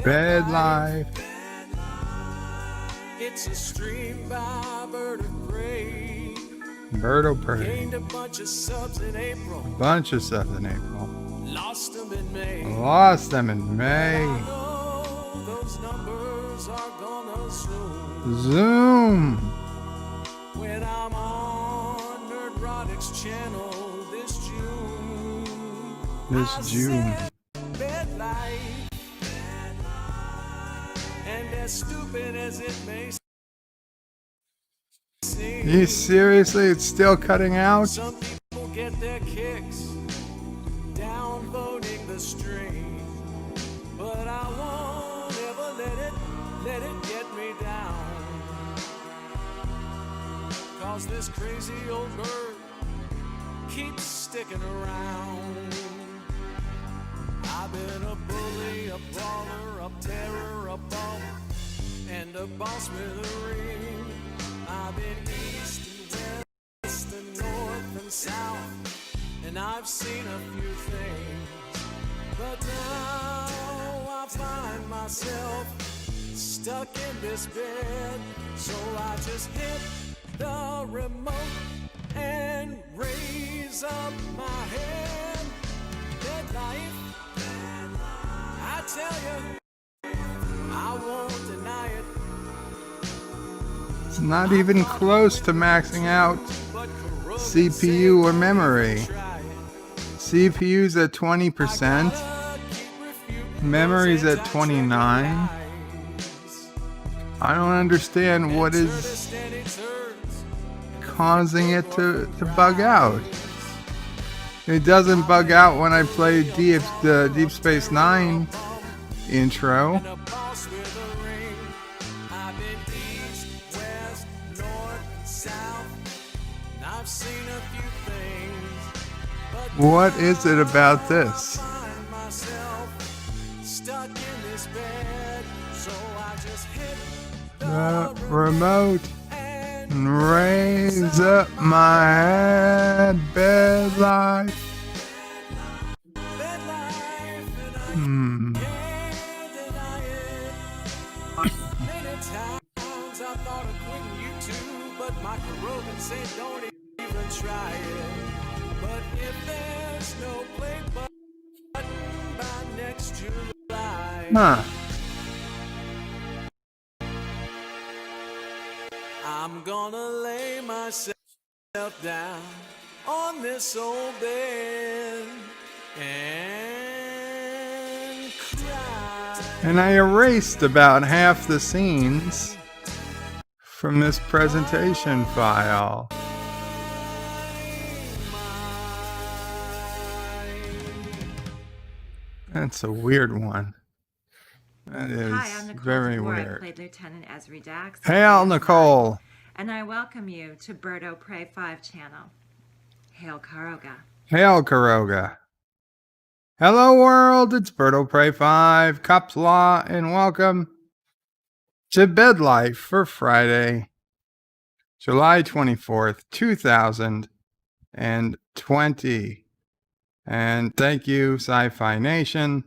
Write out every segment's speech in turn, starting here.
Bed life. It's a stream by Bird of Prey. Bird of Prey. Gained a bunch of subs in April. Lost them in May. Lost them in May. I know those numbers are gonna zoom. Zoom. When I'm on Nerdrotic's channel this June. Bed life. And as stupid as it may seem. You seriously? It's still cutting out? Some people get their kicks downvoting the stream, but I won't ever let it get me down. Cause this crazy old bird keeps sticking around. I've been a bully, a brawler, a terror, a bum, and a boss with a ring. I've been east and west and north and south, and I've seen a few things. But now I find myself stuck in this bed, so I just hit the remote and raise up my head. Bed life, I tell you, I won't deny it. It's not even close to maxing out CPU or memory. CPU's at 20%. Memory's at 29%. I don't understand what is causing it to bug out. It doesn't bug out when I play the Deep Space Nine intro. What is it about this? The remote and raise up my head. Bed life. Try it, but if there's no play button by next July, I'm gonna lay myself down on this old bed and cry. And I erased about half the scenes from this presentation file. That's a weird one. That is very weird. I played Lieutenant Esri Dax. Hail, Nicole. And I welcome you to Birdo Prey 5 channel. Hail, Karoga. Hail, Karoga. Hello, world. It's Birdo Prey 5, Qapla, and welcome to Bed Life for Friday, July 24th, 2020. And thank you, Sci-Fi Nation,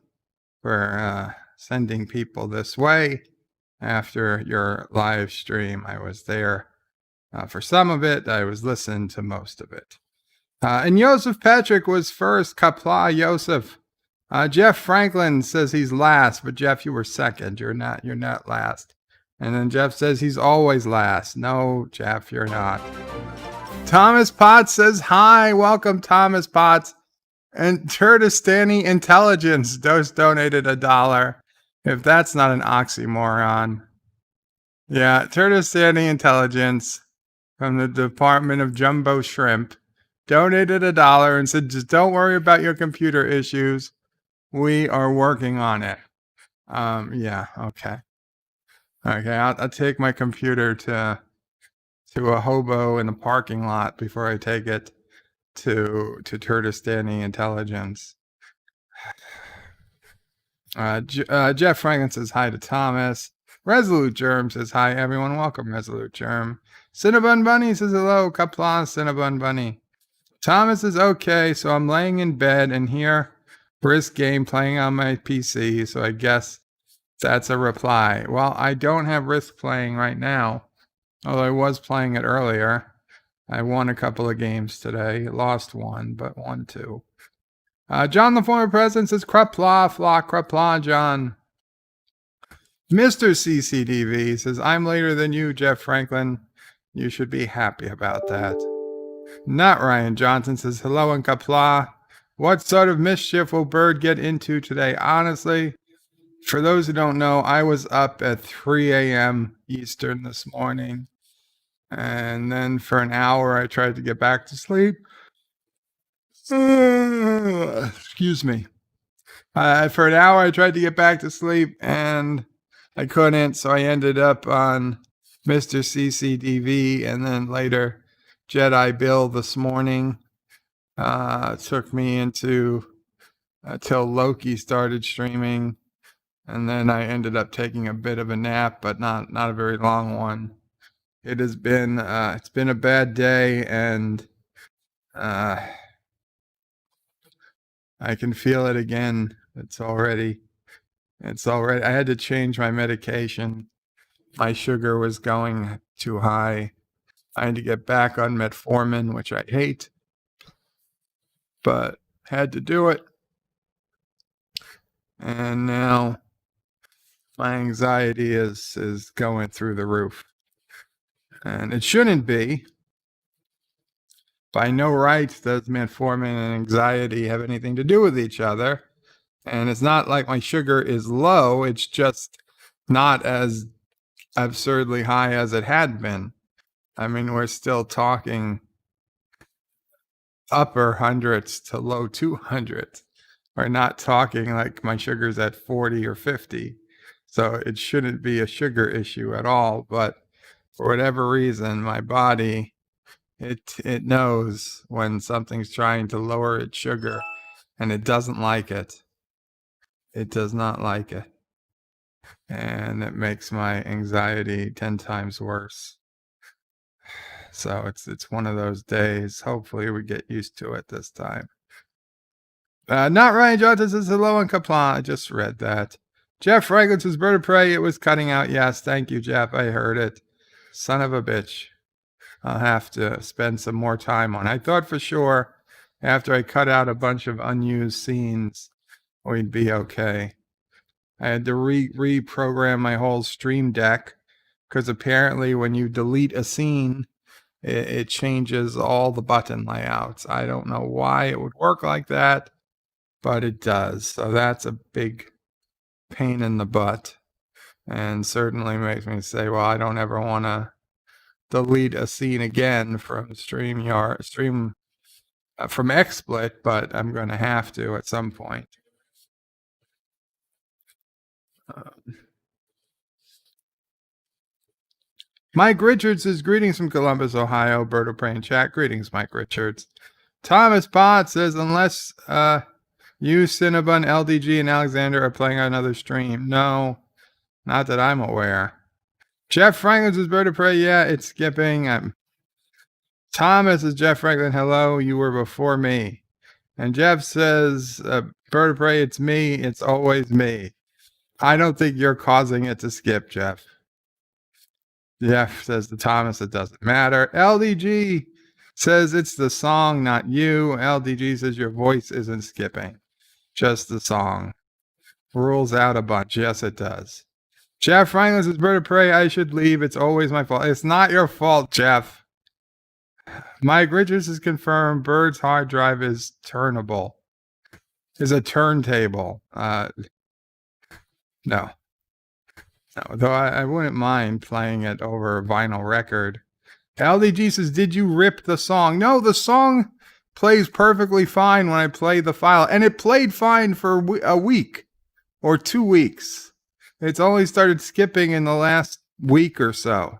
for sending people this way after your live stream. I was there for some of it. I was listening to most of it. And Joseph Patrick was first. Qapla, Joseph. Jeff Franklin says he's last, but Jeff, you were second. You're not last. And then Jeff says he's always last. No, Jeff, you're not. Thomas Potts says hi. Welcome, Thomas Potts. And Turdistani Intelligence donated $1. If that's not an oxymoron. Yeah, Turdistani Intelligence from the Department of Jumbo Shrimp donated $1 and said, just don't worry about your computer issues. We are working on it. Yeah, okay. Okay, I'll take my computer to a hobo in the parking lot before I take it to Turdistani Intelligence. Jeff Franklin says hi to Thomas. Resolute Germ says hi, everyone. Welcome, Resolute Germ. Cinnabon Bunny says hello. Qapla, Cinnabon Bunny. Thomas is okay, so I'm laying in bed and hear Brisk Game playing on my PC, so I guess that's a reply. Well, I don't have Risk playing right now, although I was playing it earlier. I won a couple of games today. Lost one, but won two. John, the former president, says Qapla, flock, Qapla, John. Mr. CCDV says, I'm later than you, Jeff Franklin. You should be happy about that. Not Ryan Johnson says, hello and Qapla. What sort of mischief will Bird get into today? Honestly, for those who don't know, I was up at 3 a.m. Eastern this morning. And then for an hour, I tried to get back to sleep. Excuse me. For an hour, I tried to get back to sleep, and I couldn't, so I ended up on Mr. CCDV, and then later Jedi Bill this morning. Took me into till Loki started streaming, and then I ended up taking a bit of a nap, but not a very long one. It has been it's been a bad day, and I can feel it again. It's already. I had to change my medication. My sugar was going too high. I had to get back on metformin, which I hate, but had to do it. And now my anxiety is going through the roof. And it shouldn't be. By no right does metformin and anxiety have anything to do with each other. And it's not like my sugar is low. It's just not as absurdly high as it had been. I mean, we're still talking upper hundreds to low 200s. We're not talking like my sugar's at 40 or 50. So it shouldn't be a sugar issue at all. But for whatever reason, my body, it knows when something's trying to lower its sugar, and it doesn't like it. It does not like it. And it makes my anxiety 10 times worse. So it's one of those days. Hopefully we get used to it this time. Not Ryan Johnson says hello and Qapla. I just read that. Jeff Franklin says Bird of Prey. It was cutting out. Yes, thank you, Jeff. I heard it. Son of a bitch. I'll have to spend some more time on it. I thought for sure after I cut out a bunch of unused scenes, we'd be okay. I had to reprogram my whole stream deck because apparently when you delete a scene, it changes all the button layouts. I don't know why it would work like that, but it does. So that's a big pain in the butt, and certainly makes me say, well, I don't ever want to delete a scene again from from XSplit, but I'm going to have to at some point. Mike Richards says, greetings from Columbus, Ohio. Bird of Prey in chat. Greetings, Mike Richards. Thomas Potts says, unless you, Cinnabon, LDG, and Alexander are playing on another stream. No, not that I'm aware. Jeff Franklin says, Bird of Prey. Yeah, it's skipping. Thomas is Jeff Franklin. Hello, you were before me. And Jeff says, Bird of Prey, it's me. It's always me. I don't think you're causing it to skip, Jeff. Jeff says to Thomas, it doesn't matter. LDG says it's the song, not you. LDG says your voice isn't skipping, just the song. Rules out a bunch. Yes, it does. Jeff Franklin says, Bird of Prey, I should leave. It's always my fault. It's not your fault, Jeff. Mike Richards has confirmed Bird's hard drive is turnable. Is a turntable. No. No, though I wouldn't mind playing it over a vinyl record. LDG says, did you rip the song? No, the song plays perfectly fine when I play the file. And it played fine for a week or 2 weeks. It's only started skipping in the last week or so.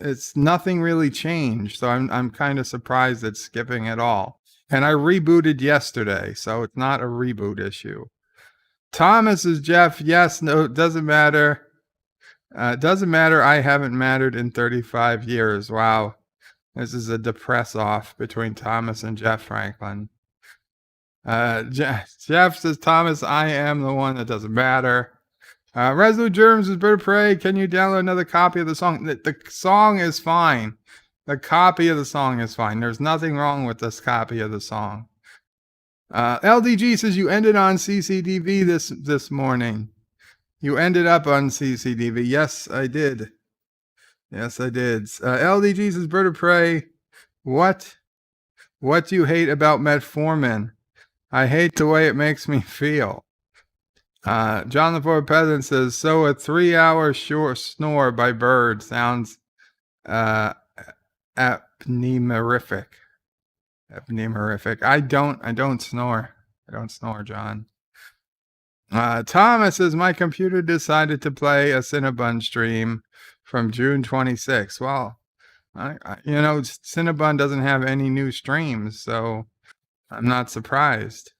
It's nothing really changed. So I'm kind of surprised it's skipping at all. And I rebooted yesterday, so it's not a reboot issue. Thomas is Jeff. Yes, no, it doesn't matter. Doesn't matter. I haven't mattered in 35 years. Wow. This is a depress off between Thomas and Jeff Franklin. Jeff says, Thomas, I am the one that doesn't matter. Resolute Germs is Bird of Prey. Can you download another copy of the song? The song is fine. The copy of the song is fine. There's nothing wrong with this copy of the song. LDG says you ended on CCDV this morning. You ended up on CCDV. Yes, I did. Yes, I did. LDG says Bird of Prey. What do you hate about metformin? I hate the way it makes me feel. John the Poor Peasant says, so a 3-hour short snore by bird sounds apneimmerific. Apneimmerific. I don't snore. I don't snore, John. Thomas says, my computer decided to play a Cinnabon stream from June 26. Well, Cinnabon doesn't have any new streams, so I'm not surprised.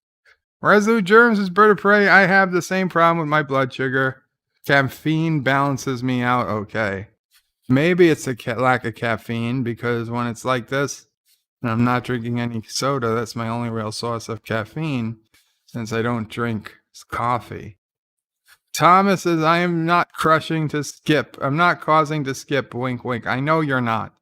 Resolute Germs is Bird of Prey. I have the same problem with my blood sugar. Caffeine balances me out okay. Maybe it's a lack of caffeine, because when it's like this, and I'm not drinking any soda, that's my only real source of caffeine, since I don't drink coffee. Thomas says, I am not crushing to skip. I'm not causing to skip. Wink, wink. I know you're not.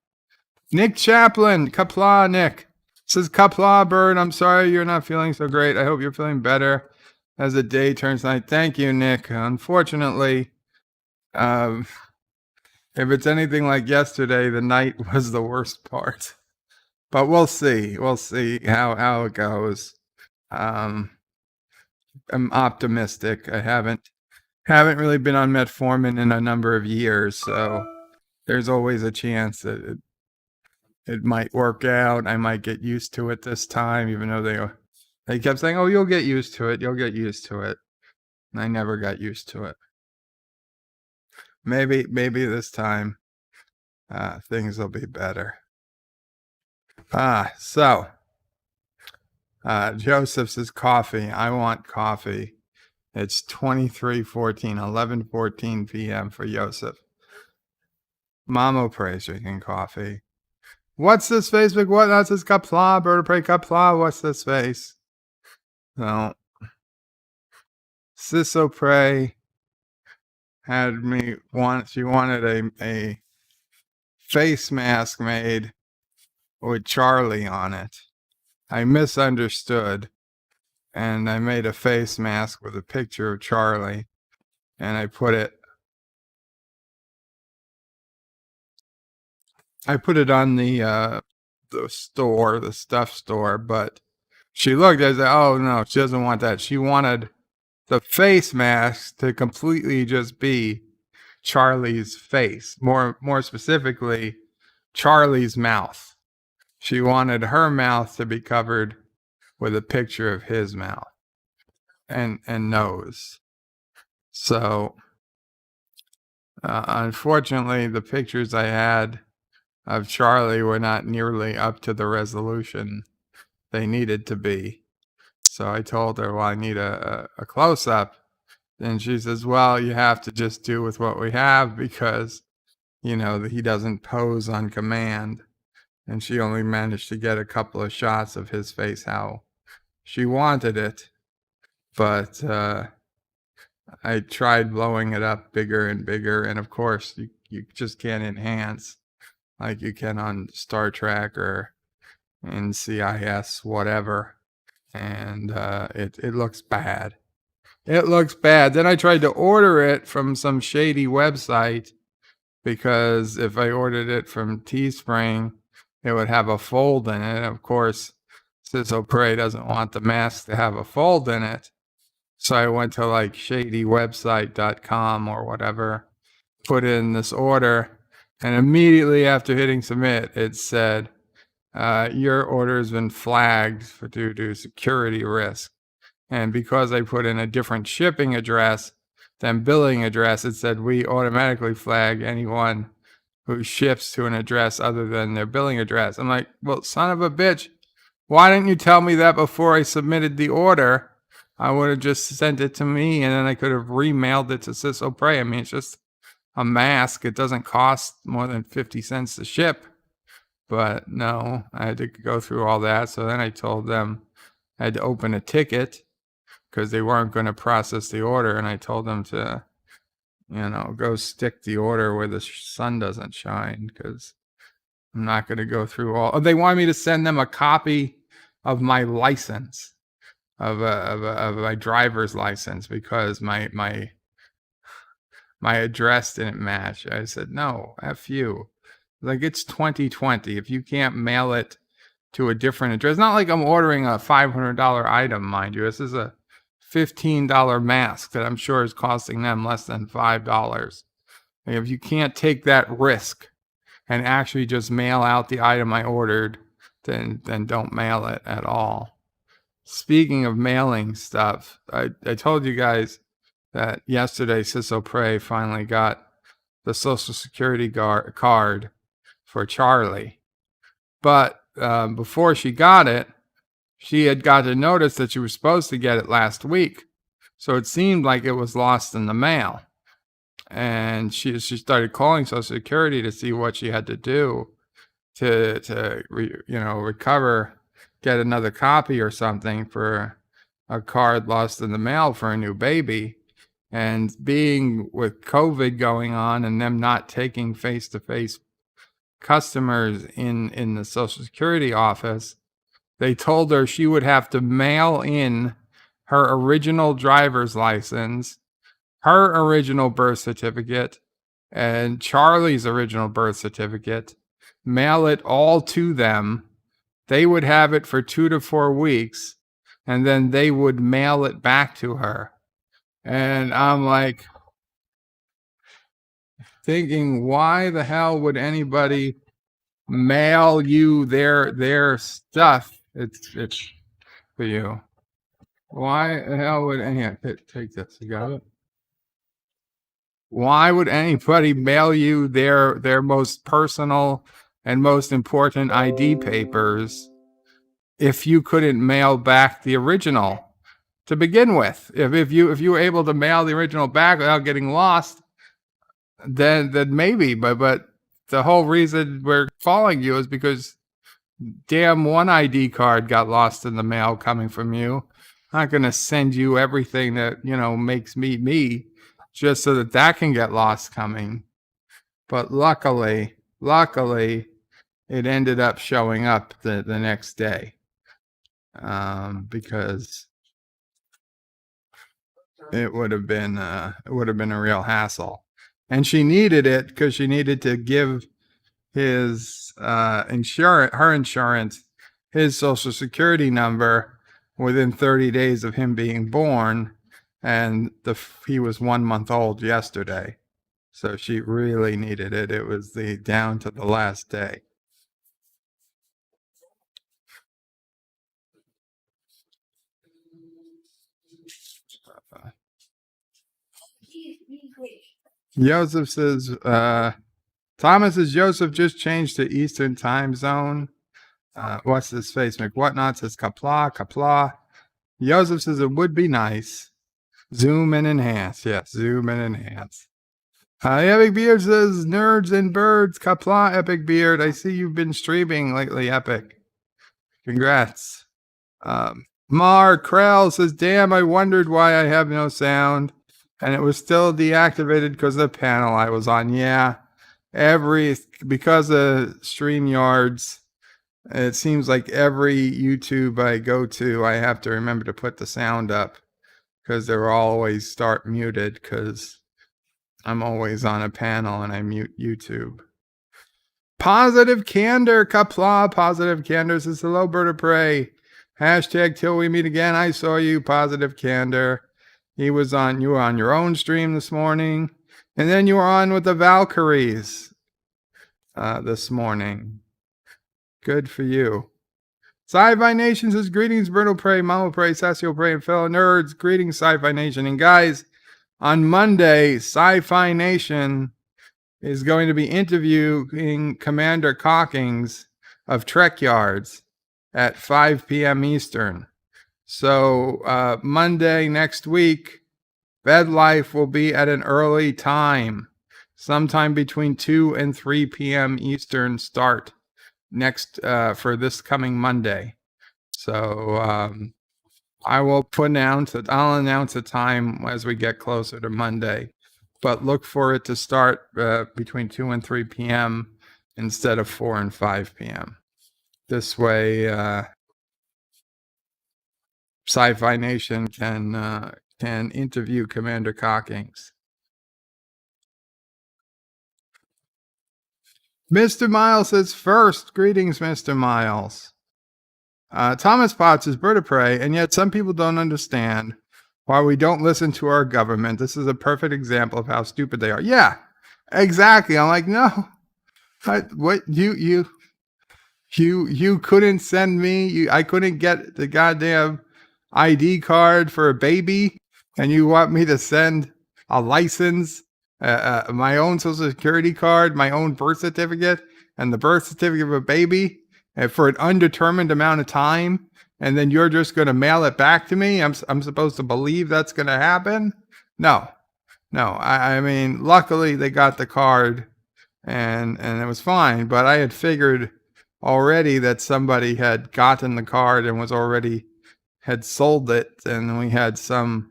Nick Chaplin. Qapla, Nick. Says, Qapla, Bird, I'm sorry you're not feeling so great. I hope you're feeling better as the day turns night. Thank you, Nick. Unfortunately, if it's anything like yesterday, the night was the worst part. But we'll see. We'll see how it goes. I'm optimistic. I haven't really been on metformin in a number of years, so there's always a chance that it might work out. I might get used to it this time, even though they kept saying, oh, you'll get used to it. You'll get used to it. And I never got used to it. Maybe this time things will be better. Joseph says coffee. I want coffee. It's 11:14 p.m. for Joseph. Mamo prays drinking coffee. What's this Facebook? What? That says Qapla, Bird of Prey, Qapla. What's this face? No. Sisso Prey had me she wanted a face mask made with Charlie on it. I misunderstood, and I made a face mask with a picture of Charlie, and I put it on the store, the stuff store, but she looked at it, oh no, she doesn't want that. She wanted the face mask to completely just be Charlie's face, more specifically, Charlie's mouth. She wanted her mouth to be covered with a picture of his mouth and nose. So, unfortunately, the pictures I had of Charlie were not nearly up to the resolution they needed to be. So I told her, well, I need a close-up. And she says, well, you have to just do with what we have, because, he doesn't pose on command. And she only managed to get a couple of shots of his face how she wanted it. But I tried blowing it up bigger and bigger. And of course, you just can't enhance like you can on Star Trek or in CIS, whatever. And it looks bad. It looks bad. Then I tried to order it from some shady website, because if I ordered it from Teespring, it would have a fold in it. Of course, Sisso Prey doesn't want the mask to have a fold in it. So I went to like shadywebsite.com or whatever, put in this order, and immediately after hitting submit, it said, your order has been flagged due to security risk. And because I put in a different shipping address than billing address, it said we automatically flag anyone who ships to an address other than their billing address. I'm like, well, son of a bitch, why didn't you tell me that before I submitted the order? I would have just sent it to me, and then I could have remailed it to Sisso Prey. I mean, it's just a mask. It doesn't cost more than 50 cents to ship. But no, I had to go through all that. So then I told them I had to open a ticket because they weren't going to process the order. And I told them to, go stick the order where the sun doesn't shine, because I'm not going to go through all. Oh, they wanted me to send them a copy of my license, of my driver's license, because my address didn't match. I said, no, F you. Like, it's 2020. If you can't mail it to a different address, it's not like I'm ordering a $500 item, mind you. This is a $15 mask that I'm sure is costing them less than $5. Like, if you can't take that risk and actually just mail out the item I ordered, then don't mail it at all. Speaking of mailing stuff, I told you guys that yesterday Ciso Prey finally got the Social Security card for Charlie. But before she got it, she had got a notice that she was supposed to get it last week. So it seemed like it was lost in the mail. And she started calling Social Security to see what she had to do to recover, get another copy or something for a card lost in the mail for a new baby. And being with COVID going on and them not taking face-to-face customers in the Social Security office, they told her she would have to mail in her original driver's license, her original birth certificate, and Charlie's original birth certificate, mail it all to them. They would have it for 2 to 4 weeks, and then they would mail it back to her. And I'm like thinking, why the hell would anybody mail you their stuff? It's for you. Why the hell would take this? You got it? Why would anybody mail you their most personal and most important ID papers if you couldn't mail back the original to begin with? If you were able to mail the original back without getting lost, then maybe. But the whole reason we're calling you is because damn one ID card got lost in the mail coming from you. I'm not gonna send you everything that makes me just so that can get lost coming. But luckily, it ended up showing up the next day, because it would have been a real hassle. And she needed it because she needed to give his her insurance, his Social Security number within 30 days of him being born. And he was 1 month old yesterday. So she really needed it. It was down to the last day. Joseph says, Thomas says, Joseph just changed to Eastern time zone. What's his face? McWhatnot says, Qapla. Joseph says, it would be nice. Zoom and enhance. Yes, zoom and enhance. Epic Beard says, nerds and birds. Qapla, Epic Beard. I see you've been streaming lately, Epic. Congrats. Mar Krell says, damn, I wondered why I have no sound. And it was still deactivated because of the panel I was on. Yeah, because of StreamYards, it seems like every YouTube I go to, I have to remember to put the sound up because they're always start muted because I'm always on a panel and I mute YouTube. Positive Candor, Qapla, Positive Candor says, hello, Bird of Prey. Hashtag till we meet again. I saw you, Positive Candor. You were on your own stream this morning. And then you were on with the Valkyries this morning. Good for you. Sci-Fi Nation says, greetings, Birdo Prey, Mama Prey, Sassio Prey, and fellow nerds. Greetings, Sci-Fi Nation. And guys, on Monday, Sci-Fi Nation is going to be interviewing Commander Cockings of Trek Yards at 5 p.m. Eastern. So Monday next week, Bed Life will be at an early time. sometime between 2 and 3 p.m. Eastern start next for this coming Monday. So I will I'll announce a time as we get closer to Monday, but look for it to start between 2 and 3 p.m. instead of 4 and 5 p.m. This way, Sci-Fi Nation can interview Commander Cockings. Mr. Miles says first. Greetings, Mr. Miles. Thomas Potts is bird of prey, and yet some people don't understand why we don't listen to our government. This is a perfect example of how stupid they are. Yeah, exactly. I'm like, no. What you couldn't send me. I couldn't get the goddamn ID card for a baby, and you want me to send a license, my own social security card, my own birth certificate, and the birth certificate of a baby for an undetermined amount of time, and then you're just going to mail it back to me? I'm supposed to believe that's going to happen? No. I mean, luckily they got the card, and it was fine. But I had figured already that somebody had gotten the card and had sold it, and we had some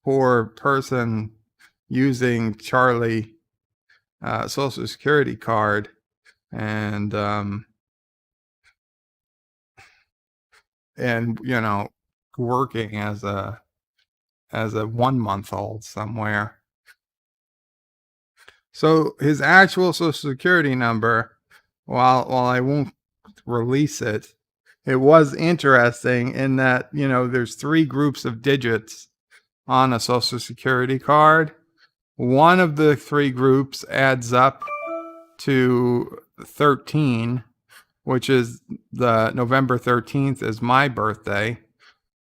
poor person using Charlie social security card and working as a 1-month-old somewhere. So his actual social security number, while I won't release it, it was interesting in that, there's 3 groups of digits on a social security card. One of the 3 groups adds up to 13, which is the November 13th is my birthday.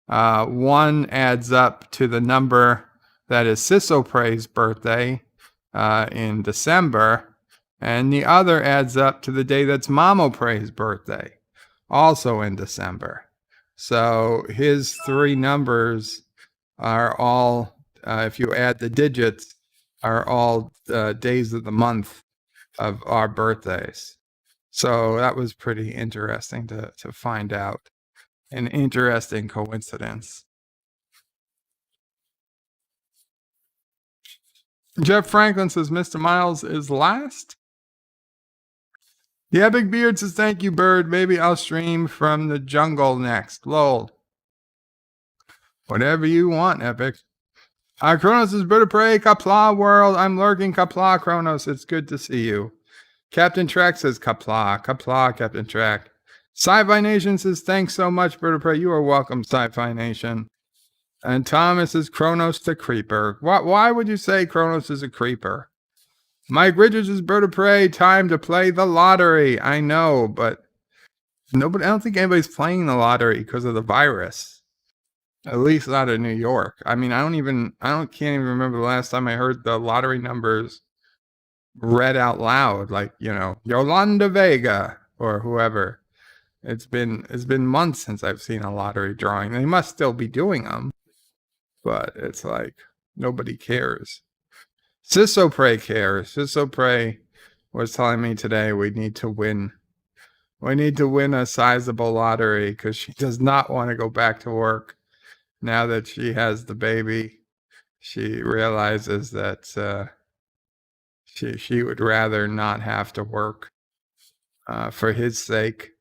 One adds up to the number that is Sisopre's birthday in December, and the other adds up to the day that's Mamopre's birthday, also in December. So his 3 numbers are all, if you add the digits, are all days of the month of our birthdays. So that was pretty interesting to find out. An interesting coincidence. Jeff Franklin says Mr. Miles is last. The Epic Beard says thank you, Bird. Maybe I'll stream from the jungle next. Lol. Whatever you want, Epic. Kronos is bird of prey. Qapla world. I'm lurking. Qapla, Kronos. It's good to see you. Captain Track says Qapla. Qapla, Captain Track. Sci-Fi Nation says thanks so much, bird of prey. You are welcome, Sci-Fi Nation. And Thomas is Kronos the creeper. Why would you say Kronos is a creeper? Mike Richards is bird of prey. Time to play the lottery. I know, but I don't think anybody's playing the lottery because of the virus. At least not in New York. I mean, can't even remember the last time I heard the lottery numbers read out loud, like, Yolanda Vega or whoever. It's been months since I've seen a lottery drawing. They must still be doing them, but it's like nobody cares. Sisopre cares. Sisopre was telling me today we need to win. We need to win a sizable lottery because she does not want to go back to work. Now that she has the baby, she realizes that she would rather not have to work for his sake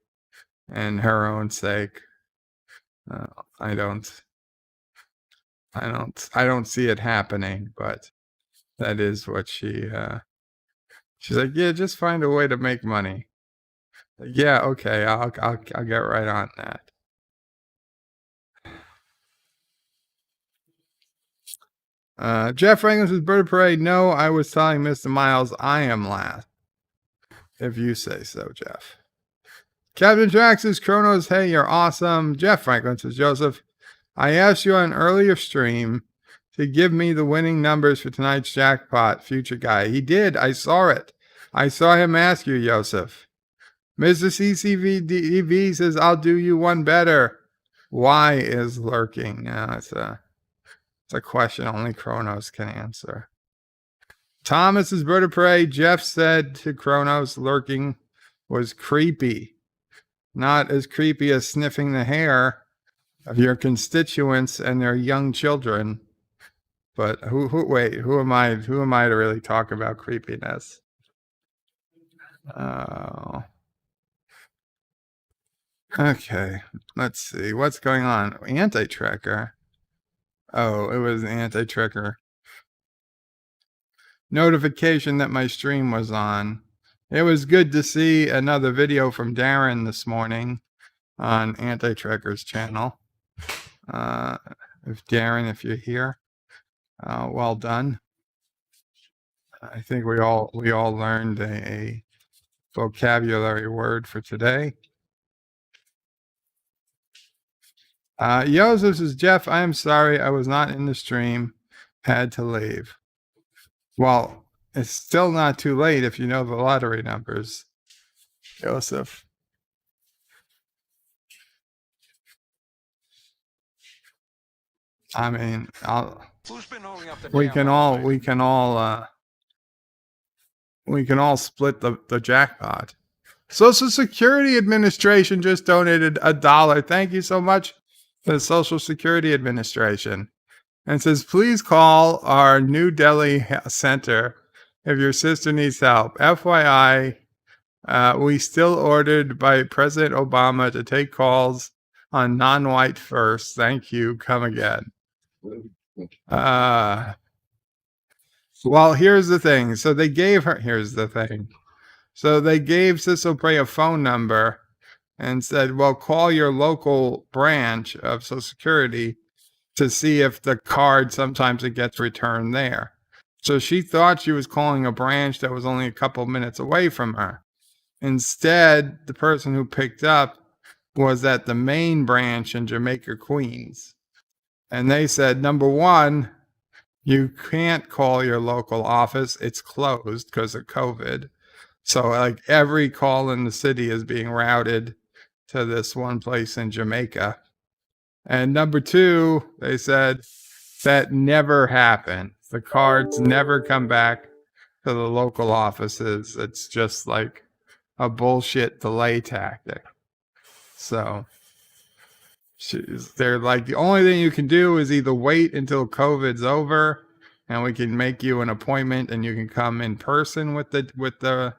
and her own sake. I don't see it happening, but that is what she's like. Yeah, just find a way to make money. Like, yeah, okay, I'll get right on that. Jeff Franklin says, bird of prey. No, I was telling Mr. Miles I am last. If you say so, Jeff. Captain Trax says, Kronos, hey, you're awesome. Jeff Franklin says, Joseph, I asked you on an earlier stream to give me the winning numbers for tonight's jackpot, future guy. He did. I saw it. I saw him ask you, Joseph. Mr. CCVDV says, I'll do you one better. Why is lurking? It's a question only Kronos can answer. Thomas's bird of prey. Jeff said to Kronos, lurking was creepy. Not as creepy as sniffing the hair of your constituents and their young children. But who am I to really talk about creepiness? Oh. Okay, let's see. What's going on? Anti-tracker. Oh, it was anti-tracker. Notification that my stream was on. It was good to see another video from Darren this morning on Anti-Tracker's channel. If you're here, well done. I think we all learned a vocabulary word for today. Joseph says, Jeff, I am sorry I was not in the stream. Had to leave. Well, it's still not too late if you know the lottery numbers, Joseph. I mean, we can all split the jackpot. Social Security Administration just donated $1. Thank you so much to the Social Security Administration. And says, please call our New Delhi center if your sister needs help. FYI, we still ordered by President Obama to take calls on non-white first. Thank you. Come again. Well, here's the thing. So they gave Cecil Prey a phone number and said, well, call your local branch of Social Security to see if the card, sometimes it gets returned there. So she thought she was calling a branch that was only a couple minutes away from her. Instead, the person who picked up was at the main branch in Jamaica, Queens. And they said, number one, you can't call your local office. It's closed because of COVID. So like every call in the city is being routed to this one place in Jamaica. And number two, they said that never happened. The cards never come back to the local offices. It's just like a bullshit delay tactic. So they're like, the only thing you can do is either wait until COVID's over and we can make you an appointment and you can come in person with the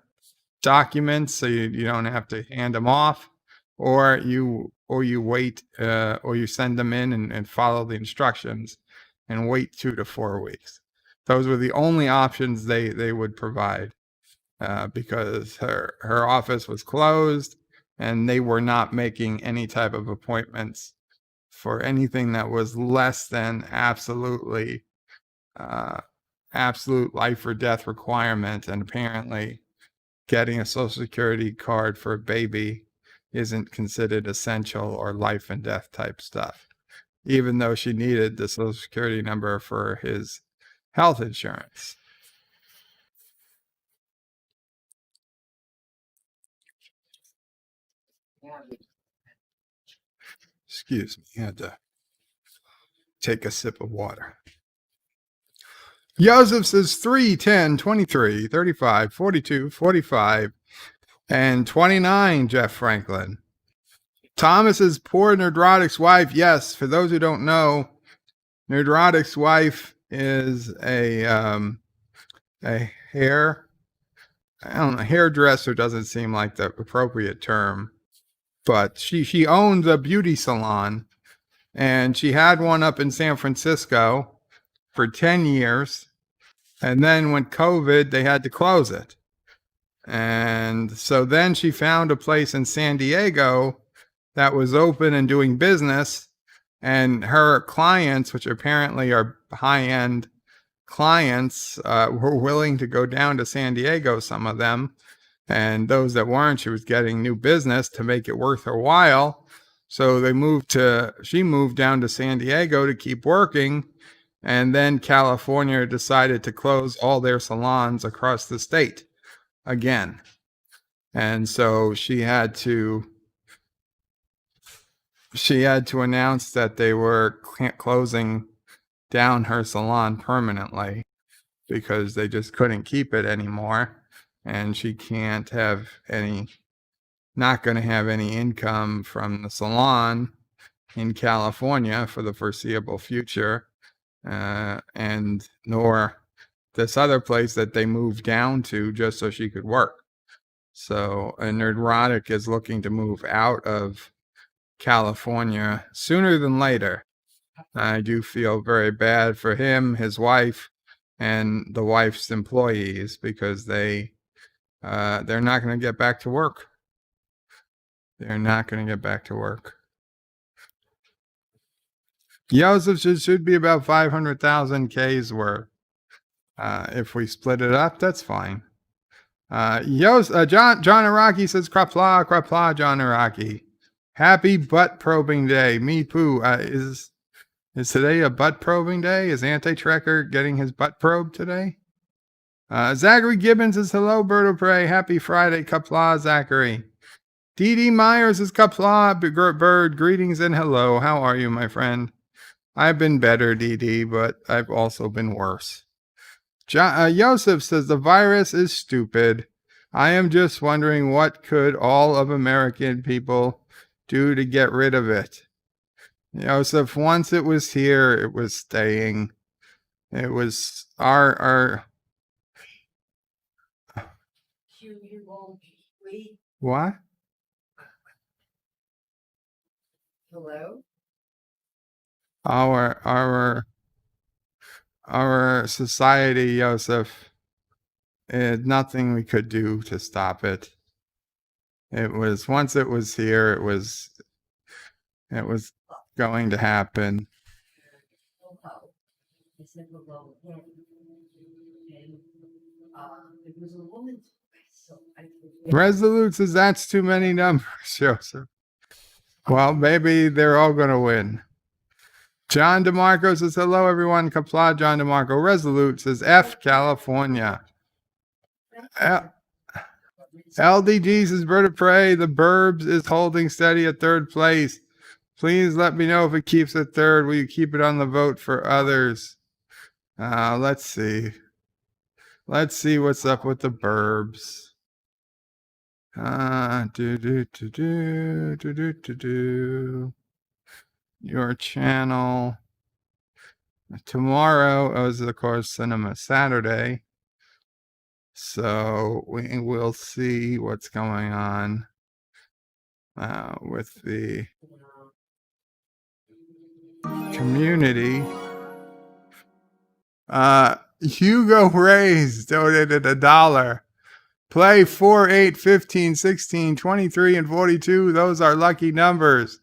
documents so you don't have to hand them off, or you wait, or you send them in and follow the instructions and wait 2 to 4 weeks. Those were the only options they would provide, because her office was closed and they were not making any type of appointments for anything that was less than absolute life or death requirement. And apparently getting a Social Security card for a baby isn't considered essential or life and death type stuff, even though she needed the Social Security number for his health insurance. Excuse me, I had to take a sip of water. Joseph says 3, 10, 23, 35, 42, 45, and 29, Jeff Franklin. Thomas's poor Nerdrotic's wife. Yes, for those who don't know, Nerdrotic's wife is a hairdresser doesn't seem like the appropriate term, but she owns a beauty salon, and she had one up in San Francisco for 10 years. And then when COVID, they had to close it. And so then she found a place in San Diego that was open and doing business. And her clients, which apparently are high-end clients, were willing to go down to San Diego, some of them. And those that weren't, she was getting new business to make it worth her while. So she moved down to San Diego to keep working. And then California decided to close all their salons across the state again. And so she had to announce that they were closing down her salon permanently. because they just couldn't keep it anymore. And she can't have not going to have any income from the salon in California for the foreseeable future, and nor this other place that they moved down to just so she could work. So a Nerdrotic is looking to move out of California sooner than later. I do feel very bad for him, his wife, and the wife's employees, because they're not going to get back to work. They're not going to get back to work. Joseph should be about 500,000 Ks worth. If we split it up, that's fine. John Araki says, Qapla, John Araki. Happy butt probing day. Me poo. Is today a butt probing day? Is Anti-Trekker getting his butt probed today? Zachary Gibbons says, hello, Bird of Prey. Happy Friday, Qapla, Zachary. D.D. Myers says, Qapla, Bird, greetings and hello. How are you, my friend? I've been better, D.D., but I've also been worse. Joseph says, the virus is stupid. I am just wondering what could all of American people do to get rid of it. Joseph, once it was here, it was staying. It was our what? Hello? Our society, Joseph, nothing we could do to stop it. It was, once it was here, it was going to happen. I said hello again. And it was a woman's voice, so I Resolute says that's too many numbers, Joseph. Well, maybe they're all going to win. John DeMarco says, hello, everyone. Qapla, John DeMarco. Resolute says, F, California. LDG says, Bird of Prey, the Burbs is holding steady at third place. Please let me know if it keeps at third. Will you keep it on the vote for others? Let's see. Let's see what's up with the Burbs. Your channel. Tomorrow is, of course, Cinema Saturday. So we will see what's going on with the community. Hugo Reyes donated $1. Play 4, 8, 15, 16, 23, and 42. Those are lucky numbers.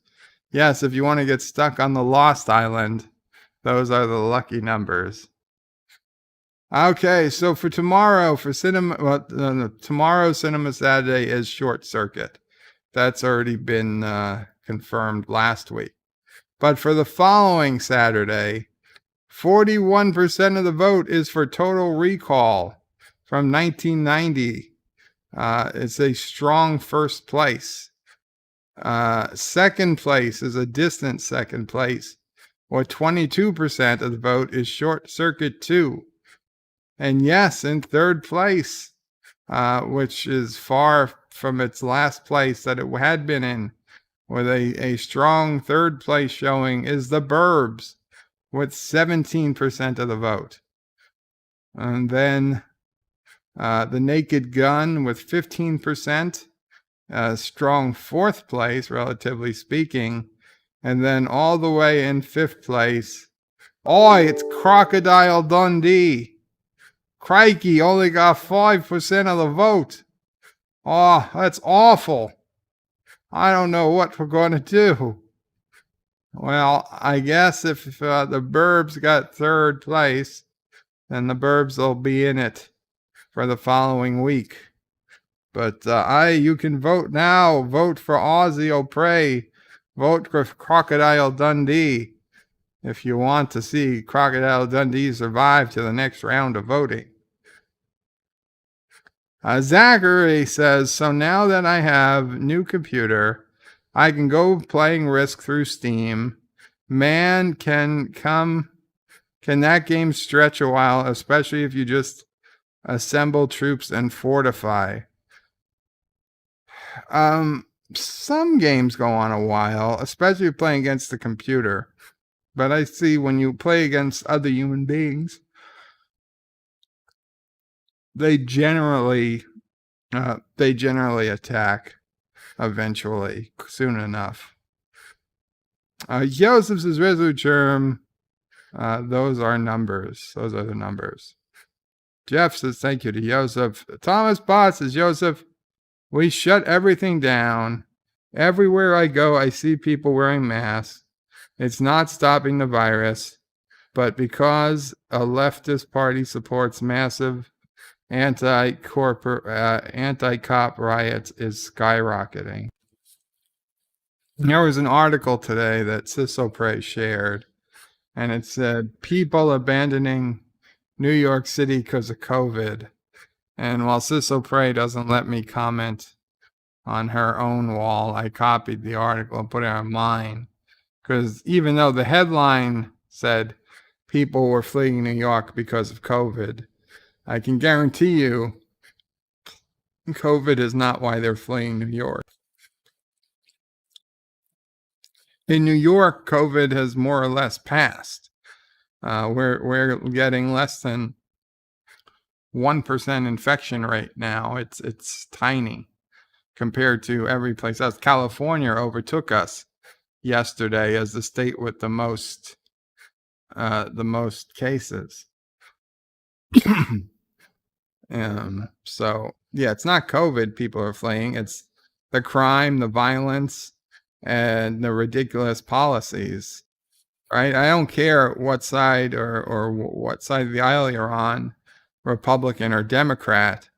Yes, if you want to get stuck on the Lost Island, those are the lucky numbers. Okay, so for tomorrow, for tomorrow's Cinema Saturday is Short Circuit. That's already been confirmed last week. But for the following Saturday, 41% of the vote is for Total Recall from 1990. It's a strong first place. Second place is a distant second place, with 22% of the vote is Short Circuit 2. And yes, in third place, which is far from its last place that it had been in, with a strong third place showing, is the Burbs, with 17% of the vote. And then the Naked Gun with 15%, strong fourth place, relatively speaking. And then all the way in fifth place, it's Crocodile Dundee. Crikey, only got 5% of the vote. Oh, that's awful. I don't know what we're going to do. Well, I guess if the Burbs got third place, then the Burbs will be in it for the following week. But you can vote now. Vote for Ozzy O'Prey. Vote for Crocodile Dundee if you want to see Crocodile Dundee survive to the next round of voting. Zachary says, so now that I have new computer, I can go playing Risk through Steam. Man, can Can that game stretch a while, especially if you just assemble troops and fortify? Some games go on a while, especially playing against the computer. But I see when you play against other human beings, they generally attack eventually, soon enough. Joseph says Resolute Germ. Those are numbers. Those are the numbers. Jeff says thank you to Joseph. Thomas Bott says, Joseph, we shut everything down. Everywhere I go, I see people wearing masks. It's not stopping the virus, but because a leftist party supports massive anti-cop riots is skyrocketing. There was an article today that Sisopre shared, and it said people abandoning New York City because of COVID. And while Sisopre doesn't let me comment on her own wall, I copied the article and put it on mine. Because even though the headline said people were fleeing New York because of COVID, I can guarantee you COVID is not why they're fleeing New York. In New York, COVID has more or less passed. We're getting less than 1% infection rate now. It's tiny compared to every place else. California overtook us yesterday as the state with the most cases. So yeah, it's not COVID people are fleeing. It's the crime, the violence, and the ridiculous policies. Right? I don't care what side or what side of the aisle you're on, Republican or Democrat,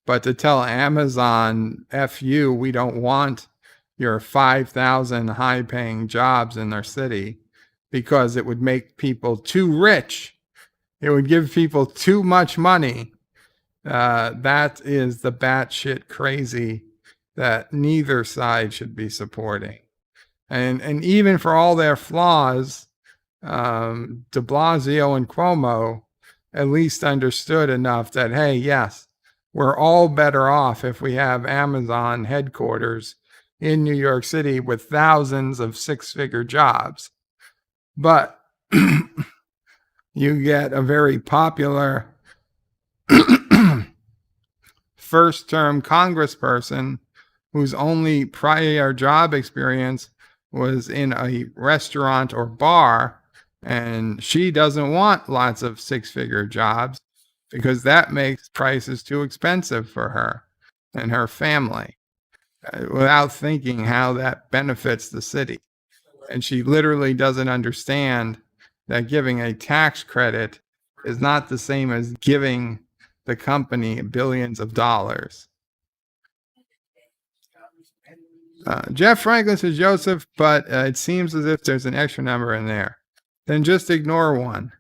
but to tell Amazon, F you, we don't want your 5,000 high-paying jobs in their city because it would make people too rich. It would give people too much money. That is the batshit crazy that neither side should be supporting. And even for all their flaws, de Blasio and Cuomo at least understood enough that, hey, yes, we're all better off if we have Amazon headquarters in New York City with thousands of six-figure jobs. But you get a very popular first-term congressperson whose only prior job experience was in a restaurant or bar, and she doesn't want lots of six-figure jobs because that makes prices too expensive for her and her family, without thinking how that benefits the city. And she literally doesn't understand that giving a tax credit is not the same as giving the company billions of dollars. Jeff Franklin says, Joseph, but it seems as if there's an extra number in there. Then just ignore one.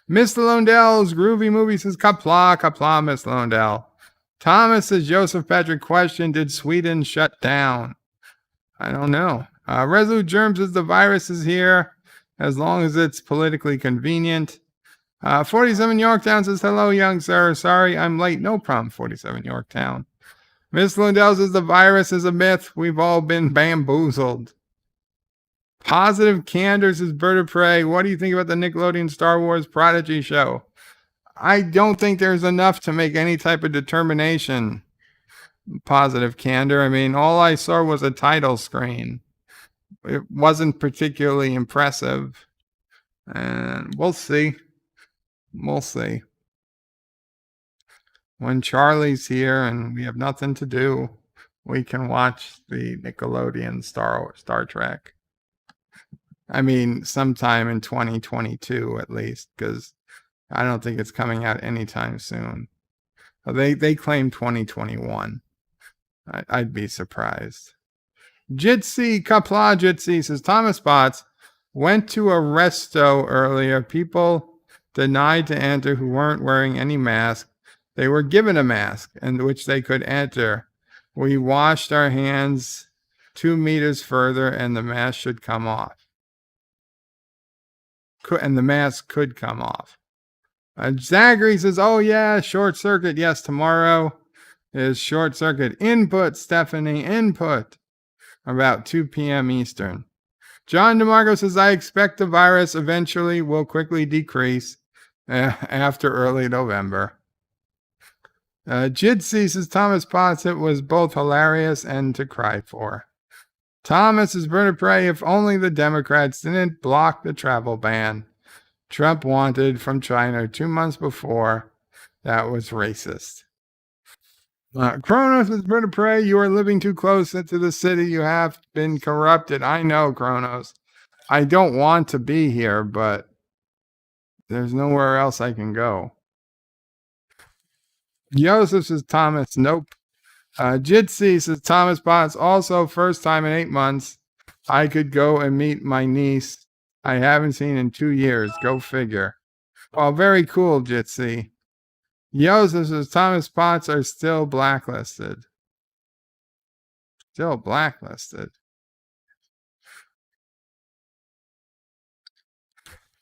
Miss Londell's Groovy Movie says, Qapla, Miss Londell. Thomas says, Joseph Patrick question, did Sweden shut down? I don't know. Resolute Germs says, the virus is here as long as it's politically convenient. 47 Yorktown says, hello, young sir. Sorry, I'm late. No problem, 47 Yorktown. Miss Lindell says, the virus is a myth. We've all been bamboozled. Positive Candor says, Bird of Prey. What do you think about the Nickelodeon Star Wars Prodigy show? I don't think there's enough to make any type of determination. Positive Candor. I mean, all I saw was a title screen. It wasn't particularly impressive. And we'll see. We'll see. When Charlie's here and we have nothing to do, we can watch the Nickelodeon Star Trek. I mean, sometime in 2022 at least, because I don't think it's coming out anytime soon. They claim 2021. I'd be surprised. Jitsi, Qapla Jitsi says, Thomas Botts went to a resto earlier. People denied to enter who weren't wearing any mask. They were given a mask in which they could enter. We washed our hands 2 meters further and the mask should come off. And the mask could come off. Zachary says, oh yeah, short circuit. Yes, tomorrow is short circuit. Input, Stephanie, input. About 2 p.m. Eastern. John DeMarco says, I expect the virus eventually will quickly decrease after early November. Jitsi says, Thomas Potts, it was both hilarious and to cry for. Thomas is Bird of Prey, if only the Democrats didn't block the travel ban Trump wanted from China 2 months before. That was racist. Kronos is Bird of Prey, you are living too close to the city. You have been corrupted. I know, Kronos. I don't want to be here, but there's nowhere else I can go. Joseph says, Thomas, nope. Jitsi says, Thomas Potts, also first time in 8 months. I could go and meet my niece I haven't seen in 2 years. Go figure. Well, very cool, Jitsi. Joseph says, Thomas Potts are still blacklisted. Still blacklisted.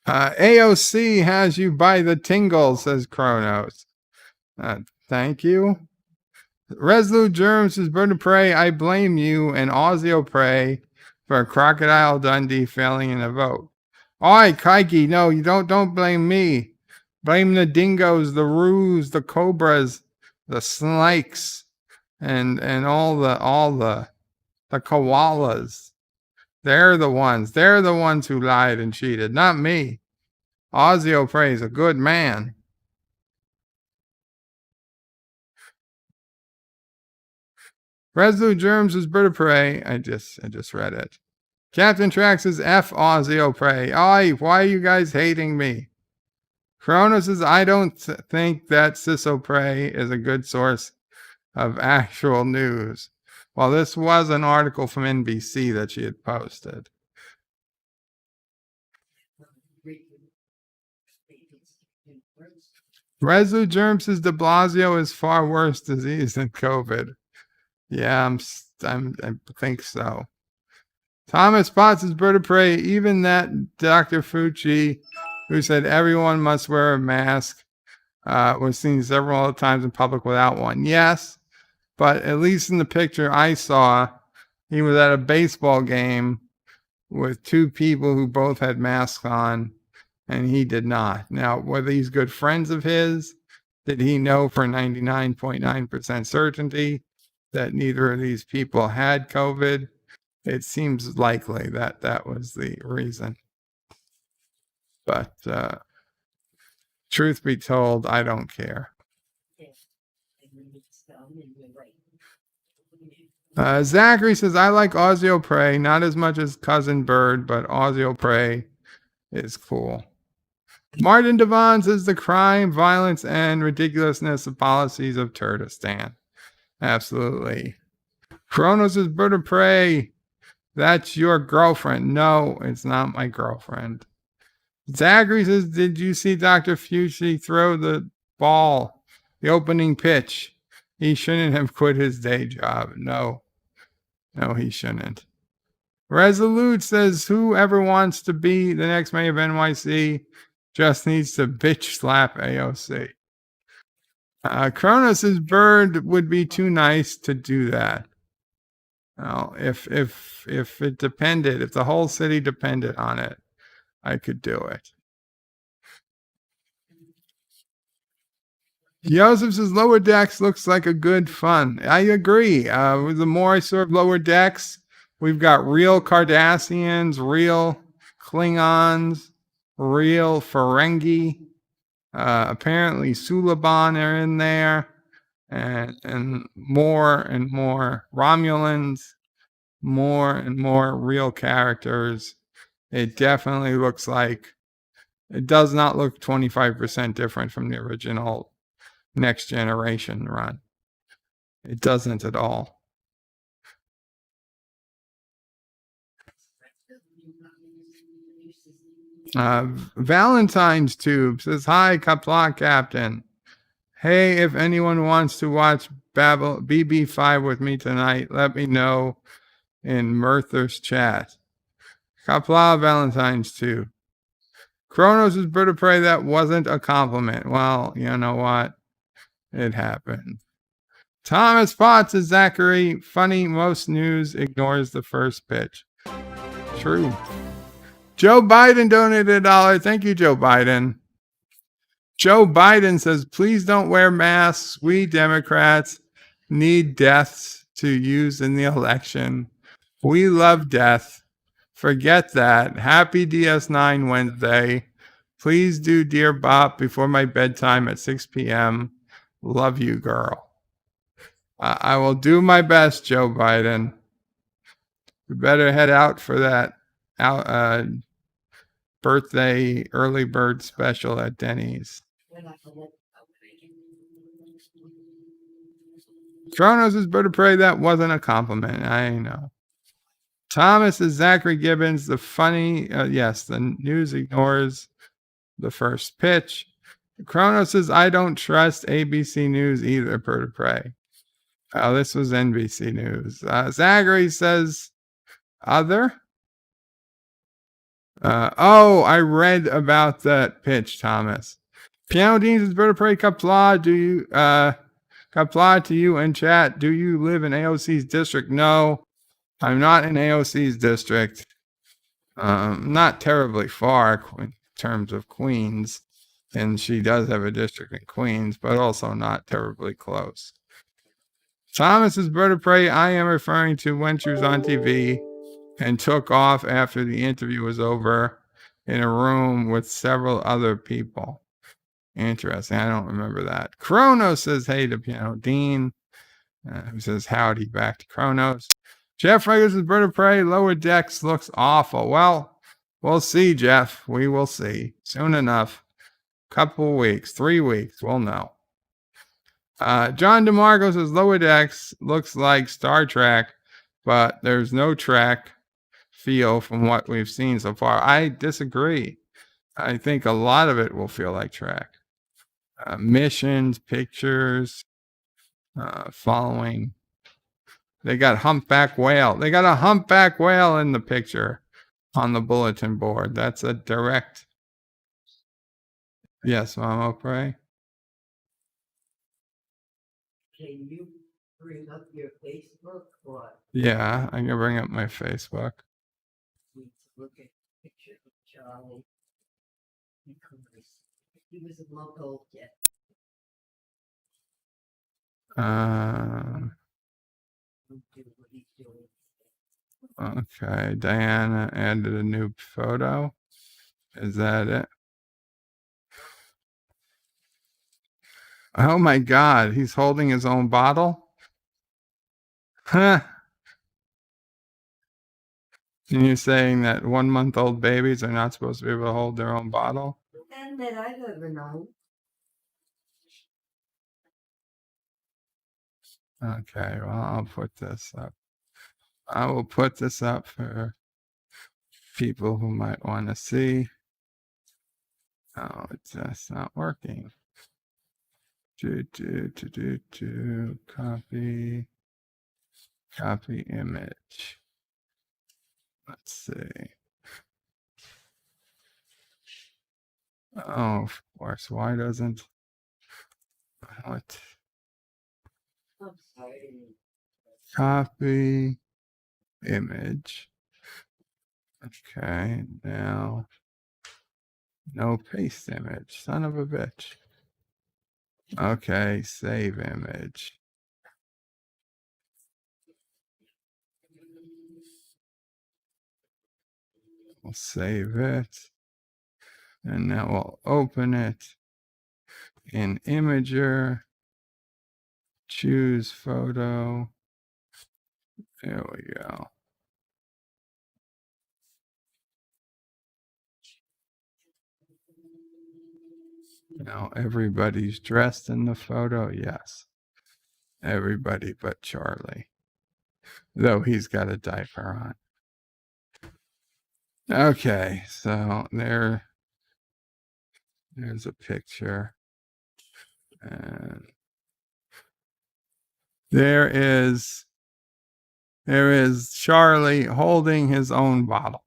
AOC has you by the tingles, says Kronos. Thank you. Resolute Germs says, Bird of Prey, I blame you and Ozio Prey for Crocodile Dundee failing in a vote. Oi, Kaiki, no, you don't blame me. Blame the dingoes, the roos, the cobras, the snakes, and all the koalas. They're the ones who lied and cheated, not me. Ozio Prey is a good man. Resolute Germs is Bird of Prey. I just read it. Captain Trax is F Ozio Prey. Why are you guys hating me? Kronos says, I don't think that Ciso Prey is a good source of actual news. Well, this was an article from NBC that she had posted. Resolute Germs says, de Blasio is far worse disease than COVID. Yeah, I think so. Thomas Potts is Bird of Prey. Even that Dr. Fucci, who said everyone must wear a mask, was seen several times in public without one. Yes, but at least in the picture I saw, he was at a baseball game with 2 people who both had masks on, and he did not. Now, were these good friends of his? Did he know for 99.9% certainty that neither of these people had COVID? It seems likely that that was the reason. But truth be told, I don't care. Zachary says, I like Ozio Prey, not as much as Cousin Bird, but Ozio Prey is cool. Martin Devon says, the crime, violence, and ridiculousness of policies of Kurdistan. Absolutely. Kronos is Bird of Prey. That's your girlfriend. No, it's not my girlfriend. Zachary says, did you see Dr. Fucci throw the ball, the opening pitch? He shouldn't have quit his day job. No, he shouldn't. Resolute says, whoever wants to be the next mayor of NYC just needs to bitch slap AOC. Kronos' Bird would be too nice to do that. Well, if it depended, if the whole city depended on it, I could do it. Joseph says, Lower Decks looks like a good fun. I agree. The more I saw of Lower Decks, we've got real Cardassians, real Klingons, real Ferengi. Apparently Suliban are in there. And more Romulans, more and more real characters. It definitely looks like, it does not look 25% different from the original Next Generation run. It doesn't at all. Valentine's Tube says, hi, Qapla Captain. Hey, if anyone wants to watch BB5 with me tonight, let me know in Murther's chat. Qapla Valentine's Tube. Kronos' bird of prey, that wasn't a compliment. Well, you know what? It happened. Thomas Potts is Zachary. Funny, most news ignores the first pitch. True. Joe Biden donated $1. Thank you, Joe Biden. Joe Biden says, please don't wear masks. We Democrats need deaths to use in the election. We love death. Forget that. Happy DS9 Wednesday. Please do Dear Bop before my bedtime at 6 p.m. Love you, girl. I will do my best, Joe Biden. We better head out for that birthday early bird special at Denny's. Kronos' bird of prey, that wasn't a compliment. I know. Thomas is Zachary Gibbons. The funny, yes, the news ignores the first pitch. Kronos says, I don't trust ABC News either, bird of prey. Oh, this was NBC News. Zachary says, other? I read about that pitch, Thomas. Piano Dean's bird of prey, Qapla, Qapla to you in chat. Do you live in AOC's district? No, I'm not in AOC's district. Not terribly far in terms of Queens, and she does have a district in Queens, but also not terribly close. Thomas's bird of prey, I am referring to when she was on TV and took off after the interview was over in a room with several other people. Interesting. I don't remember that. Kronos says, hey to Piano Dean. Who says, howdy back to Kronos. Jeff Regis' bird of prey, Lower Decks looks awful. Well, we'll see, Jeff. We will see. Soon enough. Couple weeks, 3 weeks, we'll know. John DeMarco says, Lower Decks looks like Star Trek, but there's no Trek feel from what we've seen so far. I disagree. I think a lot of it will feel like Trek. Missions, pictures, following. They got humpback whale. They got a humpback whale in the picture on the bulletin board. That's a direct. Yes, Mama Pray. Can you bring up your Facebook or Yeah, I can bring up my Facebook. need to look at the picture of Charlie? Because he was a month old yet. Don't do what he's doing. Okay, Diana added a new photo. Is that it? Oh my God, he's holding his own bottle? Huh. And you're saying that 1-month-old babies are not supposed to be able to hold their own bottle? And that I've ever known. Okay, well, I'll put this up. I will put this up for people who might want to see. Oh, it's just not working. Copy image. Let's see. Oh, of course. Why doesn't what? I'm sorry. Copy image. Okay, now no paste image. Son of a bitch. Okay, save image. We'll save it. And now we'll open it in Imager. Choose photo. There we go. Now everybody's dressed in the photo. Yes. Everybody but Charlie. Though he's got a diaper on. Okay, so there's a picture. And there is Charlie holding his own bottle.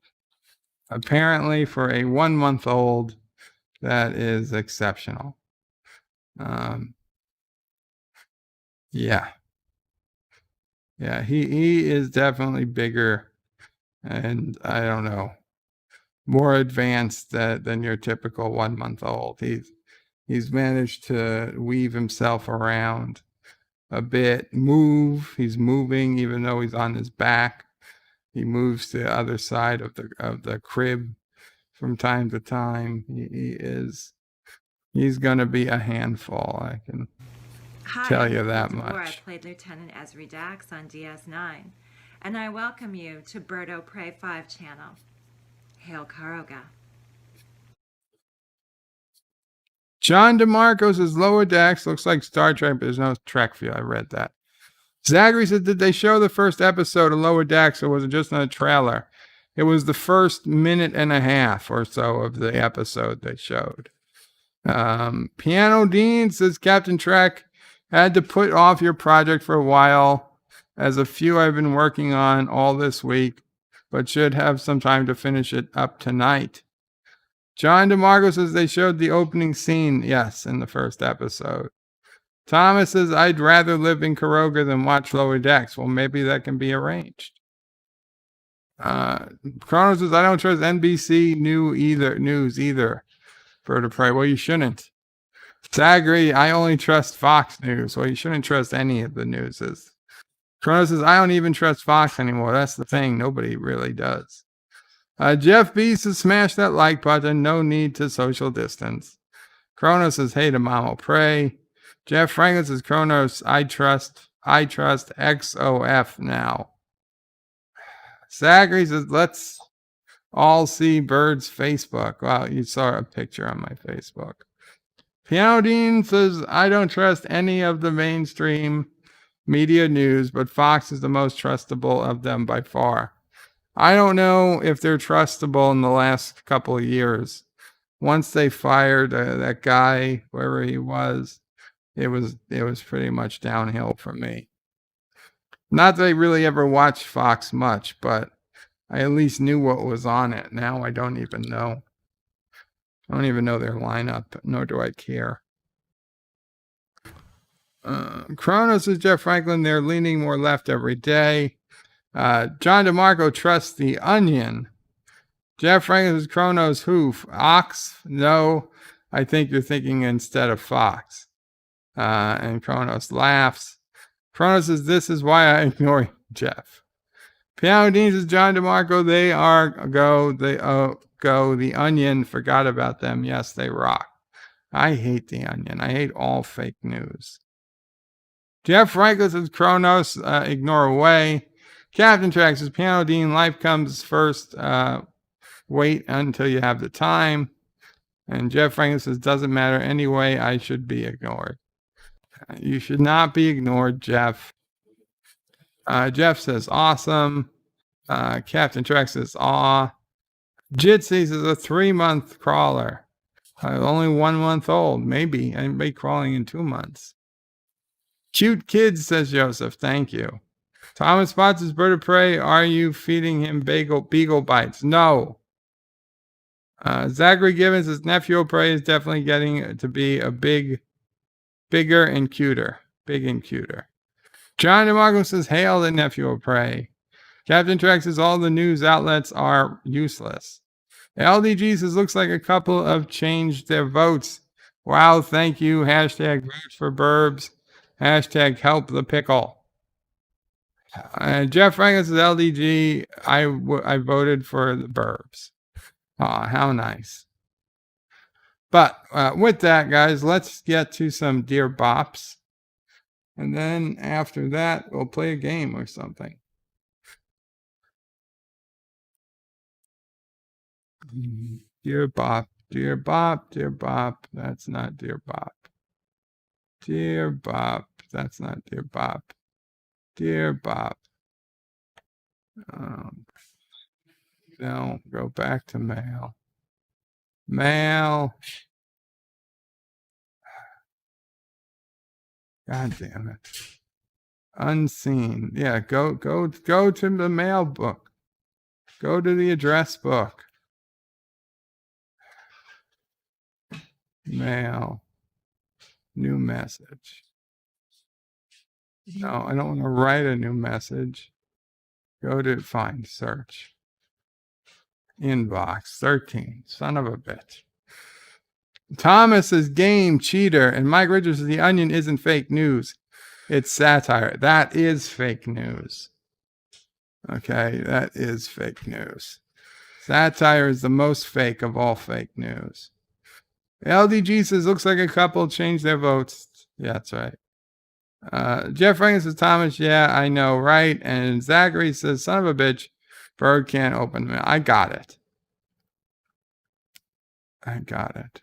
Apparently, for a 1-month-old, that is exceptional. Yeah. Yeah, he is definitely bigger, and I don't know, more advanced than your typical 1-month-old. He's managed to weave himself around a bit, he's moving even though he's on his back. He moves to the other side of the crib from time to time. He's gonna be a handful, I can tell Hi, you I'm that Nicole DeVore. I much. played Lieutenant Esri Dax on DS9, and I welcome you to Birdo Prey 5 channel. Hail Karoga. John DeMarco says Lower Decks looks like Star Trek, but there's no Trek feel. I read that. Zachary said, did they show the first episode of Lower Decks, or was it just in a trailer? It was the first minute and a half or so of the episode they showed. Piano Dean says, Captain Trek, had to put off your project for a while, as a few I've been working on all this week, but should have some time to finish it up tonight. John DeMarco says they showed the opening scene, yes, in the first episode. Thomas says, I'd rather live in Karoga than watch Lower Decks. Well, maybe that can be arranged. Chrono says, I don't trust NBC news either. Bird of Prey. Well, you shouldn't. Zagri, I only trust Fox News. Well, you shouldn't trust any of the newses. Chrono says, I don't even trust Fox anymore. That's the thing. Nobody really does. Jeff B says, smash that like button. No need to social distance. Kronos says, hey to Mama Pray. Jeff Franklin says, Kronos, I trust XOF now. Zachary says, let's all see Bird's Facebook. Wow, you saw a picture on my Facebook. Piano Dean says, I don't trust any of the mainstream media news, but Fox is the most trustable of them by far. I don't know if they're trustable in the last couple of years. Once they fired that guy, wherever he was, it was pretty much downhill for me. Not that I really ever watched Fox much, but I at least knew what was on it. Now I don't even know. I don't even know their lineup, nor do I care. Kronos is Jeff Franklin. They're leaning more left every day. John DeMarco trusts the Onion. Jeff Franklin is Kronos who? Ox? No, I think you're thinking instead of Fox. And Kronos laughs. Kronos says, this is why I ignore Jeff. Piano Dean says, John DeMarco, they go. The Onion, forgot about them. Yes, they rock. I hate the Onion. I hate all fake news. Jeff Franklin says, Kronos, ignore away. Captain Track says, Piano Dean, life comes first. Wait until you have the time. And Jeff Franklin says, doesn't matter anyway. I should be ignored. You should not be ignored, Jeff. Jeff says, awesome. Captain Track says, aw. Jitsy's is a 3-month crawler. Only 1 month old. Maybe. I may be crawling in 2 months. Cute kids, says Joseph. Thank you. Thomas Spots is Bird of Prey. Are you feeding him beagle bites? No. Zachary Gibbons says Nephew of Prey is definitely getting to be a bigger and cuter. Big and cuter. John DeMarco says, hail the Nephew of Prey. Captain Trek says all the news outlets are useless. LDG says looks like a couple have changed their votes. Wow, thank you. Hashtag vote for Burbs. Hashtag help the pickle. Jeff Franklin says LDG, I voted for the Burbs. Aw, how nice. But with that, guys, let's get to some Dear Bops. And then after that, we'll play a game or something. Dear Bop, Dear Bop, Dear Bop. That's not Dear Bop. Dear Bop. That's not Dear Bop. Dear Bop. No, go back to mail. Mail. God damn it. Unseen. Yeah, go to the mail book. Go to the address book. Mail. New message. No, I don't want to write a new message. Go to find search. Inbox 13. Son of a bitch. Thomas is game cheater, and Mike Richards is The Onion isn't fake news. It's satire. That is fake news. Okay, that is fake news. Satire is the most fake of all fake news. LDG says, looks like a couple changed their votes. Yeah, that's right. Jeff Franklin says, Thomas, yeah, I know, right? And Zachary says, son of a bitch, Bird can't open mail. I got it. I got it.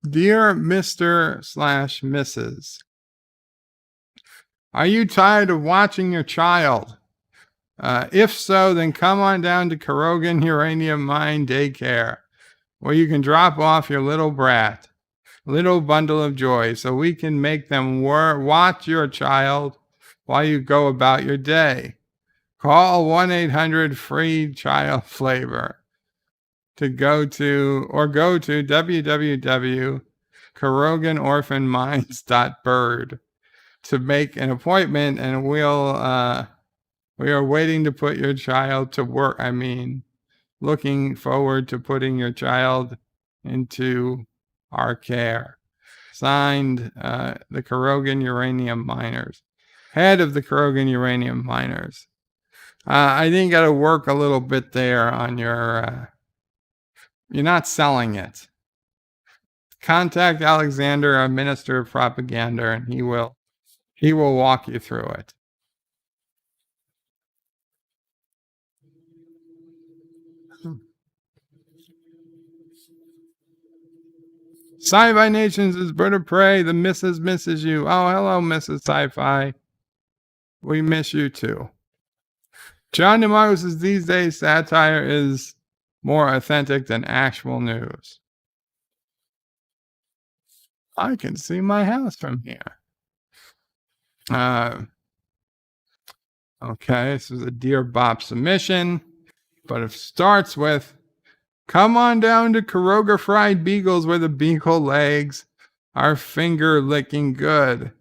Dear Mr. / Mrs. Are you tired of watching your child? If so, then come on down to Karogan Uranium Mine Daycare, where you can drop off your little brat, little bundle of joy, so we can make them watch your child while you go about your day. Call 1-800-FREE-CHILD-FLAVOR to go to www.karoganorphanmines.bird to make an appointment, and we are waiting to put your child to work. Looking forward to putting your child into our care. Signed, the Karogan Uranium Miners. Head of the Karogan Uranium Miners. I think you got to work a little bit there on your, you're not selling it. Contact Alexander, our Minister of Propaganda, and he will walk you through it. Sci-Fi Nations is Bird of Prey. The missus misses you. Oh, hello, Mrs. Sci-Fi. We miss you too. John DeMarco says these days satire is more authentic than actual news. I can see my house from here. Okay, this is a Dear Bop submission, but it starts with, come on down to Karoga Fried Beagles where the beagle legs are finger licking good.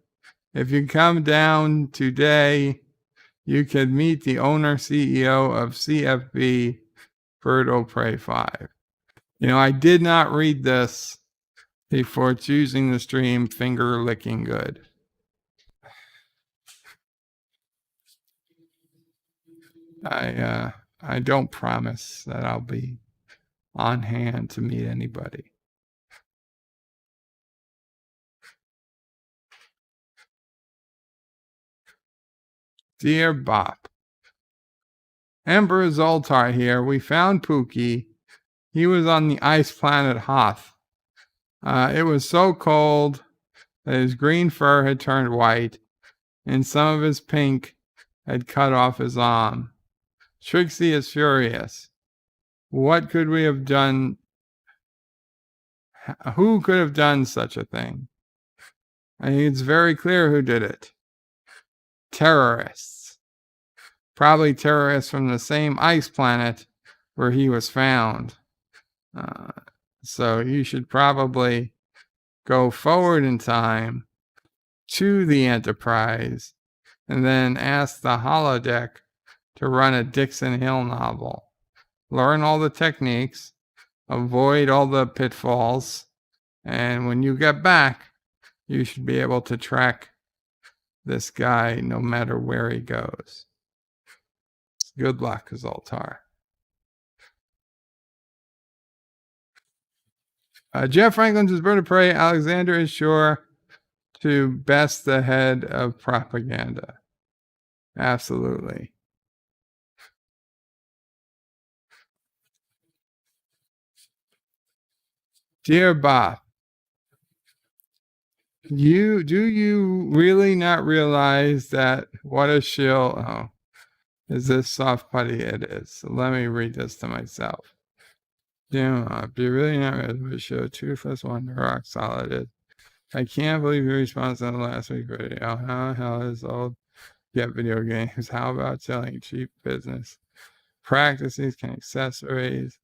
If you come down today, you can meet the owner CEO of CFB, Birdo Prey 5. I did not read this before choosing the stream finger licking good. I don't promise that I'll be on hand to meet anybody. Dear Bop, Emperor Zoltar here. We found Pookie. He was on the ice planet Hoth. It was so cold that his green fur had turned white, and some of his pink had cut off his arm. Trixie is furious. What could we have done? Who could have done such a thing? I think it's very clear who did it. Terrorists. Probably terrorists from the same ice planet where he was found. So you should probably go forward in time to the Enterprise and then ask the holodeck to run a Dixon Hill novel. Learn all the techniques, avoid all the pitfalls, and when you get back, you should be able to track this guy no matter where he goes. Good luck, Zoltar. Jeff Franklin says, Bird of Prey, Alexander is sure to best the head of propaganda. Absolutely. Dear Bob, do you really not realize that what a shill? Oh, is this soft putty? It is. So let me read this to myself. Do you really not realize what a show 2 + 1 rock solid is? I can't believe your response on the last week video. How the hell is old get video games? How about selling cheap business practices can accessories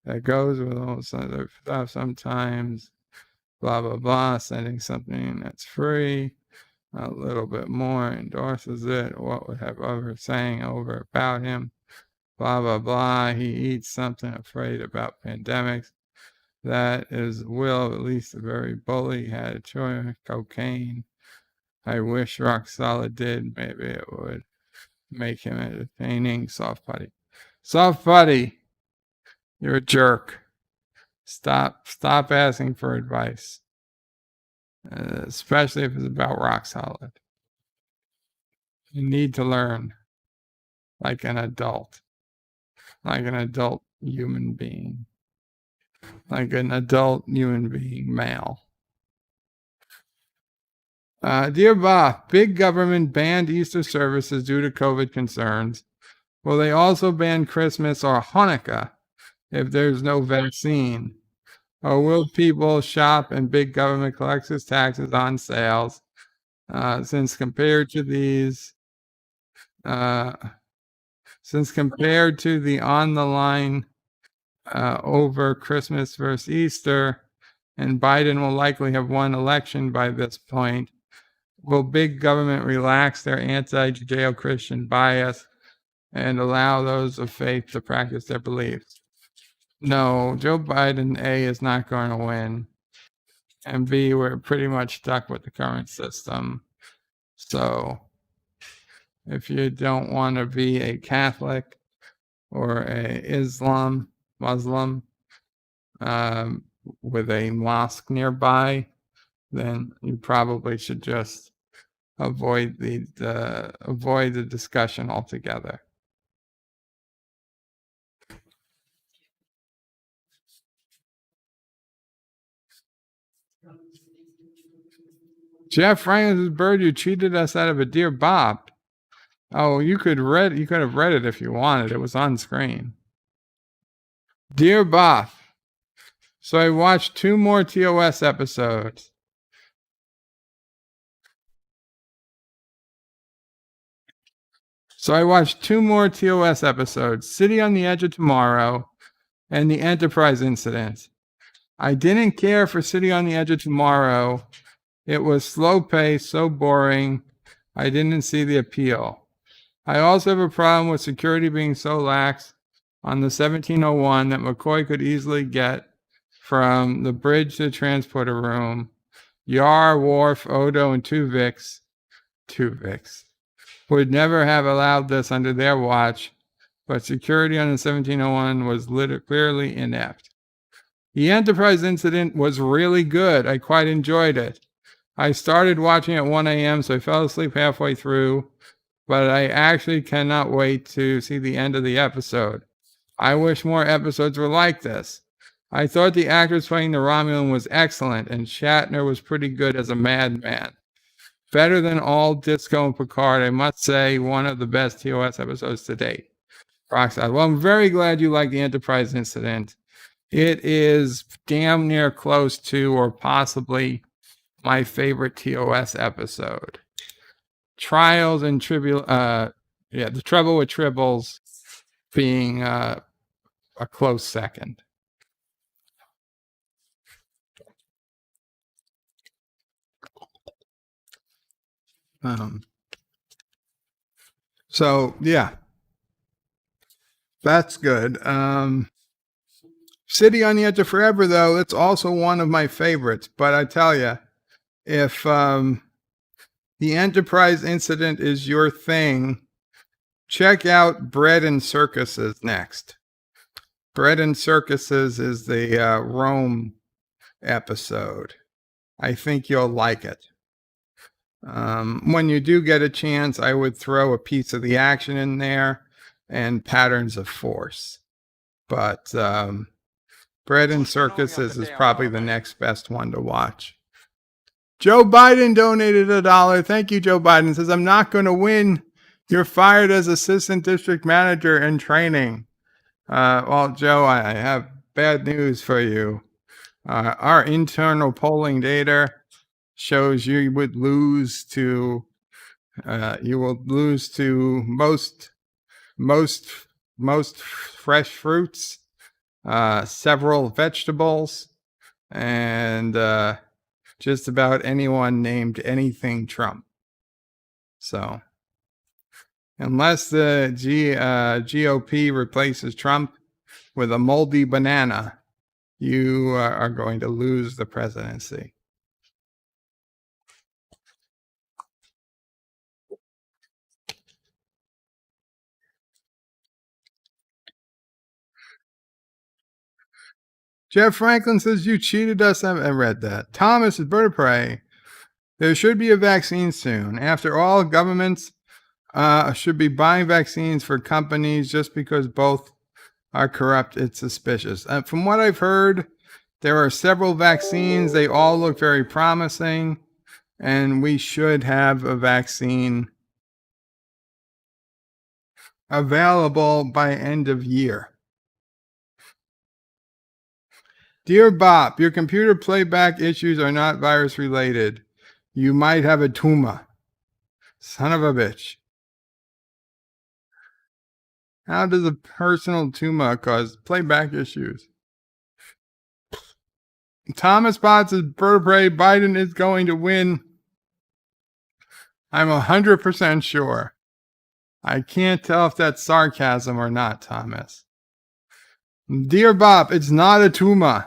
that goes with all this other stuff sometimes. Blah, blah, blah. Sending something that's free. A little bit more endorses it. What would have others saying over about him? Blah, blah, blah. He eats something afraid about pandemics. That is Will, at least a very bully, had a choice. Cocaine. I wish Rock Solid did. Maybe it would make him entertaining. Soft Putty. Soft Putty. You're a jerk. Stop asking for advice. Especially if it's about Rock Solid. You need to learn like an adult human being, like an adult human being, male. Dear Bob, big government banned Easter services due to COVID concerns. Will they also ban Christmas or Hanukkah if there's no vaccine? Or will people shop and big government collects its taxes on sales? Since compared to the on the line over Christmas versus Easter, and Biden will likely have won election by this point, will big government relax their anti-Judeo-Christian bias and allow those of faith to practice their beliefs? No, Joe Biden, A, is not going to win, and B, we're pretty much stuck with the current system. So if you don't want to be a Catholic or a Muslim with a mosque nearby, then you probably should just avoid the discussion altogether. Jeff Franklin's bird, you cheated us out of a Dear Bob. Oh, you could have read it if you wanted. It was on screen. Dear Bob, so I watched 2 more TOS episodes. City on the Edge of Tomorrow and the Enterprise incident. I didn't care for City on the Edge of Tomorrow. It was slow paced, so boring. I didn't see the appeal. I also have a problem with security being so lax on the 1701 that McCoy could easily get from the bridge to the transporter room. Yar, Worf, Odo, and Tuvix would never have allowed this under their watch, but security on the 1701 was clearly inept. The Enterprise incident was really good. I quite enjoyed it. I started watching at 1 a.m., so I fell asleep halfway through, but I actually cannot wait to see the end of the episode. I wish more episodes were like this. I thought the actress playing the Romulan was excellent, and Shatner was pretty good as a madman. Better than all Disco and Picard, I must say, one of the best TOS episodes to date. Rockside. Well, I'm very glad you like the Enterprise incident. It is damn near close to, or possibly, my favorite TOS episode. Trials and the Trouble with Tribbles being a close second. So yeah, that's good. City on the Edge of Forever, though, it's also one of my favorites. But I tell you, if the Enterprise incident is your thing, check out Bread and Circuses next. Bread and Circuses is the Rome episode. I think you'll like it. When you do get a chance, I would throw a piece of the action in there and Patterns of Force. But Bread and Circuses is probably the next best one to watch. Joe Biden donated $1. Thank you, Joe Biden. Says, I'm not going to win. You're fired as assistant district manager in training. Well, Joe, I have bad news for you. Our internal polling data shows you would lose to most most fresh fruits, several vegetables, and just about anyone named anything Trump. So, unless the GOP replaces Trump with a moldy banana, you are going to lose the presidency. Jeff Franklin says, you cheated us. I read that. Thomas is Bird of Prey. There should be a vaccine soon. After all, governments should be buying vaccines for companies just because both are corrupt. It's suspicious. From what I've heard, there are several vaccines. They all look very promising, and we should have a vaccine available by end of year. Dear Bob, your computer playback issues are not virus related. You might have a tumor. Son of a bitch. How does a personal tumor cause playback issues? Thomas Potts is Bird of Prey. Biden is going to win. I'm 100% sure. I can't tell if that's sarcasm or not, Thomas. Dear Bob, it's not a tumor.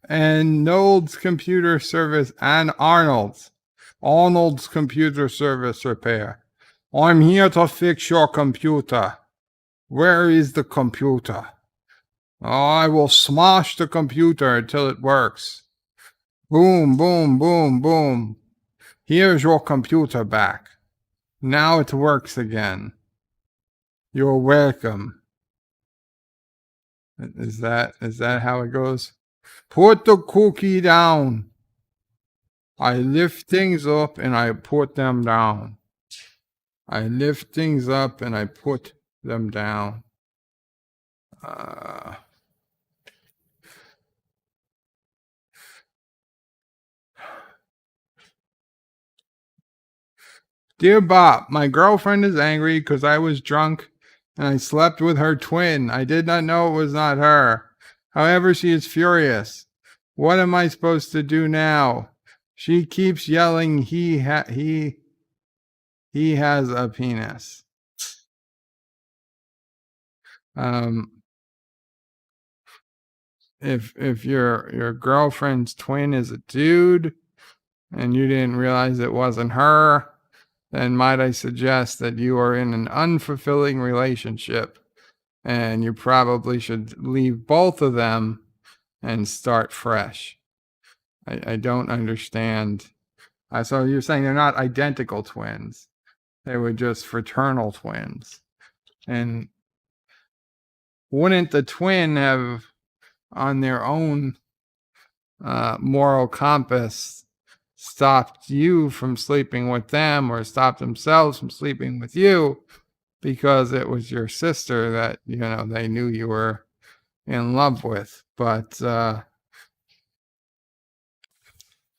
And Nold's computer service and Arnold's computer service repair. I'm here to fix your computer. Where is the computer? I will smash the computer until it works. Boom, boom, boom, boom. Here's your computer back. Now it works again. You're welcome. Is that how it goes? Put the cookie down. I lift things up and I put them down. I lift things up and I put them down. Dear Bob, my girlfriend is angry because I was drunk and I slept with her twin. I did not know it was not her. However, she is furious. What am I supposed to do now? She keeps yelling, he has a penis. If your girlfriend's twin is a dude and you didn't realize it wasn't her, then might I suggest that you are in an unfulfilling relationship and you probably should leave both of them and start fresh. I don't understand. So you're saying they're not identical twins. They were just fraternal twins. And wouldn't the twin have, on their own moral compass, stopped you from sleeping with them or stopped themselves from sleeping with you because it was your sister that, they knew you were in love with? But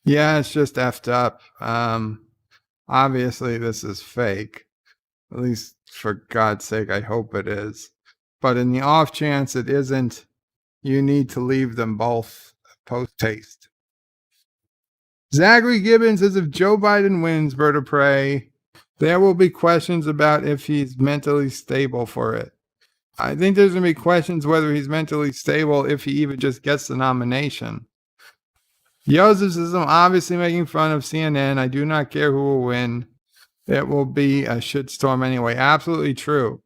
yeah, it's just effed up. Obviously this is fake. At least for God's sake, I hope it is. But in the off chance it isn't, you need to leave them both post-haste. Zachary Gibbons says, if Joe Biden wins, Bird of Prey, there will be questions about if he's mentally stable for it. I think there's going to be questions whether he's mentally stable if he even just gets the nomination. Joseph says, I'm obviously making fun of CNN. I do not care who will win. It will be a shitstorm anyway. Absolutely true.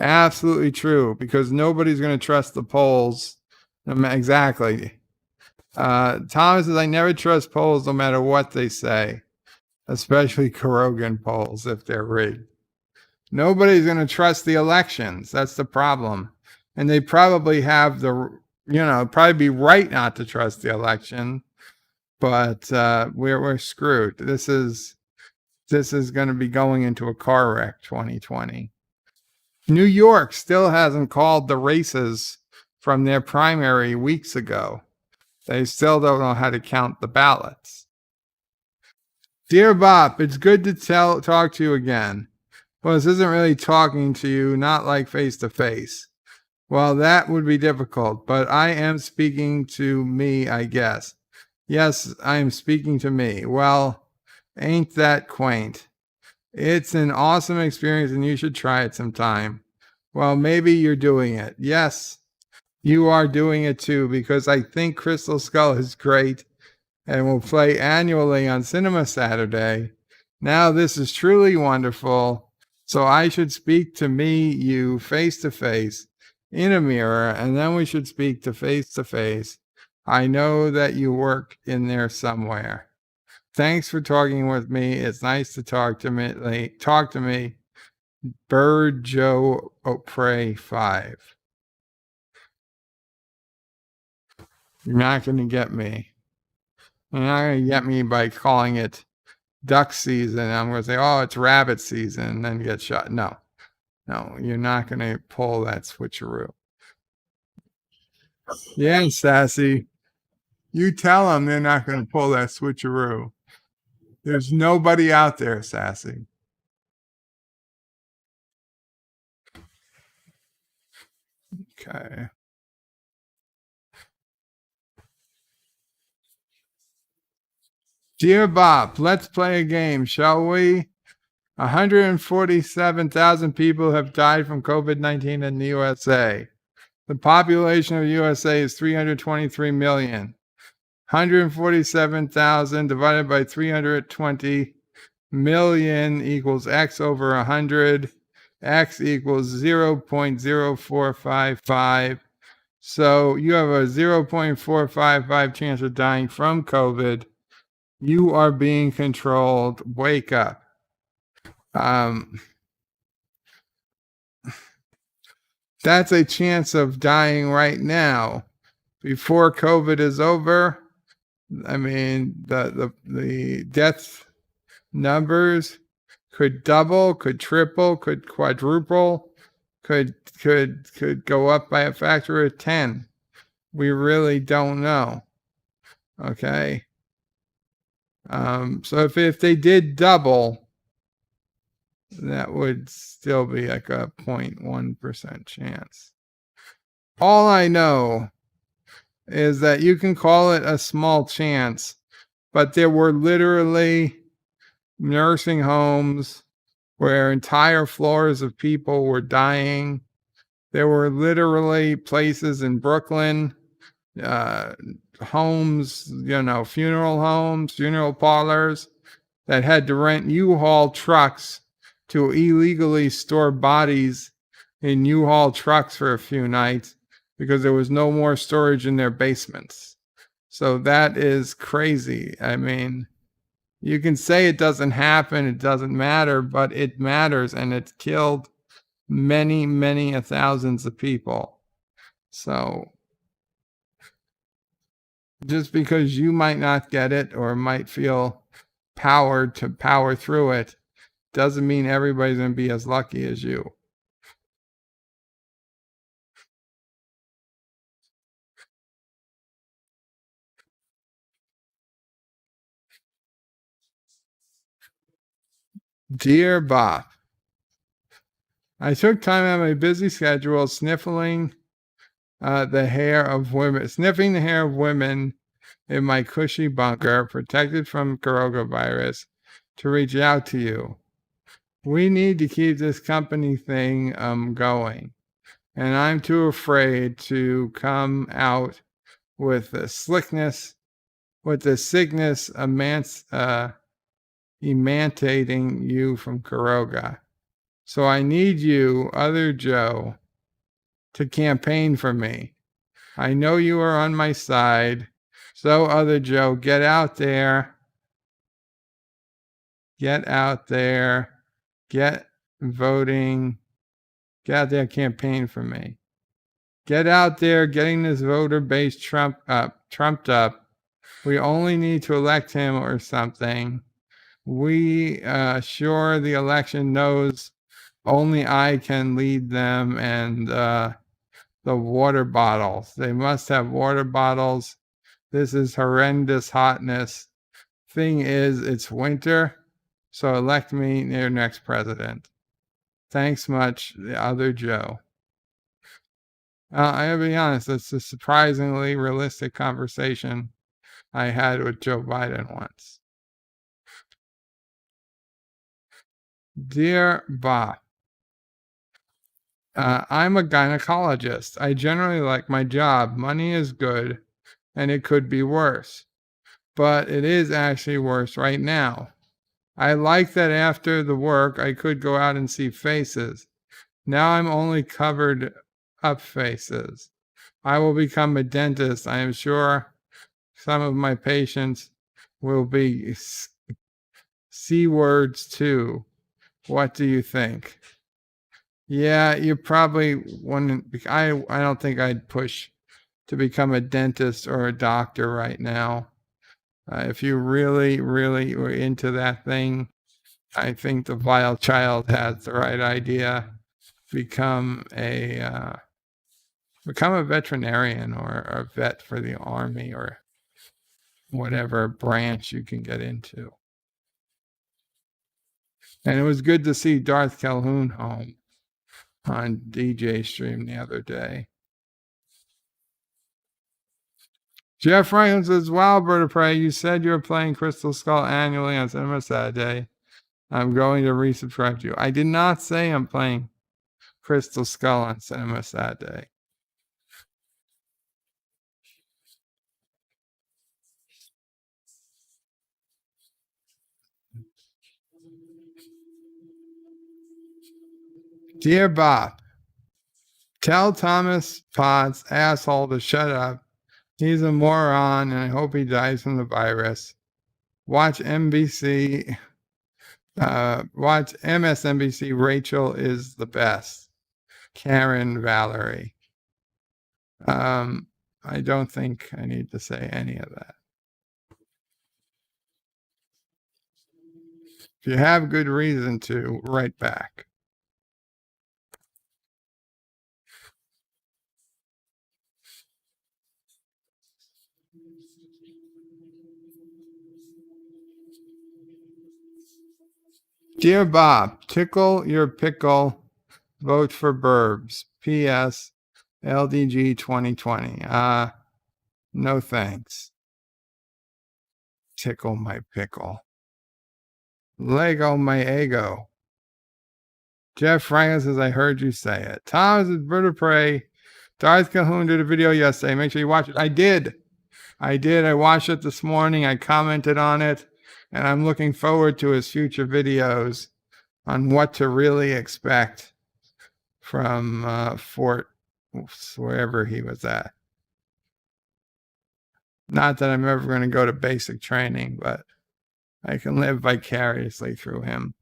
Absolutely true. Because nobody's going to trust the polls. Exactly. Thomas says, I never trust polls no matter what they say. Especially Kurogan polls if they're rigged. Nobody's going to trust the elections. That's the problem. And they probably have probably be right not to trust the election. But we're screwed. This is going to be going into a car wreck 2020. New York still hasn't called the races from their primary weeks ago. They still don't know how to count the ballots. Dear Bob, it's good to talk to you again. Well, this isn't really talking to you, not like face to face. Well, that would be difficult, but I am speaking to me, I guess. Yes, I am speaking to me. Well, ain't that quaint? It's an awesome experience and you should try it sometime. Well, maybe you're doing it. Yes, you are doing it too, because I think Crystal Skull is great and will play annually on Cinema Saturday. Now, this is truly wonderful. So I should speak to me, you, face to face in a mirror, and then we should speak to face. I know that you work in there somewhere. Thanks for talking with me. It's nice to talk to me. Bird Joe Pray 5. You're not going to get me. You're not going to get me by calling it duck season. I'm going to say, oh, it's rabbit season, and then get shot. No, you're not going to pull that switcheroo. Yeah, Sassy. You tell them they're not going to pull that switcheroo. There's nobody out there, Sassy. Okay. Dear Bob, let's play a game, shall we? 147,000 people have died from COVID-19 in the USA. The population of the USA is 323 million. 147,000 divided by 320 million equals X over 100. X equals 0.0455. So you have a 0.455 chance of dying from COVID. You are being controlled. Wake up. That's a chance of dying right now. Before COVID is over, I mean, the death numbers could double, could triple, could quadruple, could go up by a factor of 10. We really don't know. Okay. So if they did double, that would still be like a 0.1% chance. All I know is that you can call it a small chance, but there were literally nursing homes where entire floors of people were dying. There were literally places in Brooklyn, homes, funeral homes, funeral parlors that had to rent U-Haul trucks to illegally store bodies in U-Haul trucks for a few nights because there was no more storage in their basements. So that is crazy. I mean, you can say it doesn't happen, it doesn't matter, but it matters, and it's killed many thousands of people. So just because you might not get it or might feel powered to power through it doesn't mean everybody's going to be as lucky as you. Dear Bob, I took time out of my busy schedule sniffing the hair of women in my cushy bunker, protected from coronavirus, to reach out to you. We need to keep this company thing going, and I'm too afraid to come out with the sickness emancipating you from corona. So I need you, other Joe, to campaign for me. I know you are on my side. So, other Joe, get out there. Get voting. Get out there, campaign for me. Get out there, getting this voter base trumped up. We only need to elect him or something. We sure the election knows only I can lead them, and the water bottles. They must have water bottles. This is horrendous hotness. Thing is, it's winter, so elect me your next president. Thanks much, the other Joe. I gotta be honest, it's a surprisingly realistic conversation I had with Joe Biden once. Dear Bob, I'm a gynecologist. I generally like my job. Money is good, and it could be worse. But it is actually worse right now. I like that after the work, I could go out and see faces. Now I'm only covered up faces. I will become a dentist. I am sure some of my patients will be C words too. What do you think? Yeah, you probably wouldn't. I don't think I'd push to become a dentist or a doctor right now. If you really, really were into that thing, I think the vile child has the right idea. Become a veterinarian or a vet for the army or whatever branch you can get into. And it was good to see Darth Calhoun home on DJ stream the other day. Jeff Franklin says, wow, Bird of Prey, you said you were playing Crystal Skull annually on Cinema Saturday. I'm going to resubscribe to you. I did not say I'm playing Crystal Skull on Cinema Saturday. Dear Bob, tell Thomas Potts asshole to shut up. He's a moron, and I hope he dies from the virus. Watch NBC. Watch MSNBC. Rachel is the best. Karen Valerie. I don't think I need to say any of that. If you have good reason to, write back. Dear Bob, tickle your pickle. Vote for Burbs. P.S. LDG 2020. No thanks. Tickle my pickle. Lego my ego. Jeff Franklin says, I heard you say it. Thomas is Bird of Prey. Darth Calhoun did a video yesterday. Make sure you watch it. I did. I watched it this morning. I commented on it. And I'm looking forward to his future videos on what to really expect from Fort, wherever he was at. Not that I'm ever going to go to basic training, but I can live vicariously through him.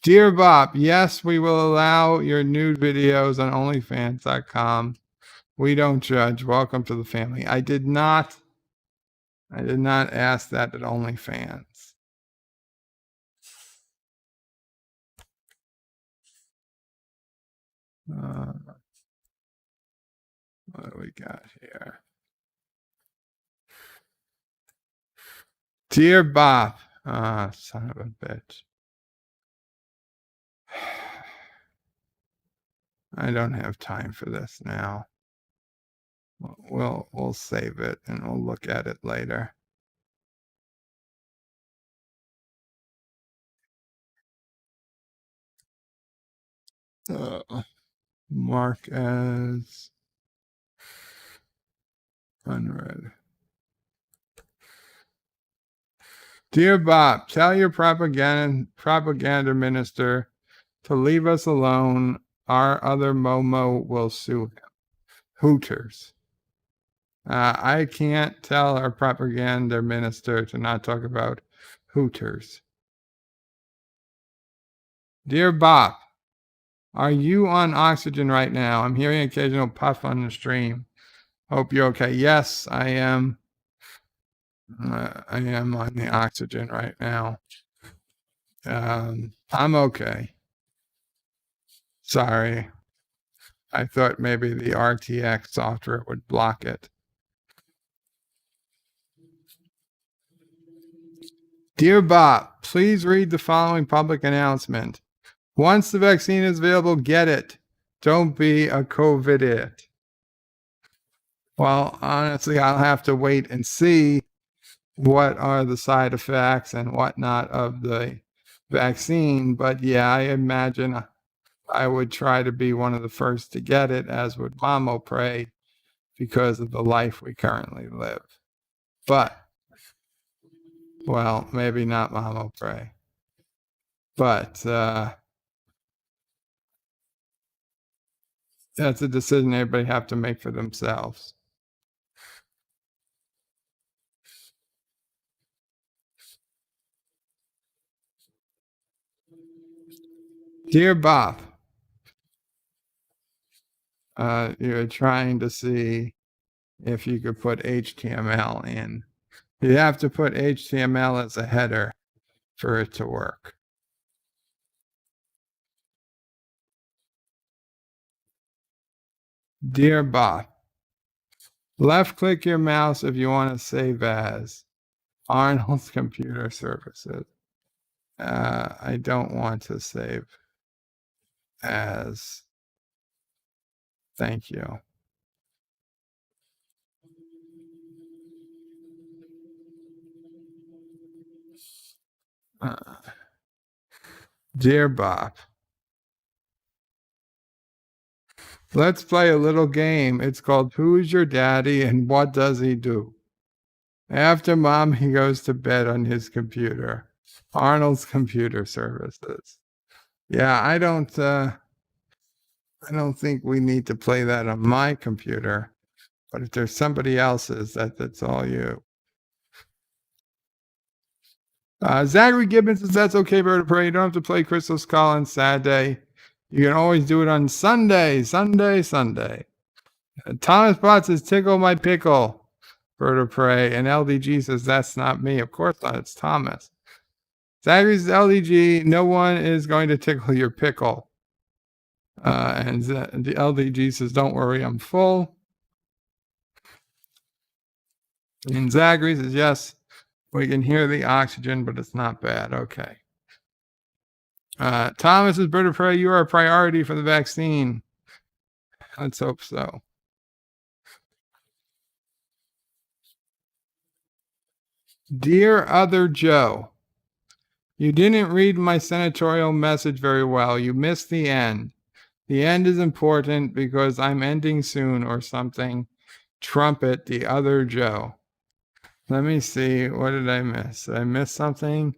Dear Bob, yes, we will allow your nude videos on OnlyFans.com. We don't judge. Welcome to the family. I did not ask that at OnlyFans. What do we got here? Dear Bob, son of a bitch. I don't have time for this now. We'll save it and we'll look at it later. Mark as unread. Dear Bob, tell your propaganda minister to leave us alone. Our other Momo will sue him. Hooters. I can't tell our propaganda minister to not talk about Hooters. Dear Bob, are you on oxygen right now? I'm hearing occasional puff on the stream. Hope you're okay. Yes, I am. I am on the oxygen right now. I'm okay. Sorry. I thought maybe the RTX software would block it. Dear Bob, please read the following public announcement. Once the vaccine is available, get it. Don't be a COVID-it. Well, honestly, I'll have to wait and see what are the side effects and whatnot of the vaccine. But yeah, I imagine I would try to be one of the first to get it, as would Mamo Pray, because of the life we currently live. But, well, maybe not Mamo Pray. But that's a decision everybody have to make for themselves. Dear Bob, you're trying to see if you could put HTML in. You have to put HTML as a header for it to work. Dear Bob, left click your mouse if you want to save as Arnold's Computer Services. I don't want to save as. Thank you. Dear Bob, let's play a little game. It's called Who's Your Daddy and What Does He Do? After Mom, he goes to bed on his computer. Arnold's Computer Services. Yeah, I don't think we need to play that on my computer. But if there's somebody else's, that's all you. Zachary Gibbons says that's okay, Bird of Prey. You don't have to play Crystal's Call on Saturday. You can always do it on Sunday. Thomas Bott says, tickle my pickle, Bird of Prey. And LDG says, that's not me. Of course not, it's Thomas. Zachary says, LDG, no one is going to tickle your pickle. And the LDG says, don't worry, I'm full. And Zachary says, yes, we can hear the oxygen, but it's not bad. Okay. Thomas says, Bird of Prey, you are a priority for the vaccine. Let's hope so. Dear Other Joe, you didn't read my senatorial message very well. You missed the end. The end is important because I'm ending soon or something. Trumpet, the other Joe. Let me see. What did I miss? Did I miss something?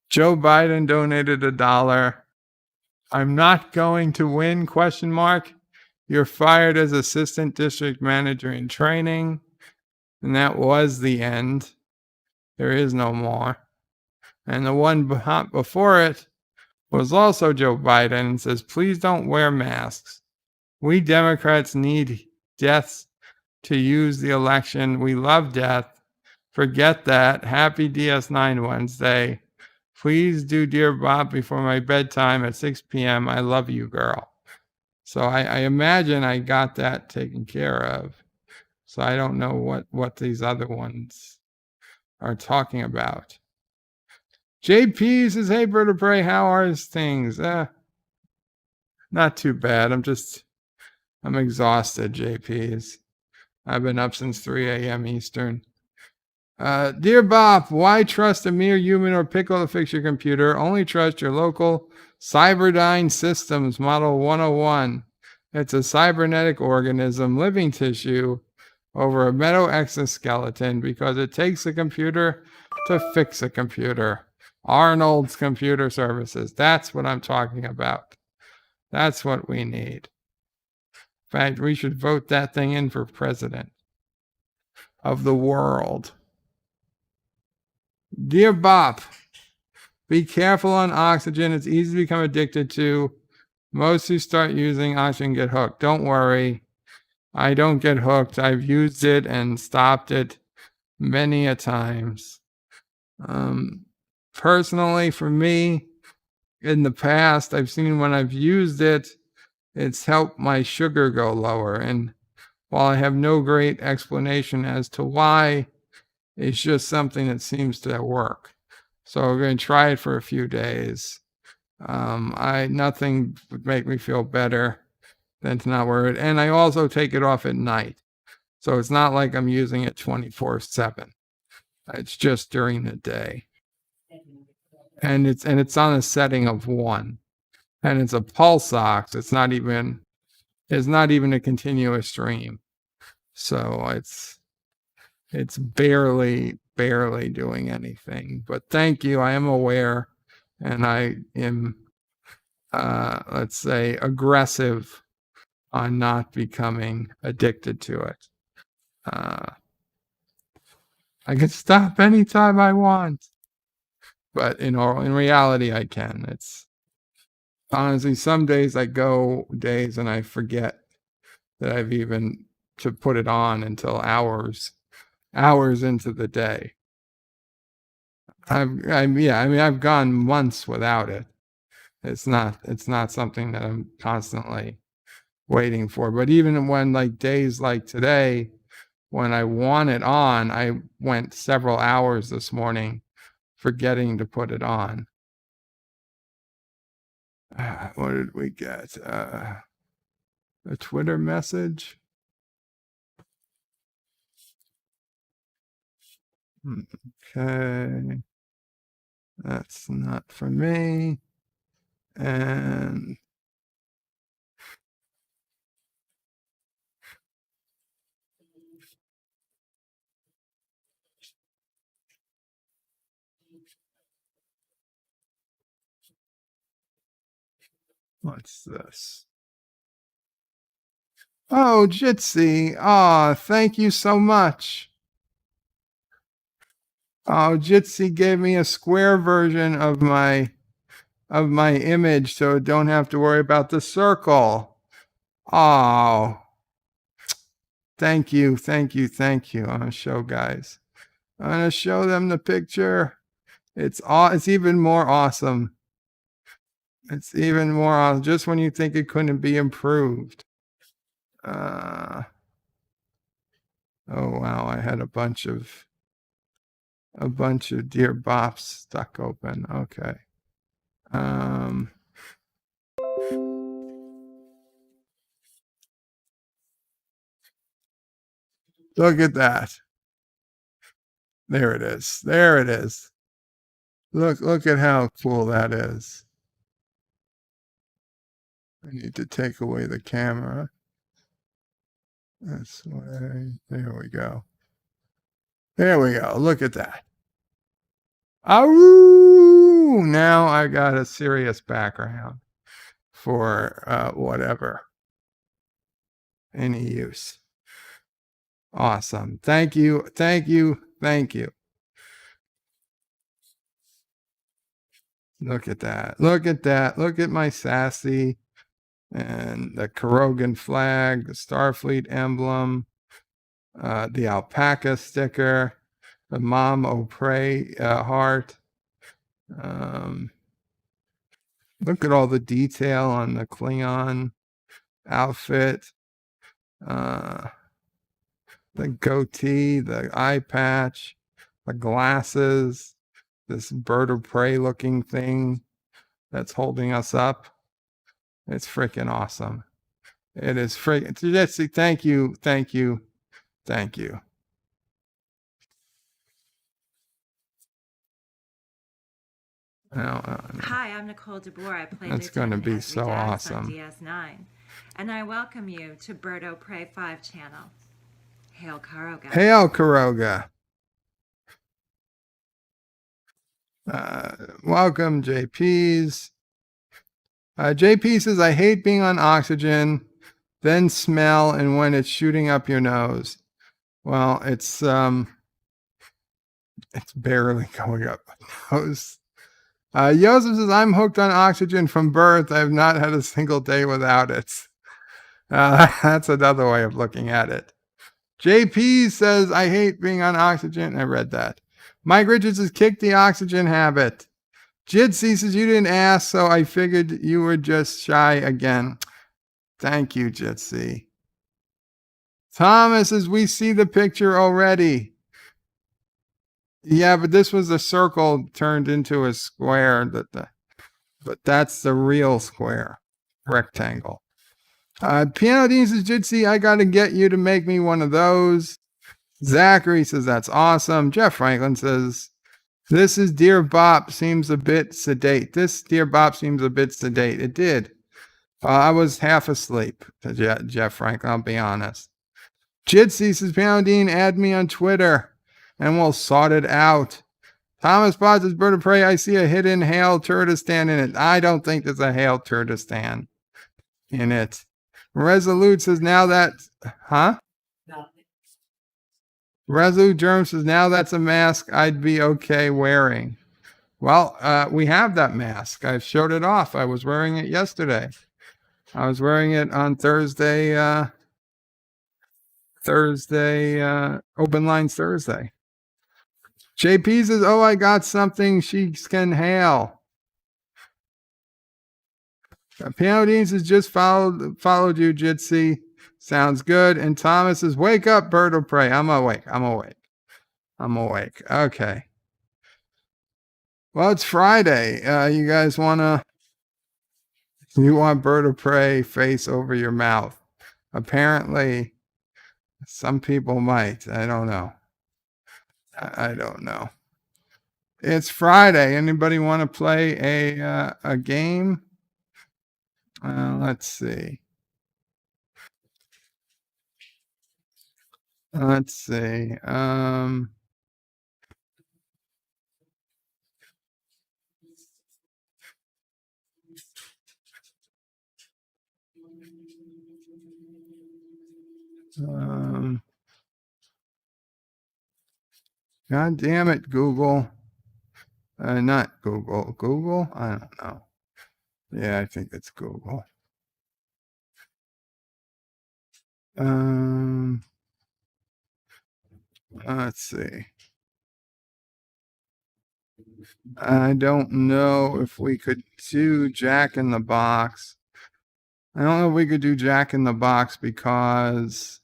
Joe Biden donated $1. I'm not going to win, ? You're fired as assistant district manager in training. And that was the end. There is no more. And the one before it was also Joe Biden and says, please don't wear masks. We Democrats need deaths to use the election. We love death. Forget that. Happy DS9 Wednesday. Please do Dear Bob before my bedtime at 6 p.m. I love you, girl. So I imagine I got that taken care of. So I don't know what these other ones are talking about. JP says, hey, Bird of Prey, how are things? Not too bad. I'm exhausted, JP's. I've been up since 3 a.m. Eastern. Dear Bob, why trust a mere human or pickle to fix your computer? Only trust your local Cyberdyne Systems Model 101. It's a cybernetic organism, living tissue, over a metal exoskeleton because it takes a computer to fix a computer. Arnold's Computer Services. That's what I'm talking about. That's what we need. In fact, we should vote that thing in for president of the world. Dear Bob, be careful on oxygen. It's easy to become addicted to. Most who start using oxygen get hooked. Don't worry. I don't get hooked. I've used it and stopped it many a times. Personally, for me, in the past, I've seen when I've used it, it's helped my sugar go lower. And while I have no great explanation as to why, it's just something that seems to work. So we're going to try it for a few days. Nothing would make me feel better than to not wear it. And I also take it off at night. So it's not like I'm using it 24/7. It's just during the day. And it's on a setting of 1. And it's a pulse ox. It's not even a continuous stream. So it's barely doing anything. But thank you. I am aware, and I am let's say aggressive on not becoming addicted to it. I can stop anytime I want, but in reality I can. It's honestly, some days I go days and I forget that I've even to put it on until hours into the day. I've gone months without it. It's not something that I'm constantly waiting for. But even when like days like today, when I want it on, I went several hours this morning forgetting to put it on. What did we get? A Twitter message? Okay. That's not for me. And what's this? Oh, Jitsi. Oh, thank you so much. Oh, Jitsi gave me a square version of my image so I don't have to worry about the circle. Oh, thank you. I'm gonna show guys. I'm gonna show them the picture. It's even more awesome. It's even more awesome. Just when you think it couldn't be improved. Oh wow, I had a bunch of dear bops stuck open. Okay. Look at that. There it is. Look at how cool that is. I need to take away the camera. This way. There we go. Look at that. Awoo! Now I got a serious background for whatever. Any use. Awesome. Thank you. Look at that. Look at my sassy and the Karogan flag, the Starfleet emblem, the alpaca sticker, the Mom O'Prey heart. Look at all the detail on the Klingon outfit. The goatee, the eye patch, the glasses, this bird of prey looking thing that's holding us up. It's freaking awesome. It is freaking. Jesse, thank you. Hi, I'm Nicole DeBoer. I play That's going to Lieutenant be Esri so Dax awesome. on DS9. And I welcome you to Birdo Prey 5 channel. Hail Karoga. Hail Karoga. Welcome, JP's. JP says, I hate being on oxygen, then smell, and when it's shooting up your nose. Well, it's barely going up my nose. Joseph says, I'm hooked on oxygen from birth. I've not had a single day without it. That's another way of looking at it. JP says, I hate being on oxygen. I read that. Mike Richards says, kick the oxygen habit. Jitsi says, you didn't ask, so I figured you were just shy again. Thank you, Jitsi. Thomas says, we see the picture already. Yeah, but this was a circle turned into a square. But that's the real square, rectangle. Piano Dean says, Jitsi, I got to get you to make me one of those. Zachary says, that's awesome. Jeff Franklin says, this is Dear Bop seems a bit sedate. This Dear Bop seems a bit sedate. It did. I was half asleep, Jeff Franklin, I'll be honest. Jitsi says, Piano Dean, add me on Twitter and we'll sort it out. Thomas Potts says, Bird of Prey, I see a hidden Hail Turdistan in it. I don't think there's a Hail Turdistan in it. Resolute says, now that's, huh? Nothing. Resolute Germ says, now that's a mask I'd be okay wearing. Well, we have that mask. I've showed it off. I was wearing it yesterday. I was wearing it on Thursday, Open Lines Thursday. JP says, oh, I got something she can hail. Piano Dean says, just followed you, Jitsi. Sounds good. And Thomas says, wake up, Bird of Prey. I'm awake. Okay. Well, it's Friday. You guys you want Bird of Prey face over your mouth. Apparently, some people might. I don't know. I don't know. It's Friday. Anybody want to play a game? Let's see. God damn it, Google. Not Google. Google? I don't know. Yeah, I think it's Google. Let's see. I don't know if we could do Jack in the Box. I don't know if we could do Jack in the Box because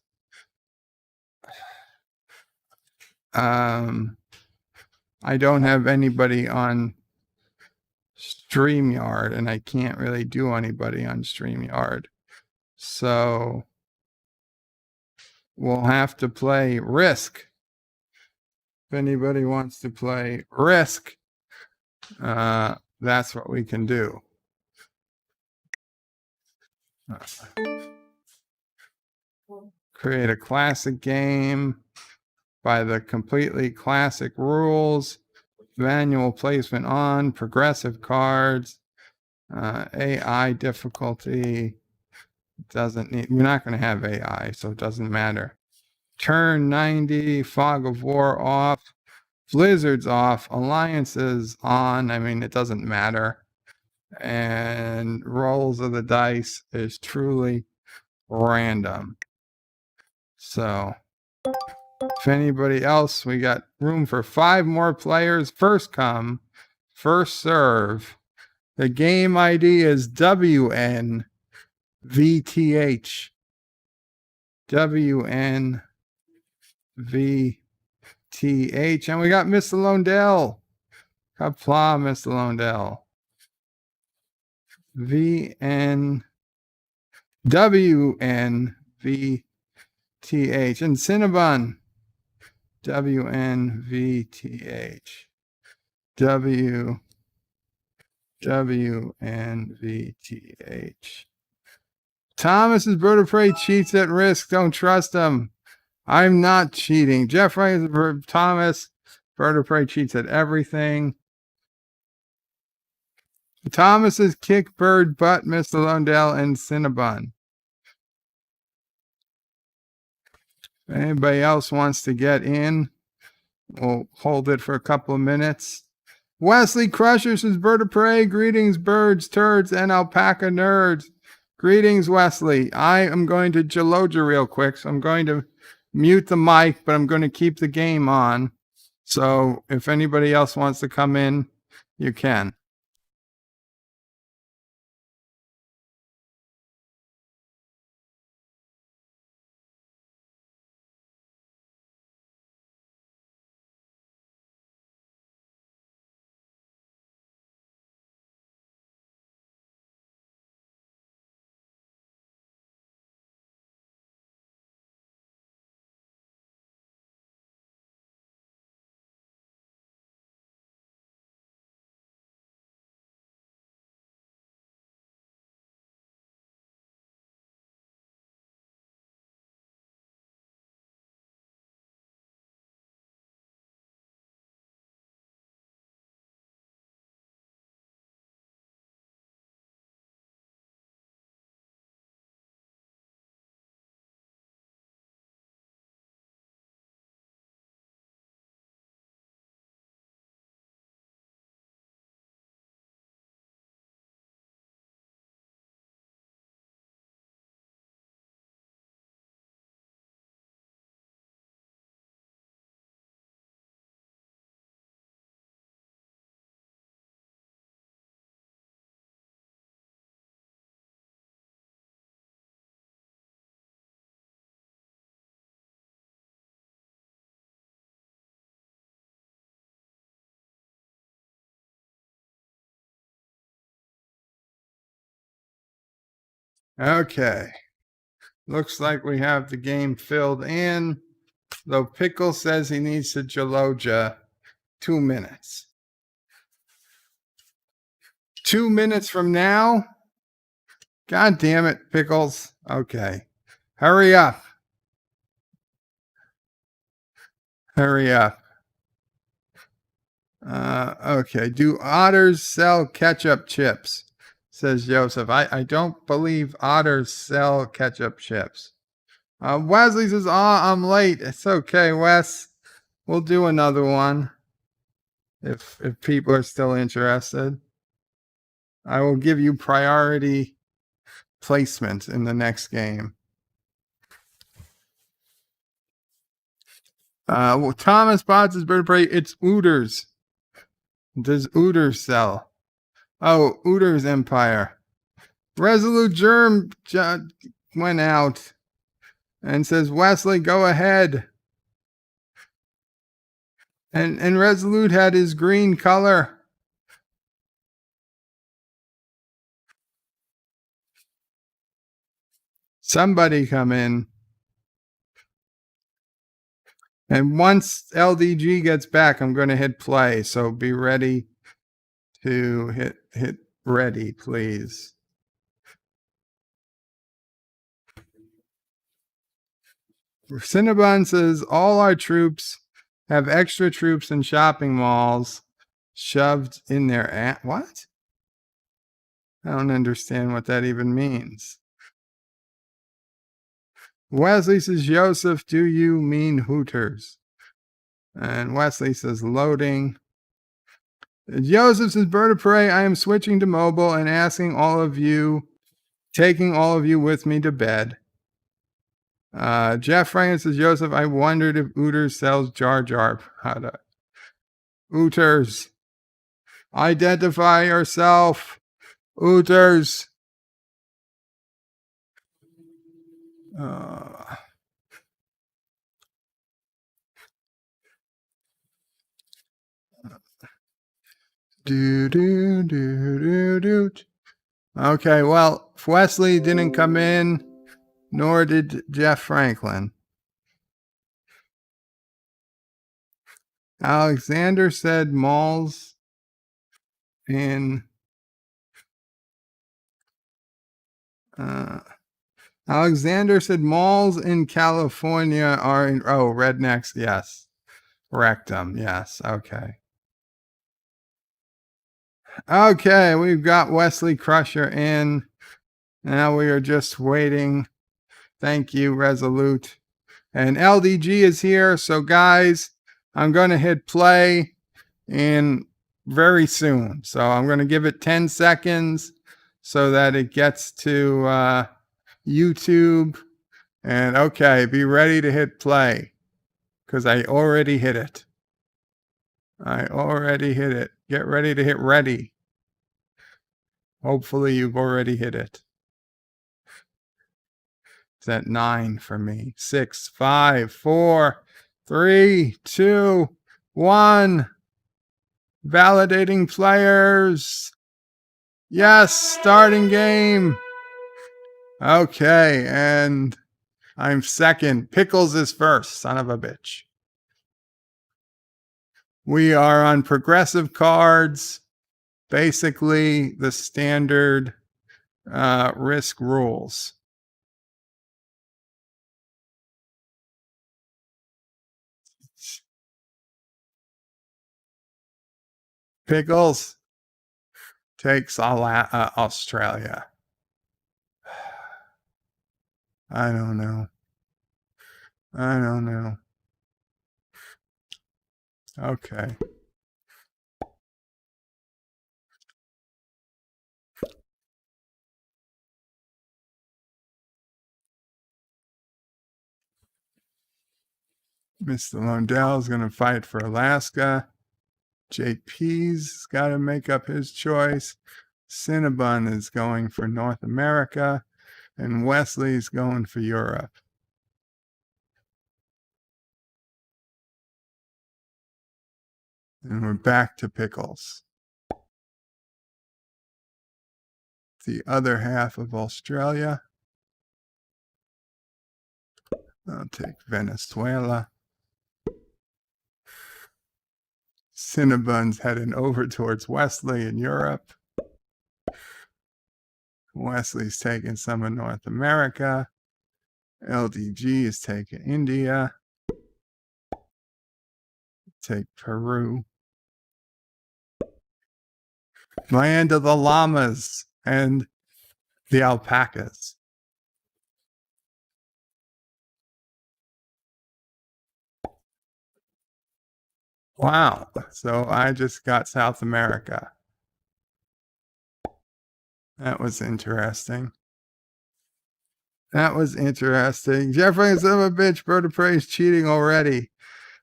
I don't have anybody on StreamYard and I can't really do anybody on StreamYard. So we'll have to play Risk. If anybody wants to play Risk, that's what we can do. Create a classic game by the completely classic rules, manual placement on, progressive cards, AI difficulty. Doesn't need, we're not going to have AI, so it doesn't matter. Turn 90, Fog of War off, Blizzard's off, Alliances on. I mean, it doesn't matter. And rolls of the dice is truly random. So if anybody else, we got room for 5 more players. First come, first serve. The game ID is WNVTH. WNVTH. And we got Mr. Londell. Qapla, Mr. Londell. WNVTH. And Cinnabon. WNVTH. WNVTH. Thomas's Bird of Prey cheats at Risk. Don't trust him. I'm not cheating. Jeff Wright, Thomas, Bird of Prey cheats at everything. Thomas's kick bird butt, Mr. Lundell, and Cinnabon. If anybody else wants to get in, we'll hold it for a couple of minutes. Wesley Crusher says, Bird of Prey, greetings, birds, turds, and alpaca nerds. Greetings, Wesley. I am going to Jaloja real quick, so I'm going to mute the mic, but I'm going to keep the game on. So if anybody else wants to come in, you can. Okay. Looks like we have the game filled in. Though Pickle says he needs to Jaloja 2 minutes. 2 minutes from now? God damn it, Pickles. Okay. Hurry up. Hurry up. Okay. Do otters sell ketchup chips? Says Joseph. I don't believe otters sell ketchup chips. Wesley says, I'm late. It's okay, Wes. We'll do another one. If people are still interested. I will give you priority placement in the next game. Thomas Potts' bird of prey. It's Ooters. Does Ooters sell? Oh, Ooters Empire. Resolute Germ went out and says, Wesley, go ahead. And Resolute had his green color. Somebody come in. And once LDG gets back, I'm going to hit play. So be ready to hit ready, please. Cinnabon says, all our troops have extra troops in shopping malls shoved in their what? I don't understand what that even means. Wesley says, Joseph, do you mean Hooters? And Wesley says, loading. Joseph says, bird of prey, I am switching to mobile and taking all of you with me to bed. Jeff Franklin says, Joseph, I wondered if Ooters sells Jar Jar product. Ooters. Identify yourself. Ooters. Okay, well, Wesley didn't come in, nor did Jeff Franklin. Alexander said malls in Alexander said malls in California are in rednecks, yes. Rectum, yes, okay. Okay, we've got Wesley Crusher in. Now we are just waiting. Thank you, Resolute. And LDG is here, so guys, I'm going to hit play in very soon. So I'm going to give it 10 seconds so that it gets to YouTube. And okay, be ready to hit play because I already hit it. I already hit it. Get ready to hit ready. Hopefully you've already hit it. It's at 9 for me. 6, 5, 4, 3, 2, 1. Validating players. Yes, starting game. Okay, and I'm second. Pickles is first, son of a bitch. We are on progressive cards. Basically, the standard risk rules. Pickles takes Australia. I don't know. Okay. Mr. Lundell's going to fight for Alaska. JP's got to make up his choice. Cinnabon is going for North America. And Wesley's going for Europe. And we're back to Pickles. the other half of Australia. I'll take Venezuela. Cinnabon's heading over towards Wesley in Europe. Wesley's taking some of North America. LDG is taking India. Take Peru. Land of the llamas and the alpacas. Wow. So I just got South America. That was interesting. That was interesting. Jeffrey, son of a bitch, Bird of Prey is cheating already.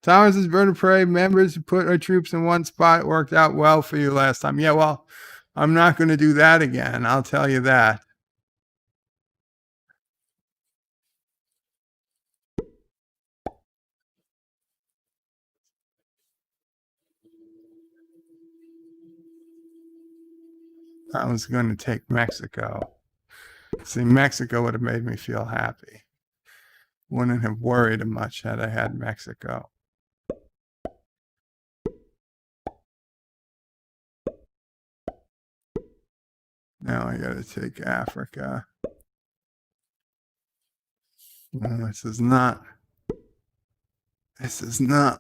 Thomas's Bird of Prey members who put our troops in one spot worked out well for you last time. Yeah, well, I'm not going to do that again. I'll tell you that. I was going to take Mexico. See, Mexico would have made me feel happy. Wouldn't have worried much had I had Mexico. Now I got to take Africa. Well, this is not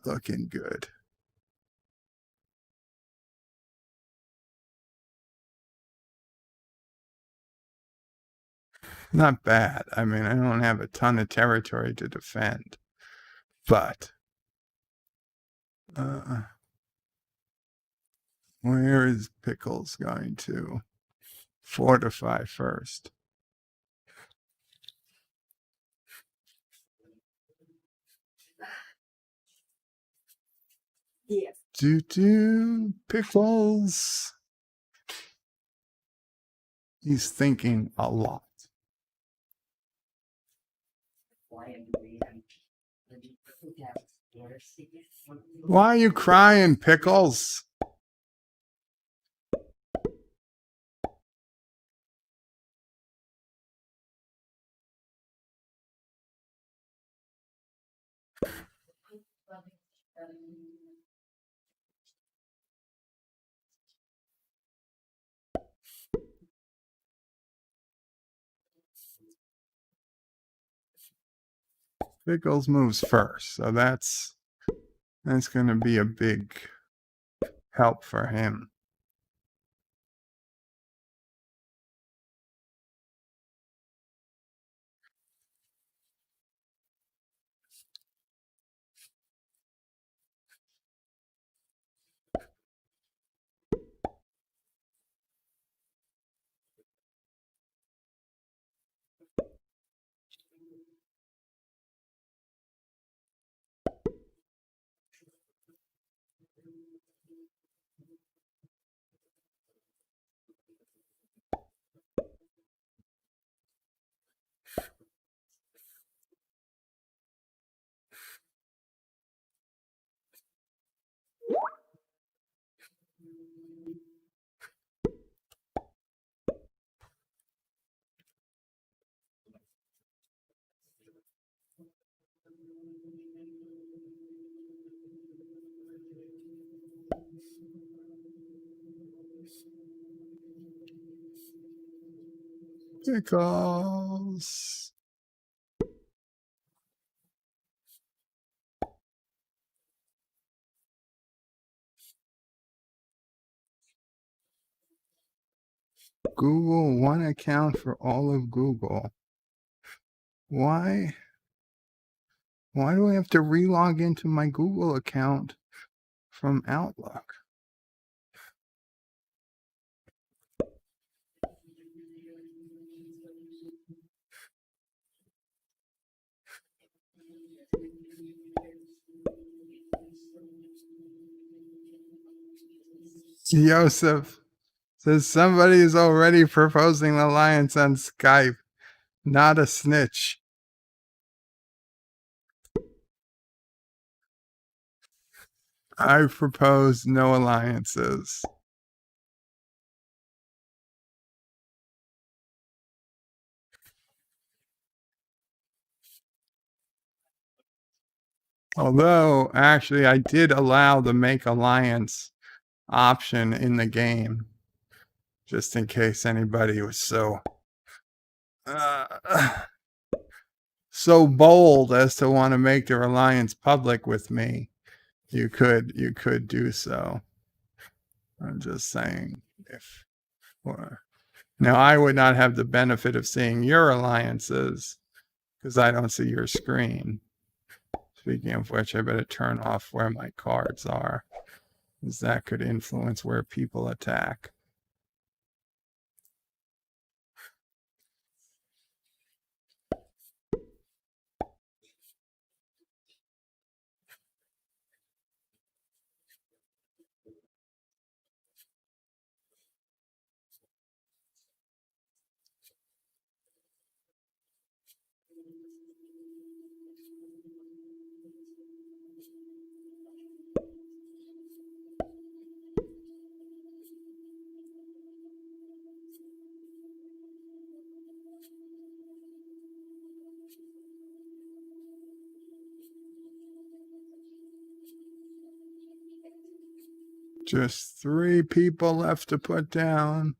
looking good. Not bad. I mean, I don't have a ton of territory to defend, but where is Pickles going to fortify first? Yes. Pickles. He's thinking a lot. Why are you crying, Pickles? Pickles moves first, so that's going to be a big help for him. Pickles. Google, one account for all of Google. Why do I have to relog into my Google account from Outlook? Joseph says somebody is already proposing an alliance on Skype. Not a snitch. I propose no alliances. Although, actually, I did allow the make alliance option in the game, just in case anybody was so so bold as to want to make their alliance public with me. You could do so. I'm just saying, if now I would not have the benefit of seeing your alliances because I don't see your screen. Speaking of which, I better turn off where my cards are, because that could influence where people attack. Just 3 people left to put down.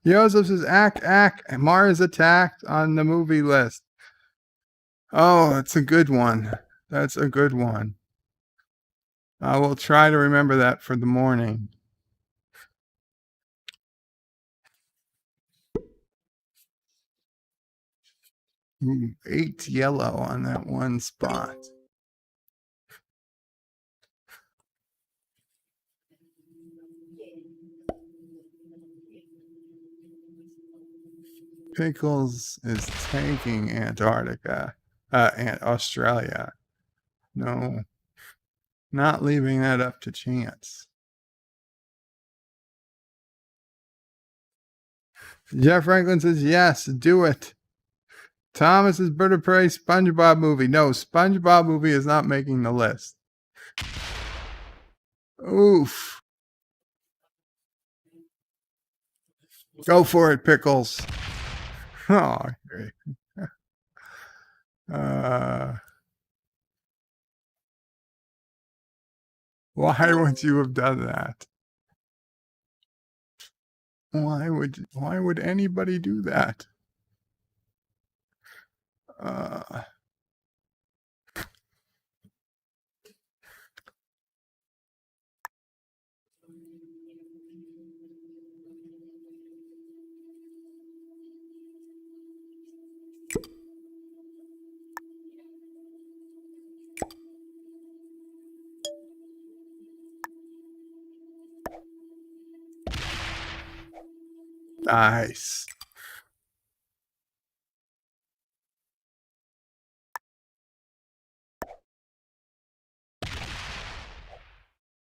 Joseph says, act. Mars attacked on the movie list. Oh, that's a good one. That's a good one. I will try to remember that for the morning. Ooh, 8 yellow on that one spot. Pickles is taking Antarctica, and Australia. No, not leaving that up to chance. Jeff Franklin says, yes, do it. Thomas is Bird of Prey SpongeBob movie. No, SpongeBob movie is not making the list. Oof. Go for it, Pickles. Oh, great. Why would you have done that? Why would anybody do that? Nice.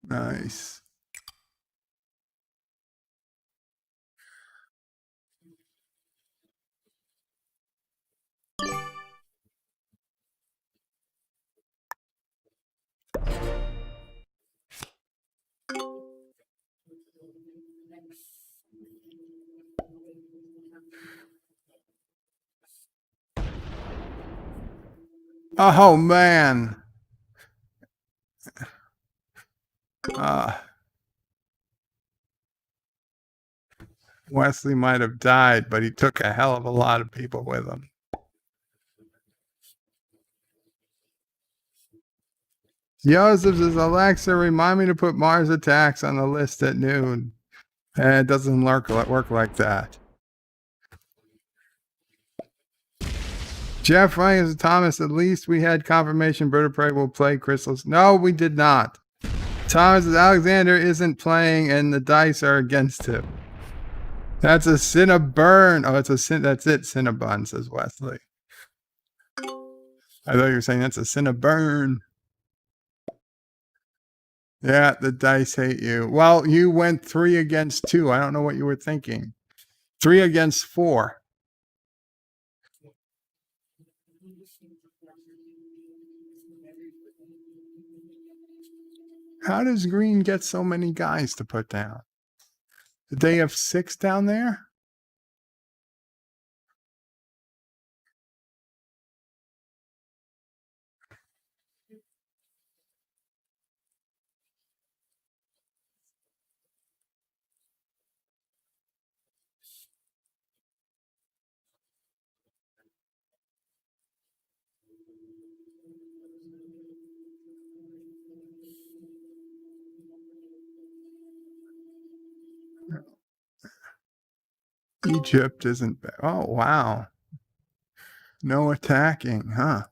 Nice. Oh man. Wesley might have died, but he took a hell of a lot of people with him. Joseph says, Alexa, remind me to put Mars Attacks on the list at noon. It doesn't work like that. Jeff Ryan says, Thomas, at least we had confirmation Bird of Prey will play Crystals. No, we did not. Thomas says, Alexander isn't playing and the dice are against him. That's a Cinnabon. Oh, it's a sin. That's it. Cinnabon, says Wesley. I thought you were saying that's a Cinnabon. Yeah, the dice hate you. Well, you went 3 against 2. I don't know what you were thinking. 3 against 4. How does Green get so many guys to put down? Did they have 6 down there? Egypt isn't bad. Oh, wow. No attacking, huh?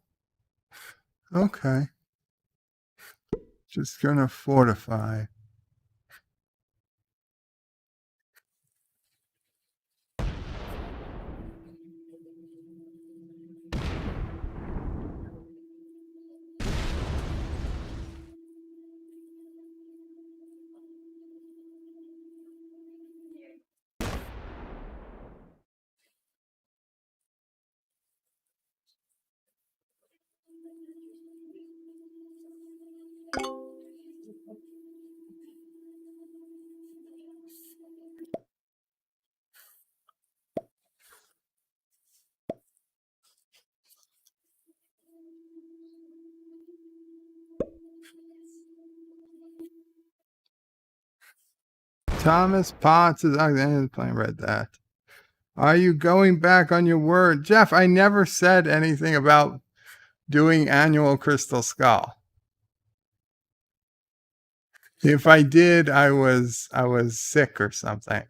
Okay. Just gonna fortify. Thomas Potts is playing read that. Are you going back on your word? Jeff, I never said anything about doing annual Crystal Skull. If I did, I was sick or something.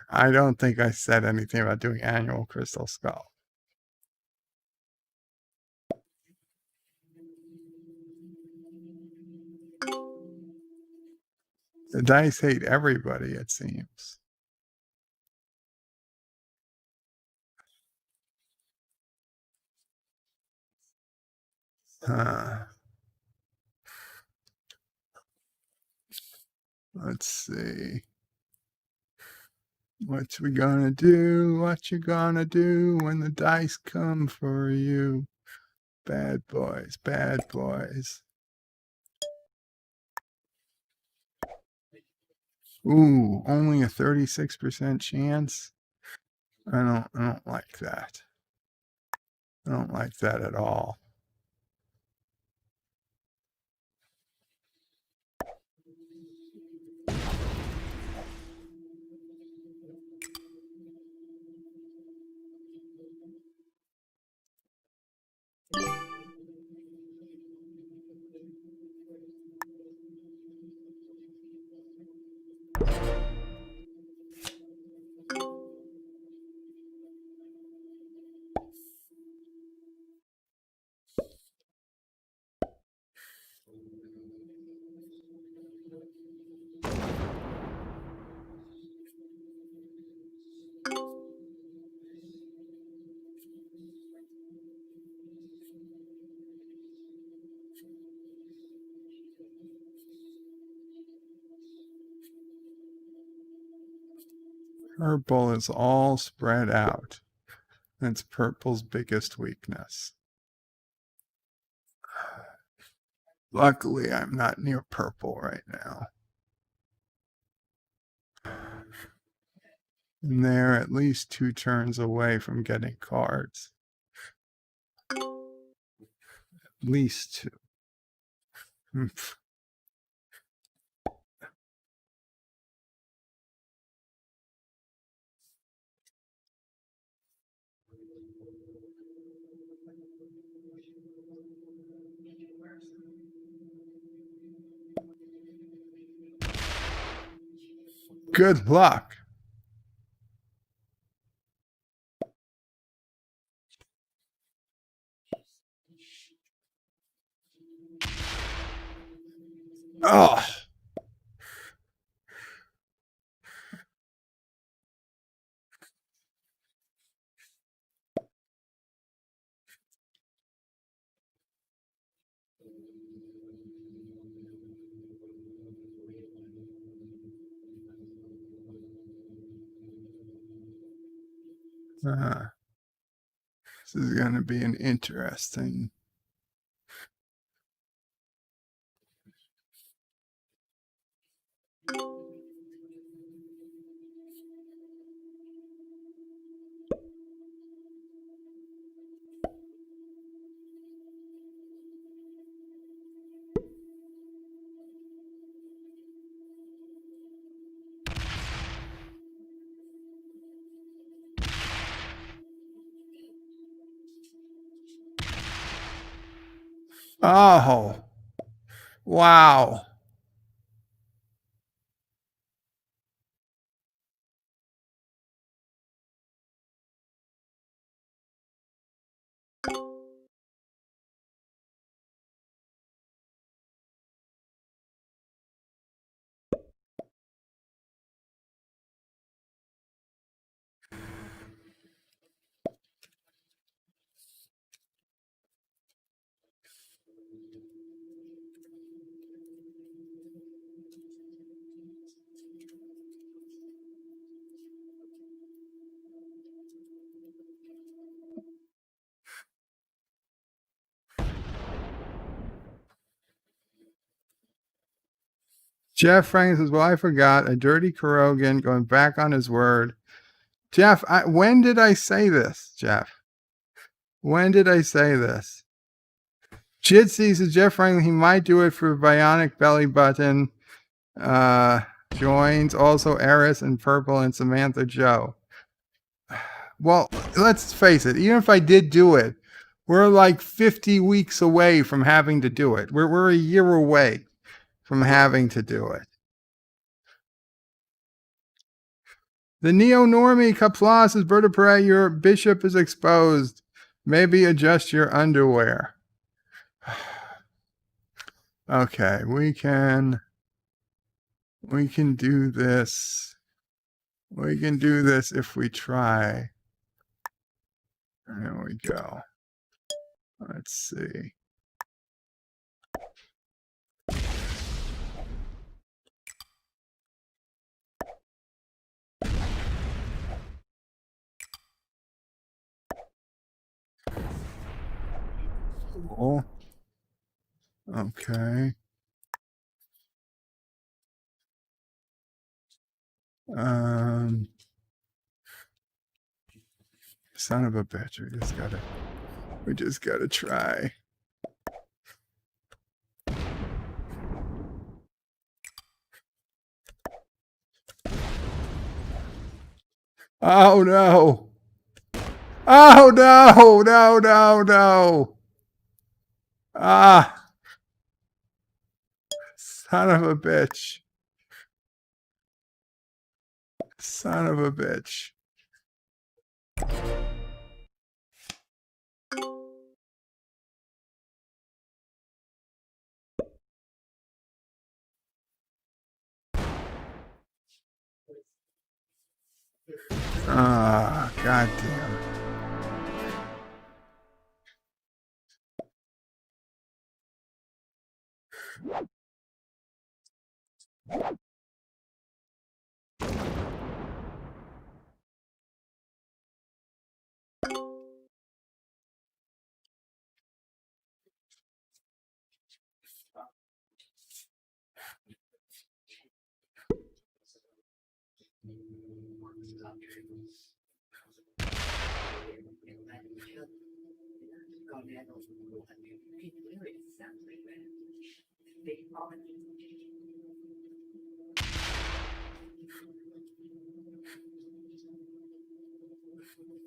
I don't think I said anything about doing annual Crystal Skull. The dice hate everybody, it seems. Let's see. What we gonna do? What you gonna do when the dice come for you? Bad boys, bad boys. Ooh, only a 36% chance. I don't like that. I don't like that at all. Purple is all spread out. That's purple's biggest weakness. Luckily, I'm not near purple right now. And they're at least 2 turns away from getting cards. At least 2. Good luck. Oh. This is going to be an interesting. Oh, wow. Jeff Frank says, well, I forgot. A dirty Kurogan going back on his word. Jeff, when did I say this, Jeff? When did I say this? Jitsi says, Jeff Franklin, he might do it for Bionic Belly Button. Joins also Eris and Purple and Samantha Joe. Well, let's face it. Even if I did do it, we're like 50 weeks away from having to do it. We're a year away from having to do it. The neo-normie Qapla says, Berta Pere, your bishop is exposed. Maybe adjust your underwear. Okay, we can do this. We can do this if we try. There we go. Let's see. Cool. Okay. Son of a bitch. We just gotta try. Oh no. Oh no, no. Ah. Son of a bitch. Son of a bitch. Ah, goddamn.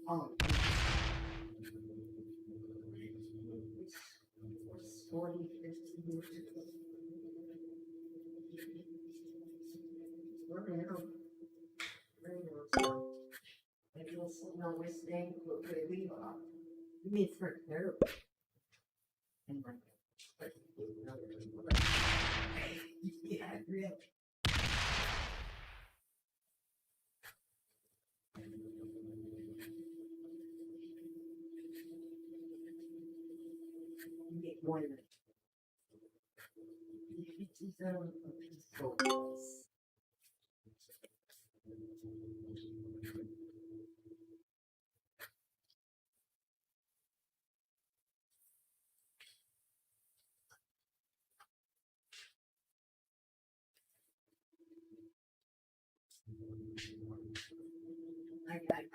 Oh. Maybe we'll know which name will we are. You mean for her? And like, yeah, really. You get one.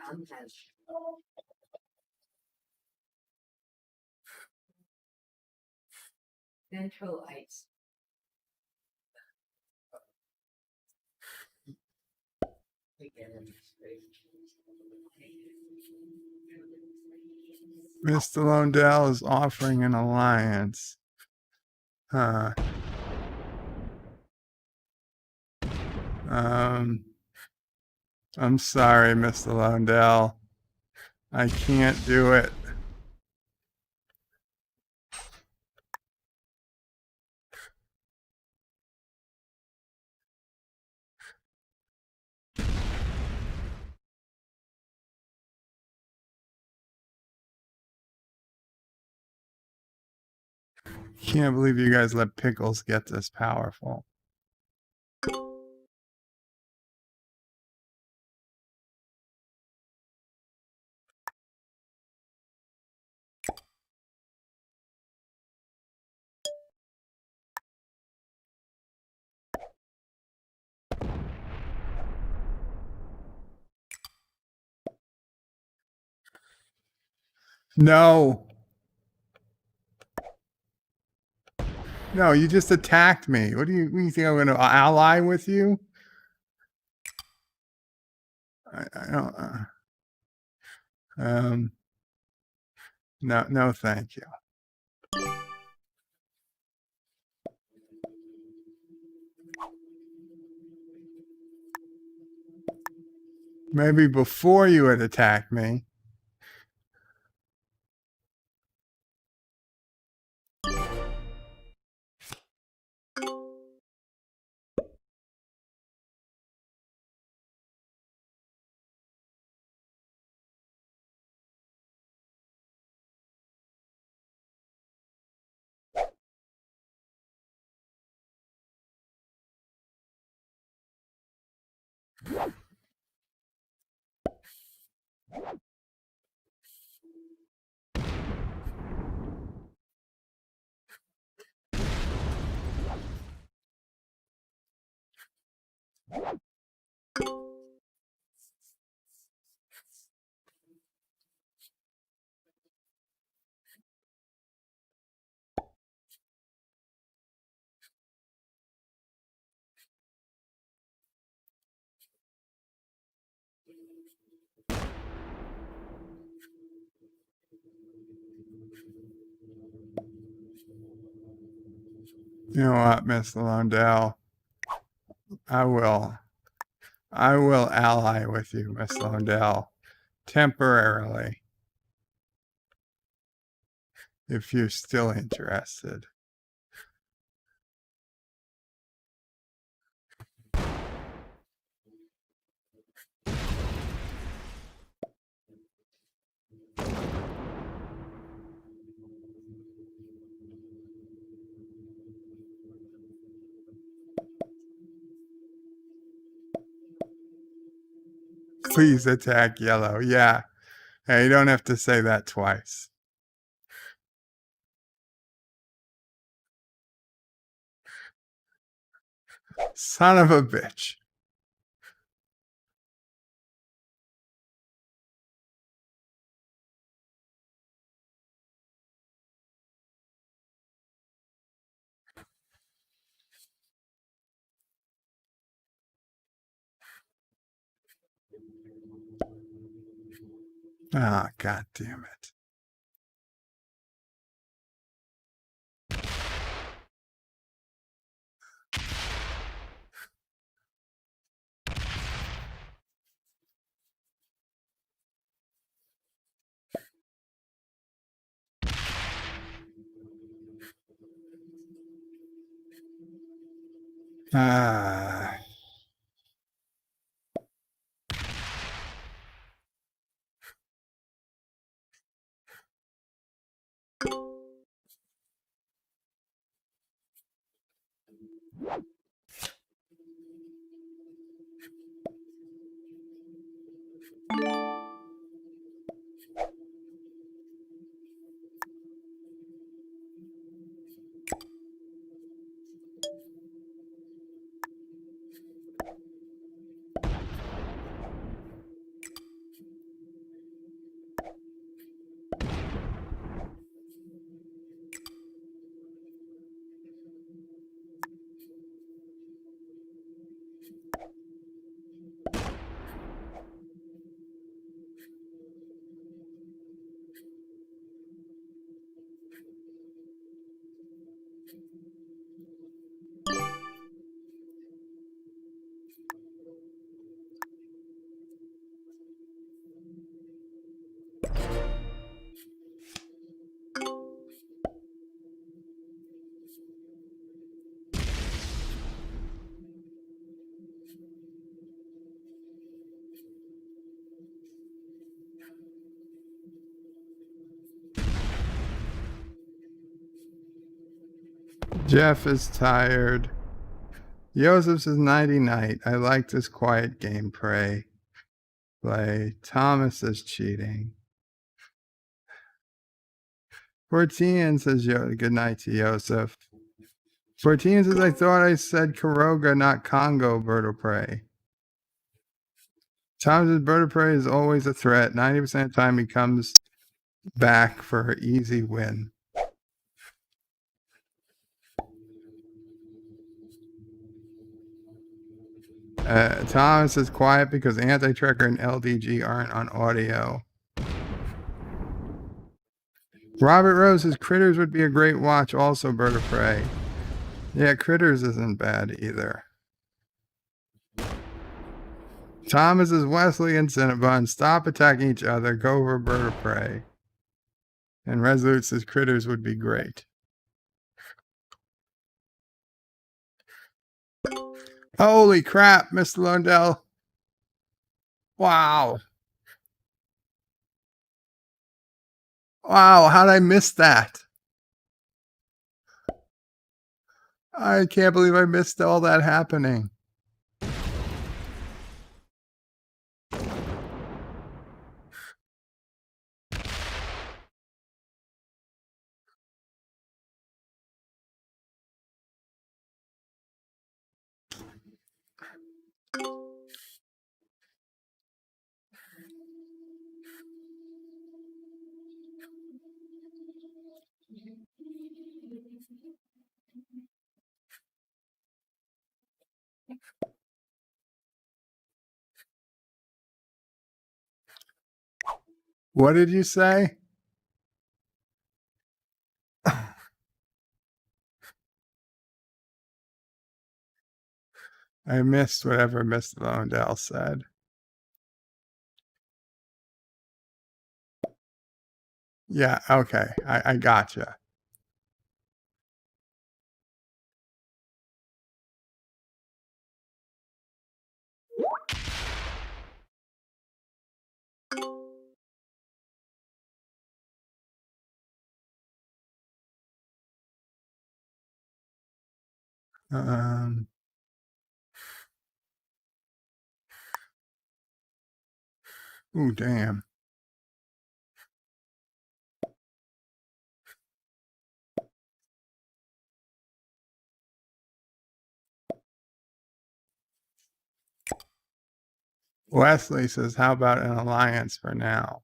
I'm Ventral ice. Mr. Londell is offering an alliance. Huh. I'm sorry, Mr. Londell. I can't do it. Can't believe you guys let Pickles get this powerful. No. No, you just attacked me. What do you think I'm going to ally with you? I don't. No, thank you. Maybe before you had attacked me. You know what, Mr. Londell? I will ally with you, Mr. Londell, temporarily, if you're still interested. Please attack yellow. Yeah. Hey, you don't have to say that twice. Son of a bitch. Ah, God damn it. Ah. Jeff is tired. Joseph says 90 night. I like this quiet game play. Thomas is cheating. 14 says good night to Joseph. 14 says I thought I said Karoga, not Congo, bird of prey. Tom says bird of prey is always a threat. 90% of the time he comes back for an easy win. Thomas is quiet because Anti-Tracker and LDG aren't on audio. Robert Rose says Critters would be a great watch, also bird of prey. Yeah, Critters isn't bad either. Thomas is Wesley and Cinnabon. Stop attacking each other. Go for bird of prey. And Resolute says Critters would be great. Holy crap, Mr. Lundell. Wow. Wow, how'd I miss that? I can't believe I missed all that happening. What did you say? I missed whatever Mr. Lundell said. Yeah, okay. I gotcha. Ooh, damn. Wesley says, how about an alliance for now?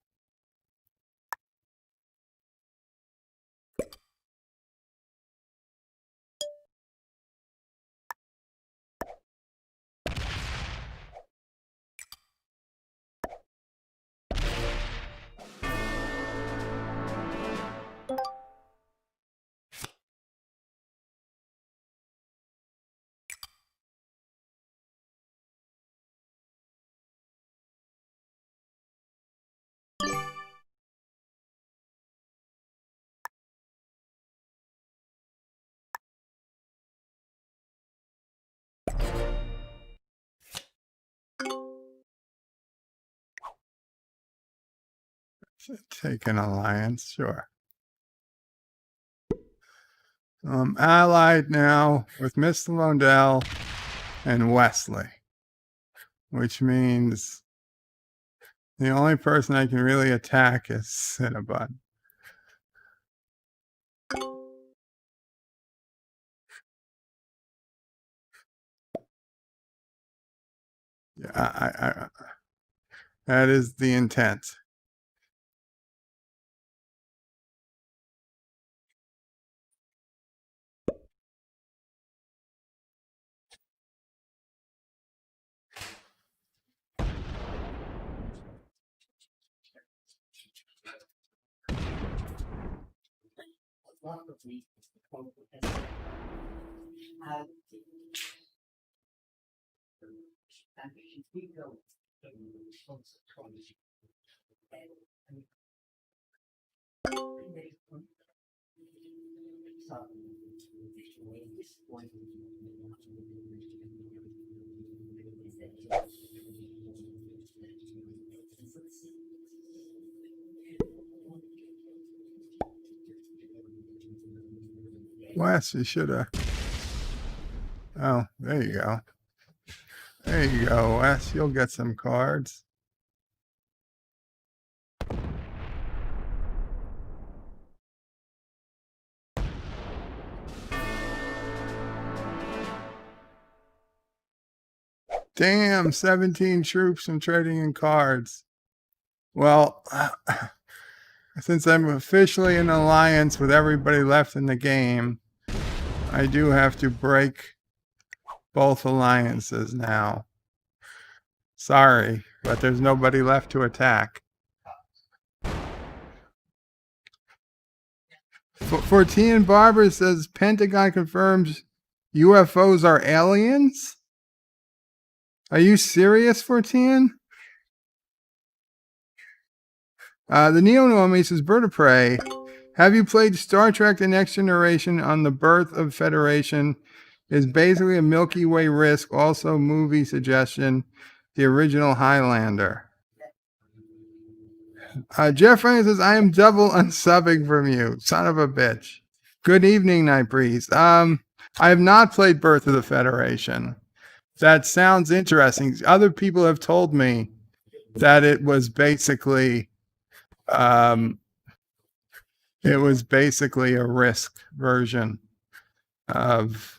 Take an alliance, sure. I'm allied now with Mr. Londell and Wesley, which means the only person I can really attack is Cinnabon. Yeah, that is the intent. Luckily, we go close to 20. So, this point Wes, you should have. Oh, there you go. There you go, Wes. You'll get some cards. Damn, 17 troops from trading in cards. Well, since I'm officially in alliance with everybody left in the game, I do have to break both alliances now. Sorry, but there's nobody left to attack. 14 Barber says Pentagon confirms UFOs are aliens? Are you serious, 14? The Neo-Nomi says, Bird of Prey, have you played Star Trek The Next Generation on the Birth of Federation? Is basically a Milky Way risk, also movie suggestion, the original Highlander. Jeff Frank says, I am double unsubbing from you, son of a bitch. Good evening, Night Breeze. I have not played Birth of the Federation. That sounds interesting. Other people have told me that it was basically a risk version of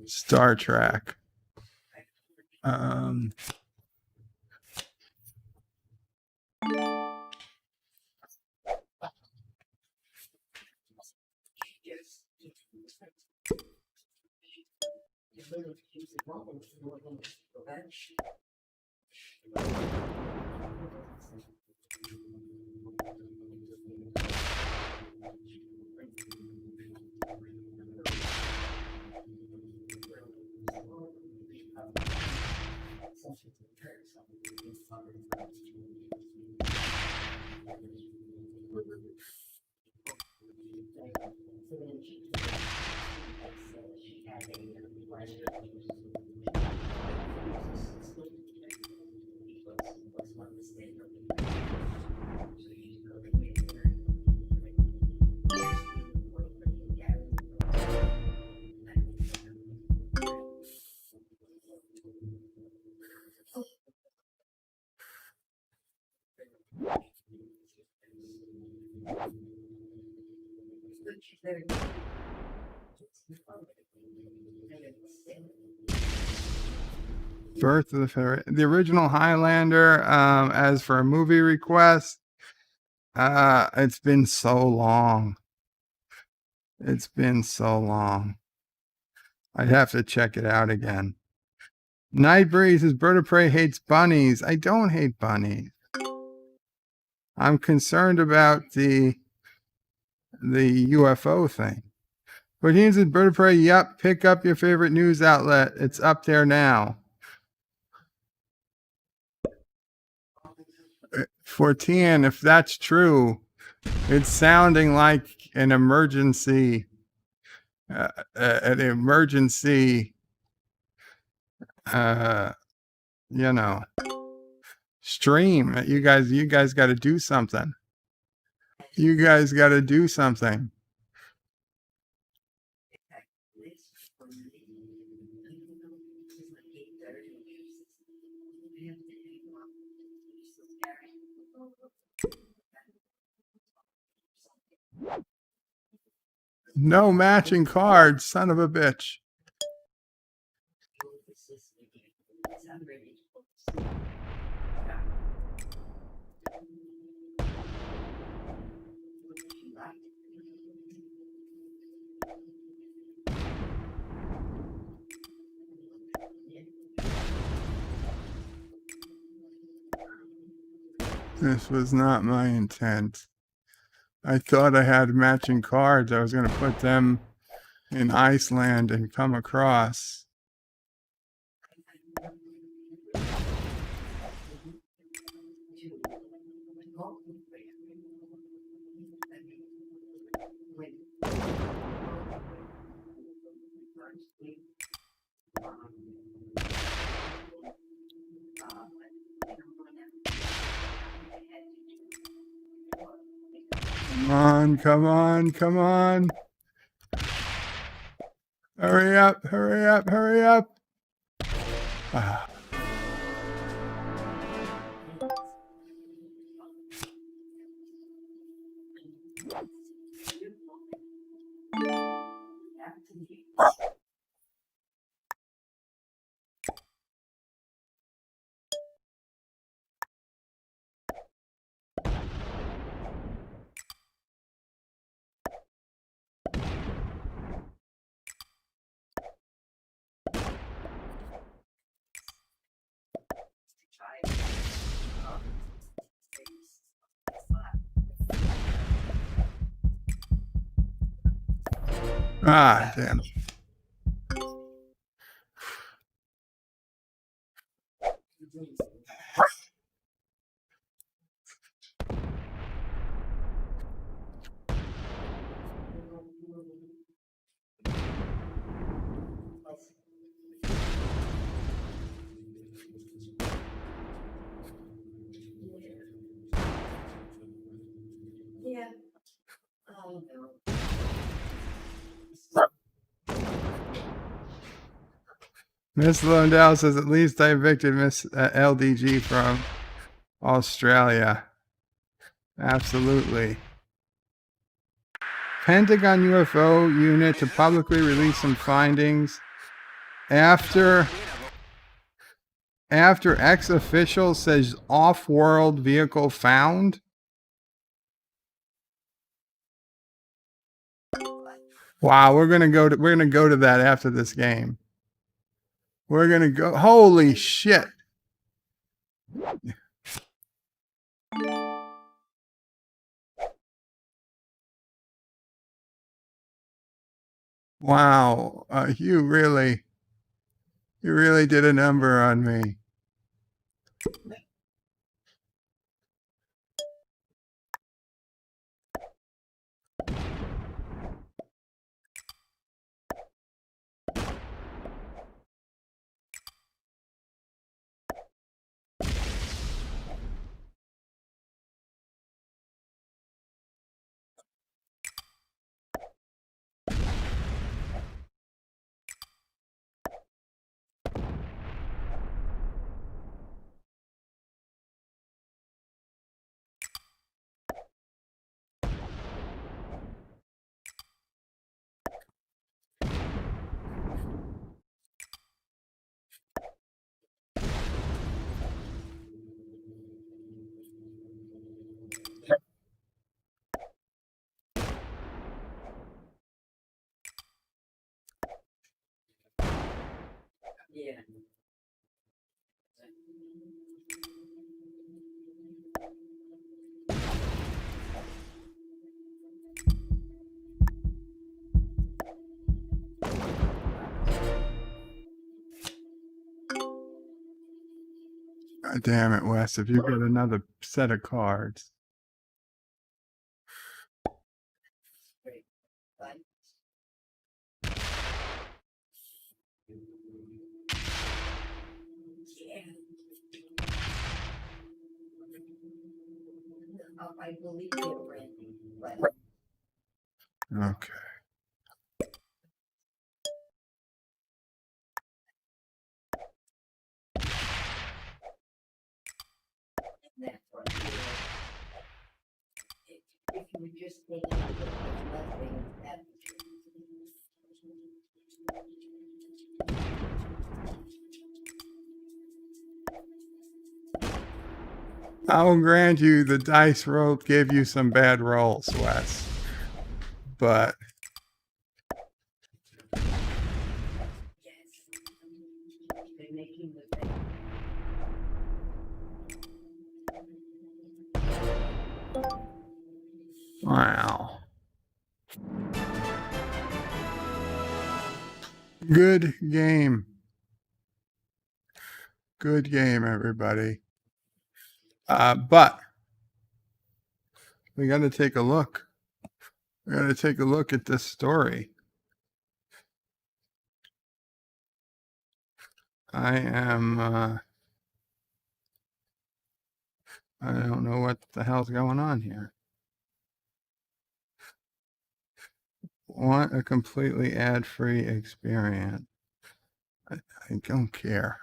Star Trek. Birth of the Federation. The original Highlander, as for a movie request, it's been so long. It's been so long. I'd have to check it out again. Night Breeze says, Bird of Prey hates bunnies. I don't hate bunnies. I'm concerned about the UFO thing. But he says, Bird of Prey, yep, pick up your favorite news outlet. It's up there now. 14, if that's true, it's sounding like an emergency stream. You guys got to do something. You guys got to do something. No matching cards, son of a bitch. This was not my intent. I thought I had matching cards. I was going to put them in Iceland and come across. Come on, come on, come on. Hurry up, hurry up, hurry up. Ah. Ah, damn. Yeah. Oh, no. Miss Lundell says, at least I evicted Miss LDG from Australia. Absolutely. Pentagon UFO unit to publicly release some findings after ex-official says off-world vehicle found. Wow, we're gonna go to that after this game. We're gonna go. Holy shit! Wow, you really did a number on me. Yeah. God damn it, Wes! If you get another set of cards. Great. Bye. Yeah. Oh. I believe they're Randy, but Okay. that's what it is. If you would just take a look at the left thing, that I'll grant you the dice roll gave you some bad rolls, Wes. But yes, they're making the thing. wow. Good game. Good game, everybody. But we got to take a look. We got to take a look at this story. I don't know what the hell's going on here. Want a completely ad-free experience. I don't care.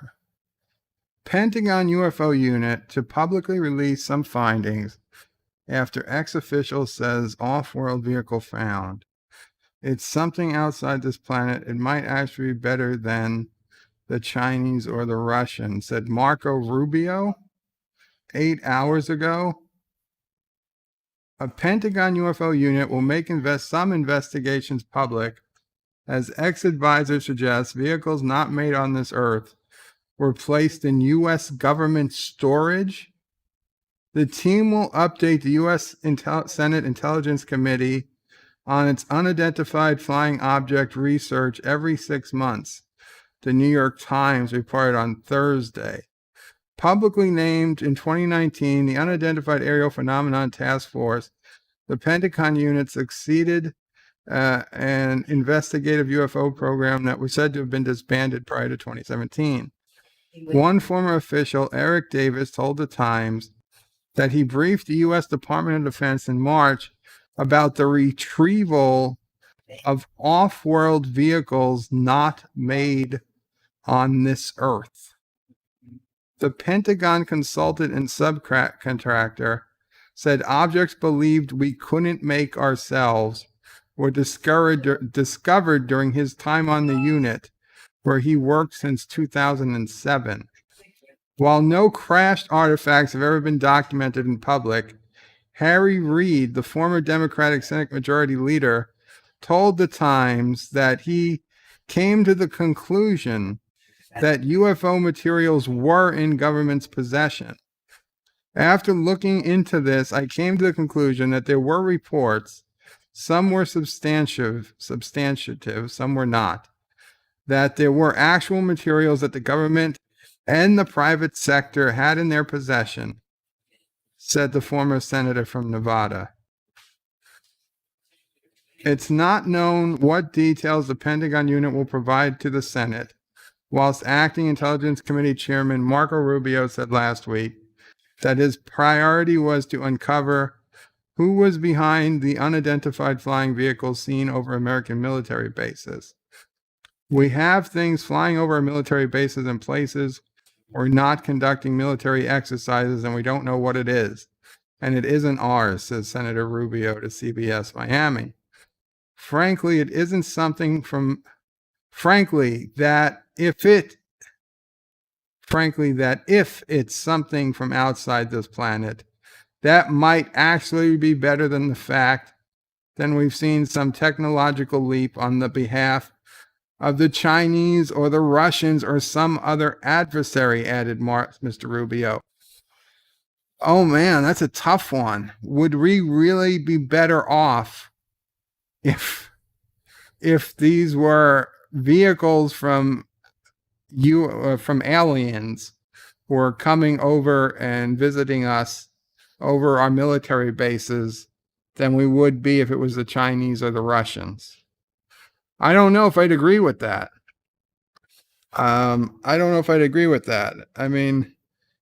Pentagon UFO unit to publicly release some findings after ex-official says off-world vehicle found. It's something outside this planet. It might actually be better than the Chinese or the Russians, said Marco Rubio 8 hours ago. A Pentagon UFO unit will make some investigations public, as ex-advisor suggests vehicles not made on this Earth were placed in U.S. government storage. The team will update the U.S. Senate Intelligence Committee on its unidentified flying object research every 6 months, the New York Times reported on Thursday. Publicly named in 2019, the Unidentified Aerial Phenomenon Task Force, the Pentagon unit succeeded an investigative UFO program that was said to have been disbanded prior to 2017. One former official, Eric Davis, told the Times that he briefed the U.S. Department of Defense in March about the retrieval of off-world vehicles not made on this Earth. The Pentagon consultant and subcontractor said objects believed we couldn't make ourselves were discovered during his time on the unit, where he worked since 2007. While no crashed artifacts have ever been documented in public, Harry Reid, the former Democratic Senate Majority Leader, told the Times that he came to the conclusion that UFO materials were in government's possession. After looking into this, I came to the conclusion that there were reports, some were substantive, some were not, that there were actual materials that the government and the private sector had in their possession, said the former senator from Nevada. It's not known what details the Pentagon unit will provide to the Senate, whilst Acting Intelligence Committee Chairman Marco Rubio said last week that his priority was to uncover who was behind the unidentified flying vehicles seen over American military bases. We have things flying over our military bases and places we're not conducting military exercises, and we don't know what it is. And it isn't ours, says Senator Rubio to CBS Miami. Frankly, it isn't something from, that if it's something from outside this planet, that might actually be better than the fact that we've seen some technological leap on the behalf of the Chinese or the Russians or some other adversary, added Mr. Rubio. Oh man, that's a tough one. Would we really be better off if these were vehicles from aliens who are coming over and visiting us over our military bases than we would be if it was the Chinese or the Russians? I don't know if I'd agree with that. I mean,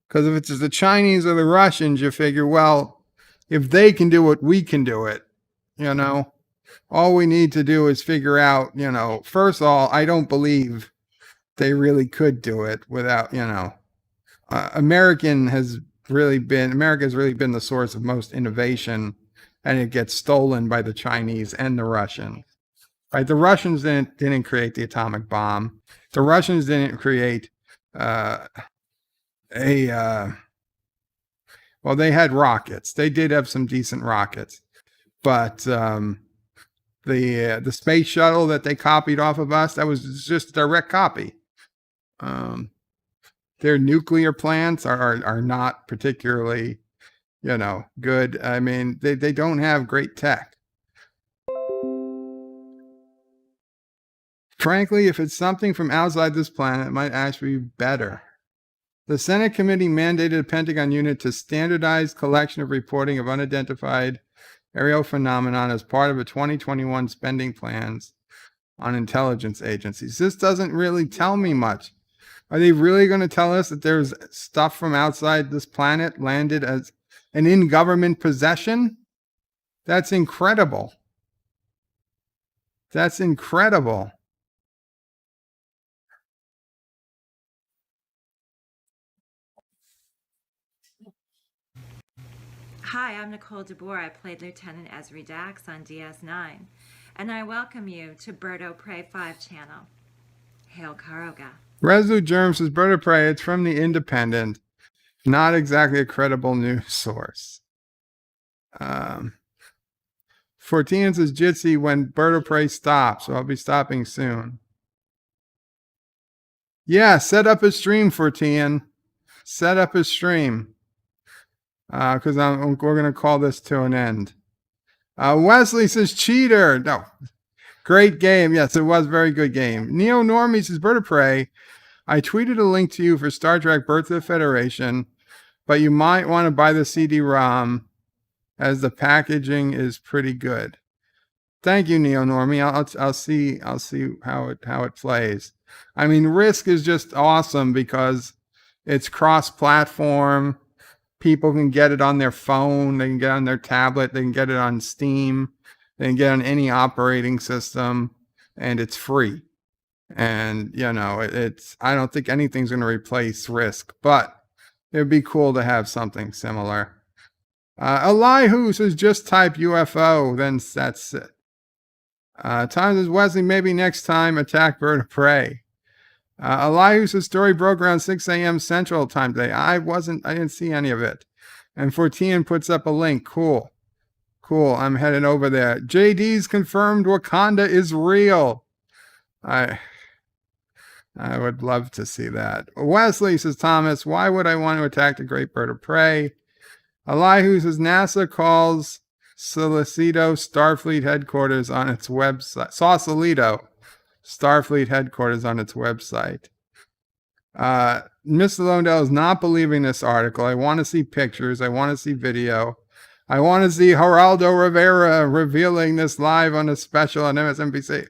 because if it's the Chinese or the Russians, you figure, well, if they can do it, we can do it. You know, all we need to do is figure out, you know, first of all, I don't believe they really could do it without, you know, America has really been the source of most innovation, and it gets stolen by the Chinese and the Russians. Right? The Russians didn't create the atomic bomb. The Russians didn't create well, they had rockets. They did have some decent rockets, but the space shuttle that they copied off of us, that was just a direct copy. Their nuclear plants are not particularly, you know, good. I mean, they don't have great tech. Frankly, if it's something from outside this planet, it might actually be better. The Senate committee mandated a Pentagon unit to standardize collection of reporting of unidentified aerial phenomenon as part of a 2021 spending plans on intelligence agencies. This doesn't really tell me much. Are they really going to tell us that there's stuff from outside this planet landed as an in-government possession? That's incredible. That's incredible. Hi, I'm Nicole DeBoer. I played Lieutenant Esri Dax on DS9, and I welcome you to Birdo Prey 5 channel. Hail Karoga. Resolute Germ says, Bird of Prey, it's from the Independent. Not exactly a credible news source. 14 says, Jitsi, when Bird of Prey stops, so I'll be stopping soon. Yeah, set up a stream, 14. Set up a stream. Because we're going to call this to an end. Wesley says, cheater. No. Great game. Yes, it was a very good game. Neo Normie says, Bird of Prey, I tweeted a link to you for Star Trek Birth of the Federation, but you might want to buy the CD-ROM as the packaging is pretty good. Thank you, Neo Normie. I'll see how it plays. I mean, Risk is just awesome because it's cross-platform. People can get it on their phone. They can get it on their tablet. They can get it on Steam. They can get it on any operating system, and it's free. And, you know, I don't think anything's going to replace Risk, but it'd be cool to have something similar. Elihu says, just type UFO, then that's it. Tom says, Wesley, maybe next time attack Bird of Prey. Elihu says, story broke around 6 a.m. Central Time today. I didn't see any of it. And 14 puts up a link. Cool. I'm headed over there. JD's confirmed Wakanda is real. I would love to see that. Wesley says, Thomas, why would I want to attack the great Bird of Prey? Elihu says, NASA calls Sausalito Starfleet headquarters on its website. Sausalito Starfleet headquarters on its website. Mr. Londell is not believing this article. I want to see pictures. I want to see video. I want to see Geraldo Rivera revealing this live on a special on MSNBC.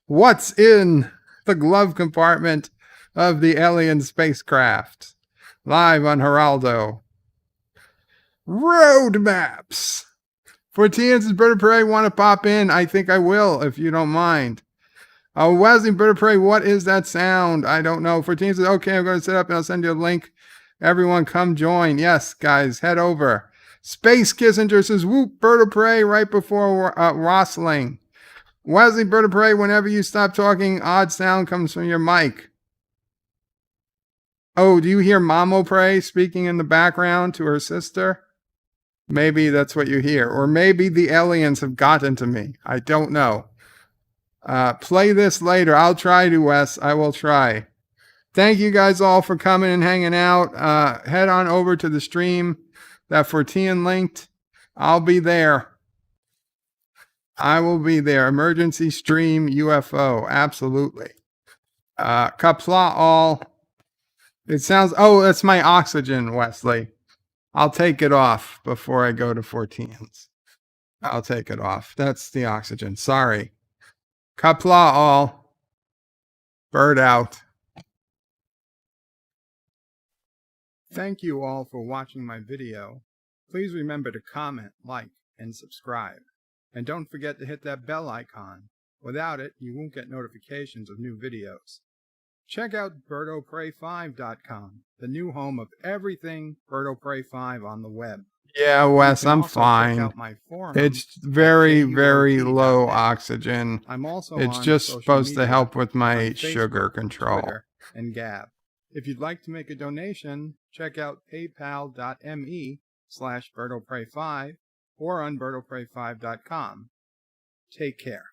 What's in the glove compartment of the alien spacecraft? Live on Geraldo. Road maps. 14 says, Bird of Prey, want to pop in? I think I will, if you don't mind. Wesley, Bird of Prey, what is that sound? I don't know. 14 says, okay, I'm going to set up and I'll send you a link. Everyone come join. Yes, guys, head over. Space Kissinger says, whoop, Bird of Prey, right before Rosling. Wesley, Bird of Prey, whenever you stop talking, odd sound comes from your mic. Oh, do you hear Mamo Prey speaking in the background to her sister? Maybe that's what you hear. Or maybe the aliens have gotten to me. I don't know. Play this later. I'll try to, Wes. I will try. Thank you guys all for coming and hanging out. Head on over to the stream that 14 linked. I'll be there. I will be there. Emergency stream UFO. Absolutely. Qapla All. It sounds, oh, that's my oxygen, Wesley. I'll take it off before I go to 14s. I'll take it off. That's the oxygen. Sorry. Qapla All. Bird out. Thank you all for watching my video. Please remember to comment, like, and subscribe. And don't forget to hit that bell icon. Without it, you won't get notifications of new videos. Check out BirdoPray5.com, the new home of everything BirdoPray5 on the web. Yeah, Wes, I'm fine. It's very, very low oxygen. It's just supposed to help with my sugar control. Twitter, and Gab. If you'd like to make a donation, check out paypal.me/BirdoPray5 or on BirdoPray5.com. Take care.